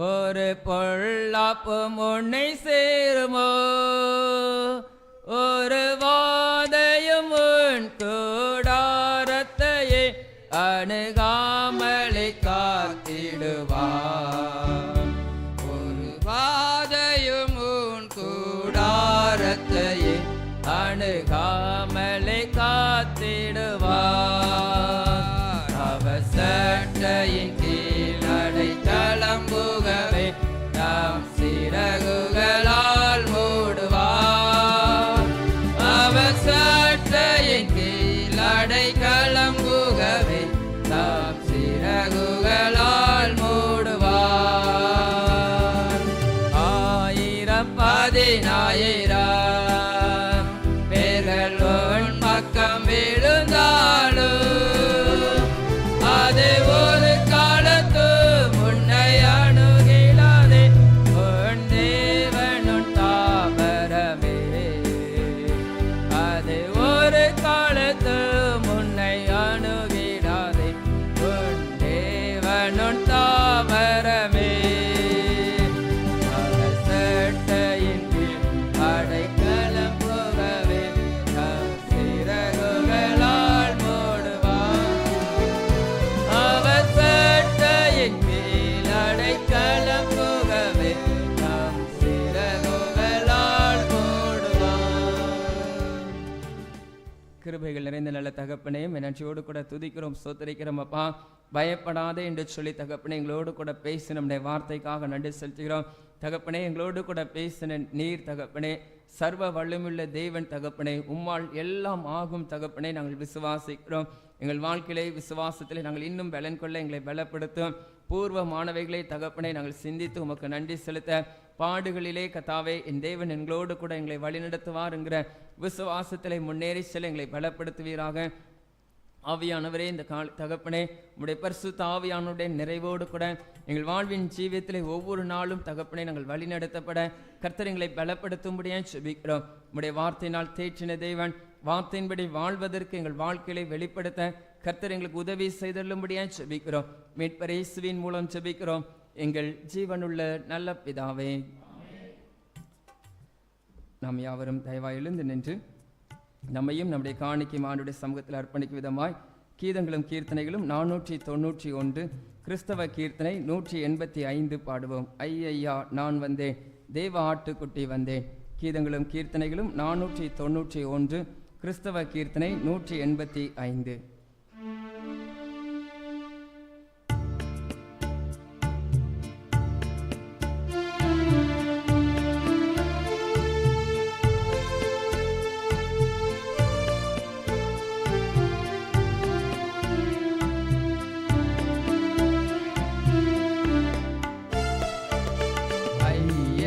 ஒரு பொல்லாப்பும் உன்னை சேருமோ, ஒரு வாதையும் உன் கூடாரத்தையே அணுகாமலை காத்திடுவார், ஒரு வாதையும் உன் கூடாரத்தையே அணுகாமலை காத்திடுவார். சட்டையின் கீழ் அடைக்கலம் புகவே நாம் சிறகுகளால் மூடுவார். அவர் சட்டையின் கீழ் அடைக்கலம் புகவே நாம் சிறகுகளால் மூடுவார். 1000 10,000 பேர்கள் உன் பக்கம் விழுந்தாலும் அது ஒரு காலத்து முன்னை அணுகிலாதே, உன் தேவனுன் தாவரமே. அது ஒரு காலத்து முன்னை அணுகிலாதே, உன் தேவனுன் தாவரமே. அவர் சட்டையின் கீழ் அடைக்கலம் புகவே நாம் சிறகுகளால் மூடுவார். அவர் சட்டையின் கீழ் அடைக்கலம் புகவே நாம் சிறகுகளால் மூடுவார். கிருபைகள் நிறைந்த நல்ல தகப்பனே, நன்றியோடு கூட துதிக்கிறோம், ஸ்தோத்திரிக்கிறோம். அப்பா, பயப்படாதே என்று சொல்லி தகப்பனே எங்களோடு கூட பேசி நம்முடைய வார்த்தைக்காக நன்றி செலுத்துகிறோம். தகப்பனே, எங்களோடு கூட பேசின நீர் தகப்பனே சர்வ வல்லமையுள்ள தேவன் தகப்பனே, உம்மால் எல்லாம் ஆகும் தகப்பனே. நாங்கள் விசுவாசிக்கிறோம். எங்கள் வாழ்க்கையிலே விசுவாசத்திலே நாங்கள் இன்னும் பலன் கொள்ள எங்களை பலப்படுத்தும். பூர்வமானவைகளை தகப்பனே நாங்கள் சிந்தித்து உமக்கு நன்றி செலுத்த, பாடுகளிலே கத்தாவே என் தேவன் எங்களோடு கூட எங்களை வழிநடத்துவார் என்கிற விசுவாசத்திலே முன்னேறி செல்ல எங்களை பலப்படுத்துவீராக. ஆவியானவரே, இந்த தகப்பனே உம்முடைய பரிசுத்த ஆவியானுடைய நிறைவோடு கூட எங்கள் வாழ்வின் ஜீவியத்திலே ஒவ்வொரு நாளும் தகப்பனே நாங்கள் வழி நடத்தப்பட கர்த்தர் எங்களை பலப்படுத்தும்படியாக ஜெபிக்கிறோம். உம்முடைய வார்த்தையினால் தேற்றின தேவன், வார்த்தையின்படி வாழ்வதற்கு எங்கள் வாழ்க்கையை வெளிப்படுத்த கர்த்தர் எங்களுக்கு உதவி செய்தள்ளும்படியாக ஜெபிக்கிறோம். மீட்பர் இயேசுவின் மூலம் ஜெபிக்கிறோம் எங்கள் ஜீவனுள்ள நல்ல பிதாவே. நாம் யாவரும் தயவாய் எழுந்து நின்று நம்மையும் நம்முடைய காணிக்கை ஆண்டுடைய சமூகத்தில் அர்ப்பணிக்கும் விதமாய் கீதங்களும் கீர்த்தனைகளும் 491 கிறிஸ்தவ கீர்த்தனை 185 பாடுவோம். ஐயா நான் வந்தேன், தேவ ஆட்டுக்குட்டி வந்தேன். கீதங்களும் கீர்த்தனைகளும் 491 கிறிஸ்தவ கீர்த்தனை 185.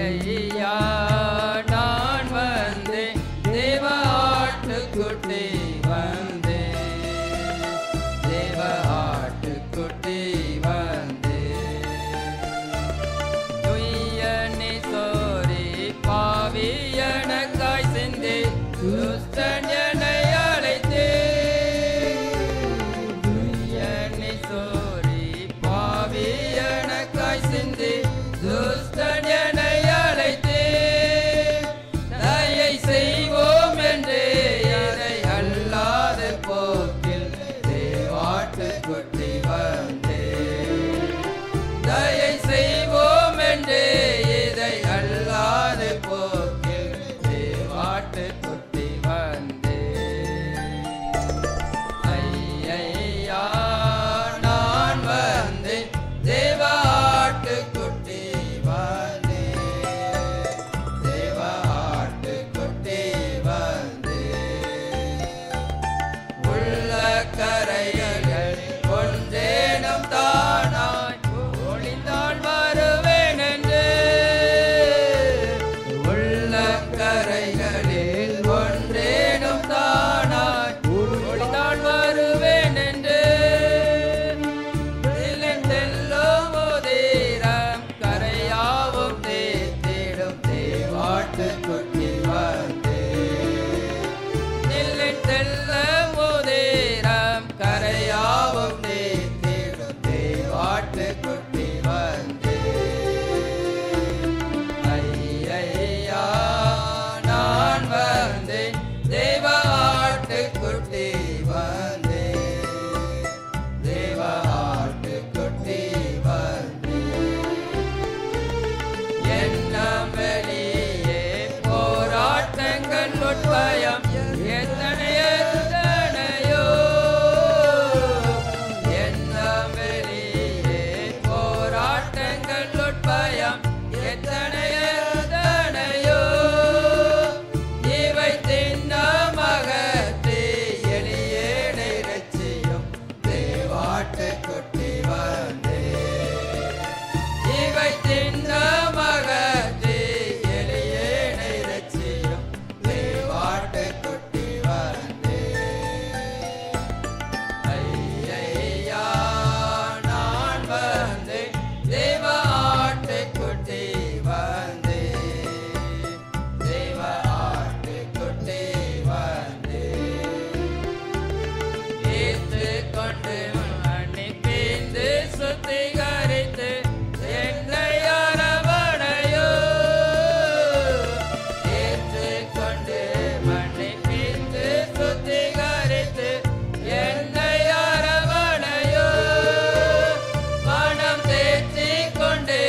ஐயா நான் வந்தேன் தேவ ஆட்டுக்குட்டி வந்தேன் தேவ ஆட்டுக்குட்டி வந்தேன் துய்யனே சோரி பாவி எனக்காய் சென்றே துஷ்டன் என்னை அழைத்தே துய்யனே சோரி பாவி எனக்காய் சென்றே துஷ்டன் என்னை அழைத்தே தயை செய்வோம் என்றே அதை அல்லாத போக்கில் தேவாட்டுக்குட்டி வந்தே தயை செய்வோம் என்றே இதை அல்லாத போக்கில் தேவாட்டுக்குட்டி வந்தே ஐயா நான் வந்தேன் தேவ ஆட்டுக்குட்டி வந்தேன் தேவ ஆட்டுக்குட்டி வந்தேன் உள்ள கரைகள் ஒன்றேனும் தானாய் ஒளிந்தால் வருவேன் என்று உள்ள கரைகளில் ஒன்றேனும் தானாய் ஒளிந்தால் வருவேன் என்று செல்லும் உதிரம் கரையாவும் தேடும் தேவாட்டுக்குட்டி வந்தேன் செல்லும் உதிரம் கரையாவும் தேடும் தேவாட்டுக்குட்டி வந்தேன் ஐயா நான் வந்தேன் தேவ ஆட்டுக்குட்டி வந்தேன் தேவ ஆட்டுக்குட்டி வந்தேன் எண்ணம் வெளியே போராட்டங்கள் உட்பயம் எத்தனையோ எண்ணம் வெளியே போராட்டங்கள் உட்பயம் எத்தனையோ இவை திண்ணமகத்தே எளியேனை ரட்சியும் தேவாட்டுக்குட்டி வந்தேன் இவை திண்ணமகத்தே எளியேனை ரட்சியும் தேவாட்டுக்குட்டி வந்தேன் ஐயா நான் வந்தேன் தேவ ஆட்டுக்குட்டி வந்தேன் தேவ ஆட்டுக்குட்டி வந்தேன் ஏற்றுக்கொண்டு மன்னிப்பீந்து சுத்திகரித்து என்னை அரவணையோ ஏற்றுக்கொண்டு மன்னிப்பீந்து சுத்திகரித்து என்னை அரவணையோ மனம் தேற்றிக் கொண்டே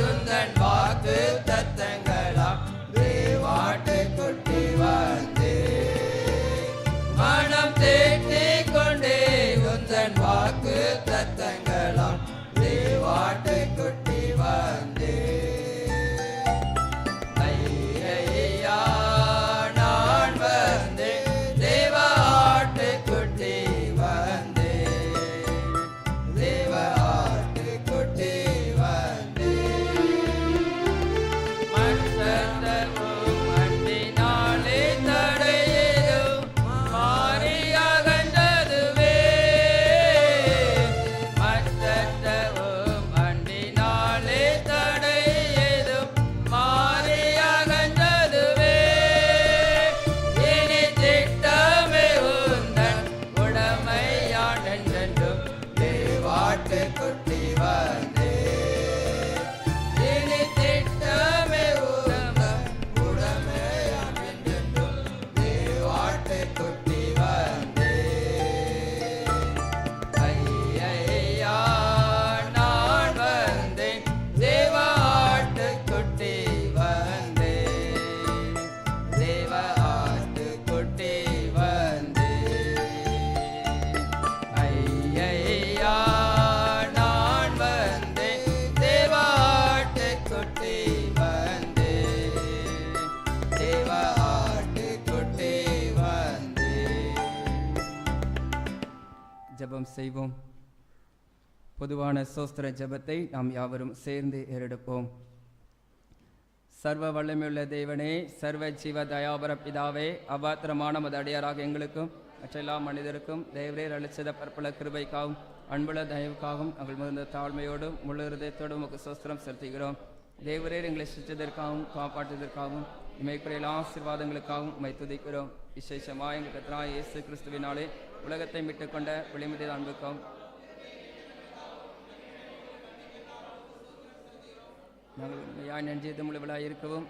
உந்தன் வாக்கு தத்தங்களாம் தேவாட்டுக்குட்டி வந்தேன் மனம் தேற்றிக் கொண்டே உந்தன் வாக்கு தத்தங்களாம் தேவாட்டுக்குட்டி வந்தேன் ஐயா நான் வந்தேன் தேவ ஆட்டுக்குட்டி வந்தேன் தேவ ஆட்டுக்குட்டி வந்தேன் மற்றவும் அன்பினாலே தடையேதும் மாறியகன்றதுவே மற்றவும் அன்பினாலே தடையேதும் மாறியகன்றதுவே இனி திட்டமே உந்தன் உடமையான் என்றென்றும் தேவாட்டுக்குட்டி வந்தேன் இனி திட்டமே உந்தன் உடமையான் என்றென்றும் தேவாட்டுக்குட்டி வந்தேன் ஐயா நான் வந்தேன் தேவ ஆட்டுக்குட்டி வந்தேன் தேவ ஆட்டுக்குட்டி வந்தேன் ஐயா நான் வந்தேன் தேவ ஆட்டுக்குட்டி வந்தேன் தேவ ஆட்டுக்குட்டி வந்தேன் ஜெபம் செய்வோம் பொதுவான சோஸ்திர ஜெபத்தை நாம் யாவரும் சேர்ந்து ஏறெடுப்போம் சர்வ வல்லமையுள்ள தேவனே, சர்வ ஜீவ தயாபர பிதாவே, அபாத்திரமான மது அடியாராக எங்களுக்கும் மற்றெல்லா மனிதருக்கும் தேவரீர் அளிச்சத பற்பல கிருபைக்காகவும் அன்புள்ள தயவுக்காகவும் நாங்கள் மிகுந்த தாழ்மையோடும் முழு இருதயத்தோடும் உமக்கு சோஸ்திரம் செலுத்துகிறோம். தேவரீர் எங்களை சிற்றதற்காகவும் காப்பாற்றுவதற்காகவும் இமைக்குரிய எல்லா ஆசீர்வாதங்களுக்காகவும் உம்மை துதிக்கிறோம். விசேஷமாக எங்கள் கர்த்தராகிய இயேசு கிறிஸ்துவினாலே உலகத்தை மீட்டுக்கொண்ட வெளிமிட அன்புக்காகவும் நாங்கள் உண்மையாய் நன்றியதுமுள்ளவளாக இருக்கவும்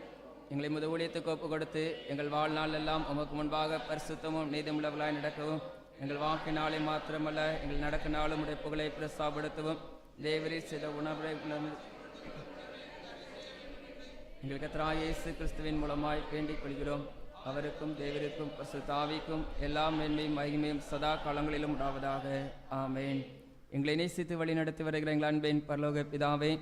எங்களை முத ஊழியத்துக்கு ஒப்பு கொடுத்து எங்கள் வாழ்நாள் எல்லாம் உமக்கு முன்பாக பரிசுத்தமும் நீதிமுள்ளவளாய் நடக்கவும் எங்கள் வாக்கினாலே மாத்திரமல்ல எங்கள் நடக்கினாலும் உடைய புகழை பிரசாப்படுத்தவும் தேவரீர் செய்த உணர்வை எங்கள் கர்த்தராகிய இயேசு கிறிஸ்துவின் மூலமாய் வேண்டிக் கொள்கிறோம். அவருக்கும் தேவருக்கும் பரிசுத்தாவிக்கும் எல்லா மேன்மையும் மகிமையும் சதா காலங்களிலும் உண்டாவதாக. ஆமேன். எங்களை நேசித்து வழி நடத்தி வருகிற எங்கள் அன்பின் பரலோக பிதாவே,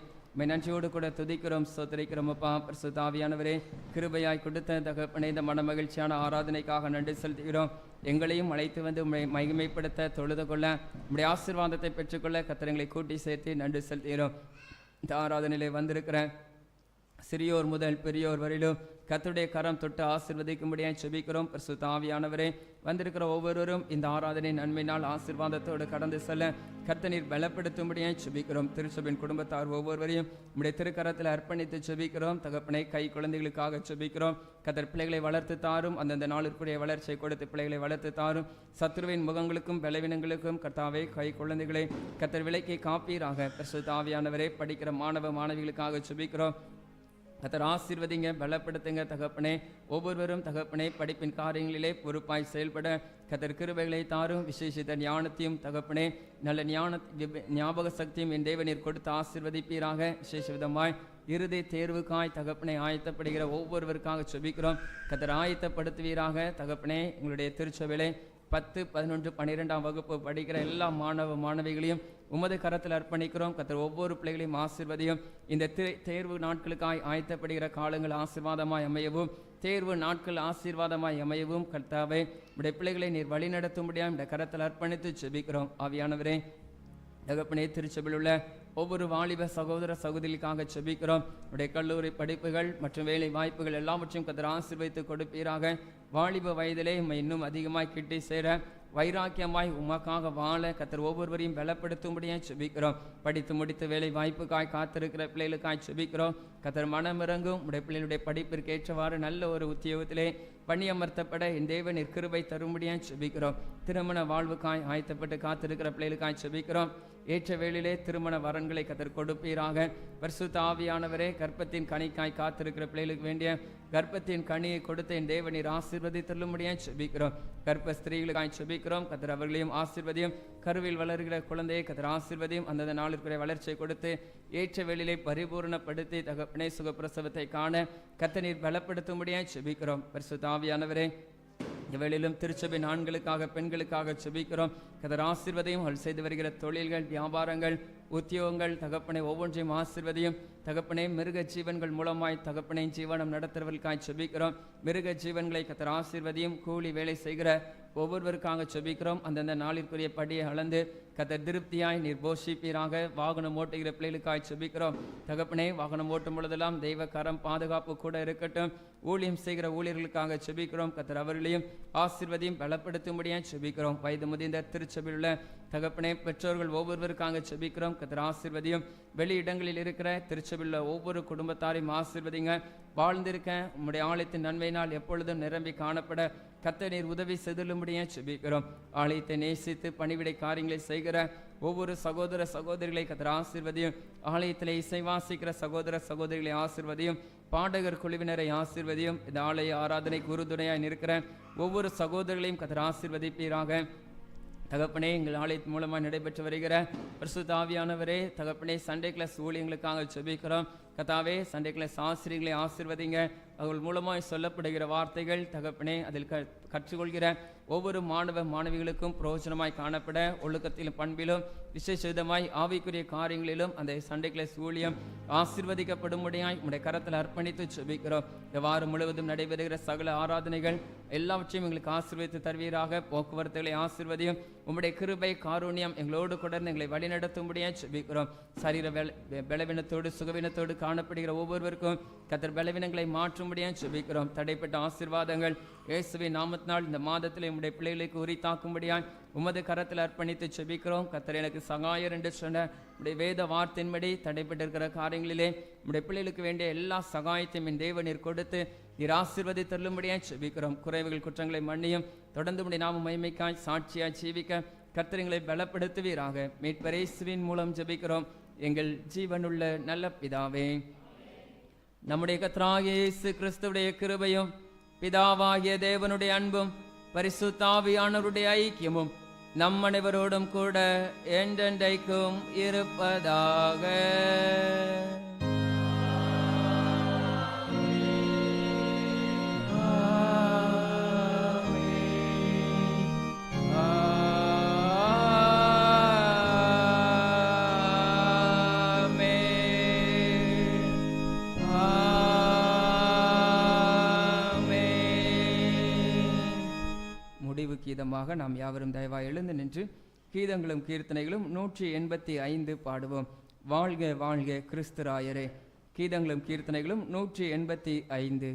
நன்றியோடு கூட துதிக்கிறோம், சோதரிக்கிறோம். அப்பா பரிசுத்தாவியானவரே, கிருபையாய் கொடுத்த தகப்பனே, இந்த மன மகிழ்ச்சியான ஆராதனைக்காக நன்றி செலுத்துகிறோம். எங்களையும் அழைத்து வந்து உம்மை மகிமைப்படுத்த தொழுது கொள்ள உம்முடைய ஆசீர்வாதத்தை பெற்றுக்கொள்ள கர்த்தரை கூட்டி சேர்த்து நன்றி செலுத்துகிறோம். இந்த ஆராதனையிலே வந்திருக்கிற சிறியோர் முதல் பெரியோர் வரையிலும் கர்த்தருடைய கரம் தொட்டு ஆசீர்வதிக்கும்படியாக செபிக்கிறோம். பரிசுத்த ஆவியானவரே, வந்திருக்கிற ஒவ்வொருவரும் இந்த ஆராதனை நன்மையினால் ஆசீர்வாதத்தோடு கடந்து செல்ல கர்த்தர் பலப்படுத்தும்படியாக செபிக்கிறோம். திருச்சபையின் குடும்பத்தார் ஒவ்வொருவரையும் நம்முடைய திருக்கரத்தில் அர்ப்பணித்து செபிக்கிறோம். தகப்பனை கை குழந்தைகளுக்காக செபிக்கிறோம். கர்த்தர் பிள்ளைகளை வளர்த்து தாரும், அந்தந்த நாளிற்குரிய வளர்ச்சியை கொடுத்து பிள்ளைகளை வளர்த்து தாரும். சத்துருவின் முகங்களுக்கும் பலவீனங்களுக்கும் கர்த்தாவே கை குழந்தைகளை கர்த்தர் விலைக்கு காப்பீராக. பரிசுத்த ஆவியானவரே, படிக்கிற மாணவ மாணவிகளுக்காக செபிக்கிறோம். கர்த்தர் ஆசீர்வதிங்க, பலப்படுத்துங்க. தகப்பனே, ஒவ்வொருவரும் தகப்பனே படிப்பின் காரியங்களிலே பொறுப்பாய் செயல்பட கர்த்தர் கிருபைகளை தாரும். விசேஷித்த ஞானத்தையும் தகப்பனே நல்ல ஞாபக சக்தியும் என் தேவனீர் கொடுத்து ஆசீர்வதிப்பீராக. விசேஷ விதமாய் இறுதி தேர்வுக்காய் தகப்பனை ஆயத்தப்படுகிற ஒவ்வொருவருக்காக செபிக்கிறோம். கர்த்தர் ஆயத்தப்படுத்துவீராக. தகப்பனே, எங்களுடைய திருச்சபையிலே 10, 11, 12ஆம் வகுப்பு படிக்கிற எல்லா மாணவ மாணவிகளையும் உமது கரத்தில் அர்ப்பணிக்கிறோம். கர்த்தர் ஒவ்வொரு பிள்ளைகளையும் ஆசீர்வதியும். இந்த தேர்வு நாட்களுக்காய் ஆயத்தப்படுகிற காலங்கள் ஆசீர்வாதமாய் அமையவும், தேர்வு நாட்கள் ஆசீர்வாதமாய் அமையவும் கர்த்தாவே உடைய பிள்ளைகளை நீர் வழி நடத்தும்படியாக இந்த கரத்தில் அர்ப்பணித்து செபிக்கிறோம். ஆவியானவரே, தகப்பனே, திருச்சபையில் உள்ள ஒவ்வொரு வாலிப சகோதர சகோதரிக்காக செபிக்கிறோம். உடைய கல்லூரி படிப்புகள் மற்றும் வேலை வாய்ப்புகள் எல்லாவற்றையும் கர்த்தர் ஆசீர்வதித்து கொடுப்பீராக. வாலிப வயதிலே உம்மை இன்னும் அதிகமாய் கிட்டி சேர வைராக்கியமாய் உமக்காக வாழ கர்த்தர் ஒவ்வொருவரையும் பலப்படுத்தும்படியாக செபிக்கிறோம். படித்து முடித்து வேலை வாய்ப்புக்காய் காத்திருக்கிற பிள்ளைகளுக்காய் செபிக்கிறோம். கர்த்தர் மனமிறங்கும் உடைய பிள்ளைகளுடைய படிப்பிற்கு ஏற்றவாறு நல்ல ஒரு உத்தியோகத்திலே பணியமர்த்தப்பட என் தேவன் கிருபை தரும்படியாக செபிக்கிறோம். திருமண வாழ்வுக்காய் ஆயத்தப்பட்டு காத்திருக்கிற பிள்ளைகளுக்காய் செபிக்கிறோம். ஏற்ற வேளையிலே திருமண வரன்களை கர்த்தர் கொடுப்பீராக. பரிசுத்த ஆவியானவரே, கர்ப்பத்தின் கனிக்காய் காத்திருக்கிற பிள்ளைகளுக்கு வேண்டிய கர்ப்பத்தின் கனியை கொடுத்த என் தேவனீர் ஆசீர்வதித்தள்ளும்படியாக செபிக்கிறோம். கர்ப்ப ஸ்திரீகளுக்காய் செபிக்கிறோம். கர்த்தர் அவர்களையும் ஆசீர்வதியும். கருவில் வளர்கிற குழந்தையை கர்த்தர் ஆசீர்வதியும். அந்தந்த நாளிற்குரிய வளர்ச்சியை கொடுத்து ஏற்ற வேளையிலே பரிபூர்ணப்படுத்தி தகப்பனே சுகப்பிரசவத்தை காண கர்த்தர் நீர் பலப்படுத்தும்படியாக செபிக்கிறோம். பரிசுத்த ஆவியானவரே, இவ்வேளையிலும் திருச்சபை ஆண்களுக்காக பெண்களுக்காக செபிக்கிறோம். கர்த்தர் ஆசீர்வதியும். அவள் செய்து வருகிற தொழில்கள், வியாபாரங்கள், உத்தியோகங்கள் தகப்பனை ஒவ்வொன்றையும் ஆசீர்வதியும். தகப்பனே, மிருக ஜீவன்கள் மூலமாய் தகப்பனை ஜீவனம் நடத்துறவர்களுக்காய் செபிக்கிறோம். மிருக ஜீவன்களை கர்த்தர் ஆசீர்வதியும். கூலி வேலை செய்கிற ஒவ்வொருவருக்காக செபிக்கிறோம். அந்தந்த நாளிற்குரிய படியை அளந்து கர்த்தர் திருப்தியாய் நீர் போஷிப்பீராக. வாகனம் ஓட்டுகிற பிள்ளைகளுக்காய் செபிக்கிறோம். தகப்பனே, வாகனம் ஓட்டும் பொழுதெல்லாம் தெய்வ கரம் பாதுகாப்பு கூட இருக்கட்டும். ஊழியம் செய்கிற ஊழியர்களுக்காக செபிக்கிறோம். கர்த்தர் அவர்களையும் ஆசீர்வதியும் பலப்படுத்தும்படியாக செபிக்கிறோம். வயது முதிர்ந்த திருச்சபையில் உள்ள தகப்பனே பெற்றோர்கள் ஒவ்வொருவருக்காக செபிக்கிறோம். கர்த்தர் ஆசீர்வதியும். வெளி இடங்களில் இருக்கிற திருச்சபையில் ஒவ்வொரு குடும்பத்தாரையும் ஆசீர்வதிங்க. வாழ்ந்திருக்க உம்முடைய ஆலயத்தின் நன்மையினால் எப்பொழுதும் நிரம்பி காணப்பட கர்த்தர் நீர் உதவி செய்துள்ளும்படியாக செபிக்கிறோம். ஆலயத்தை நேசித்து பணிவிடை காரியங்களை செய்கிற ஒவ்வொரு சகோதர சகோதரிகளை கர்த்தர் ஆசீர்வதியும். ஆலயத்திலே இசை வாசிக்கிற சகோதர சகோதரிகளை ஆசீர்வதியும். பாடகர் குழுவினரை ஆசீர்வதியும். இந்த ஆலய ஆராதனை குருதுணையாய் இருக்கிற ஒவ்வொரு சகோதரர்களையும் கர்த்தர் ஆசீர்வதிப்பீராக. தகப்பனே, எங்கள் ஆலயத்தின் மூலமாக நடைபெற்று வருகிற பரிசுத்த ஆவியானவரே, தகப்பனே, சண்டே கிளாஸ் ஊழியங்களுக்காக செபிக்கிறோம். கர்த்தாவே, சண்டே கிளாஸ் ஆசிரியர்களை ஆசீர்வதிங்க. அவர்கள் மூலமாய் சொல்லப்படுகிற வார்த்தைகள் தகப்பனே அதில் கற்றுக்கொள்கிற ஒவ்வொரு மாணவ மாணவிகளுக்கும் பிரயோஜனமாய் காணப்பட ஒழுக்கத்திலும் பண்பிலும் விசேஷ விதமாய் ஆவிக்குரிய காரியங்களிலும் அந்த சண்டே கிளாஸ் ஊழியம் ஆசீர்வதிக்கப்படும்படியாய் உம்முடைய கரத்தில் அர்ப்பணித்து செபிக்கிறோம். இந்த வாரம் முழுவதும் நடைபெறுகிற சகல ஆராதனைகள் எல்லாவற்றையும் எங்களுக்கு ஆசீர்வதித்து தருவீராக. போக்குவரத்துகளை ஆசீர்வதியும். உம்முடைய கிருபை காருண்யம் எங்களோடு தொடர்ந்து எங்களை வழிநடத்தும்படியாய் செபிக்கிறோம். சரீர பலவீனத்தோடு சுகவீனத்தோடு காணப்படுகிற ஒவ்வொருவருக்கும் கர்த்தர் பலவீனங்களை மாற்றும்படியாக ஜெபிக்கிறோம். தடைப்பட்ட ஆசீர்வாதங்கள் இயேசுவின் நாமத்தினால் இந்த மாதத்தில் உம்முடைய பிள்ளைகளுக்கு உரித்தாக்கும்படியாய் உமது கரத்தில் அர்ப்பணித்து ஜெபிக்கிறோம். கர்த்தர் எனக்கு சகாயர் என்று சொன்ன உடைய வேத வார்த்தையின்படி தடைப்பட்டிருக்கிற காரியங்களிலே உடைய பிள்ளைகளுக்கு வேண்டிய எல்லா சகாயத்தையும் என் தேவனீர் கொடுத்து நீர் ஆசீர்வதித்தருளும்படியாய் ஜெபிக்கிறோம். குறைவுகள் குற்றங்களை மன்னியும். தொடர்ந்து உடைய நாம மகிமைக்காய் சாட்சியாய் ஜீவிக்க கர்த்தரை பலப்படுத்துவீராக. மீட்பர் இயேசுவின் மூலம் ஜெபிக்கிறோம் எங்கள் ஜீவனுள்ள நல்ல பிதாவே. நம்முடைய கர்த்தராகிய இயேசு கிறிஸ்துவுடைய கிருபையும் பிதாவாகிய தேவனுடைய அன்பும் பரிசுத்த ஆவியானவருடைய ஐக்கியமும் நம் அனைவரோடும் கூட என்றென்றைக்கும் இருப்பதாக. கீதமாக நாம் யாவரும் தயவாய் எழுந்து நின்று கீதங்களும் கீர்த்தனைகளும் 185 பாடுவோம். வாழ்க வாழ்க கிறிஸ்துராயரே. கீதங்களும் கீர்த்தனைகளும் 185.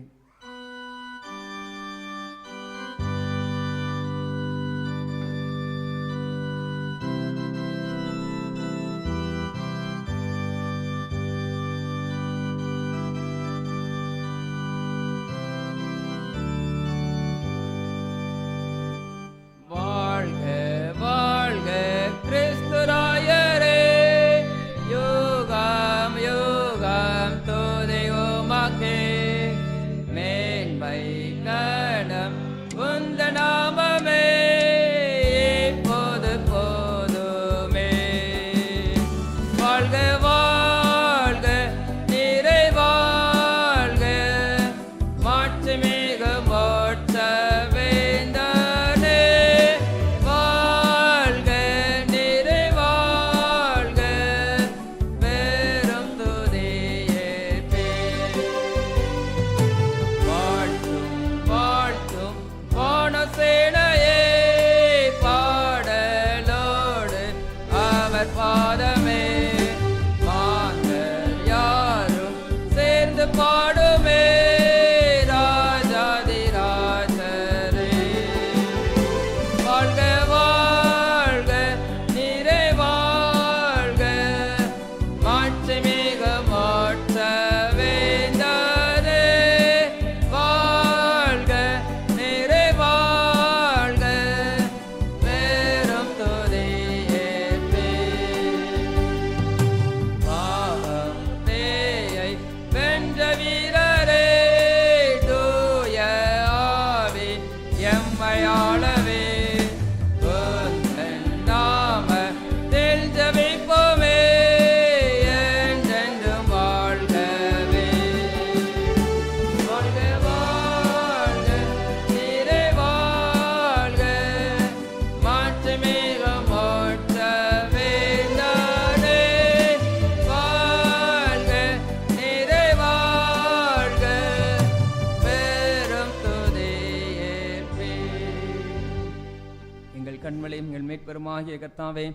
மீட்பெருமாகிய கர்த்தாவே,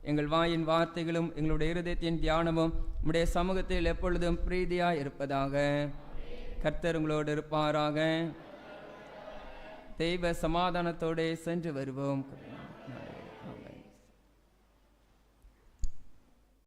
எங்கள் வாயின் வார்த்தைகளும் எங்களுடைய இருதயத்தின் தியானமும் உம்முடைய சமூகத்தில் எப்பொழுதும் பிரீதியாய் இருப்பதாக. கர்த்தர் உங்களோடு இருப்பாராக. தெய்வ சமாதானத்தோடு சென்று வருவோம்.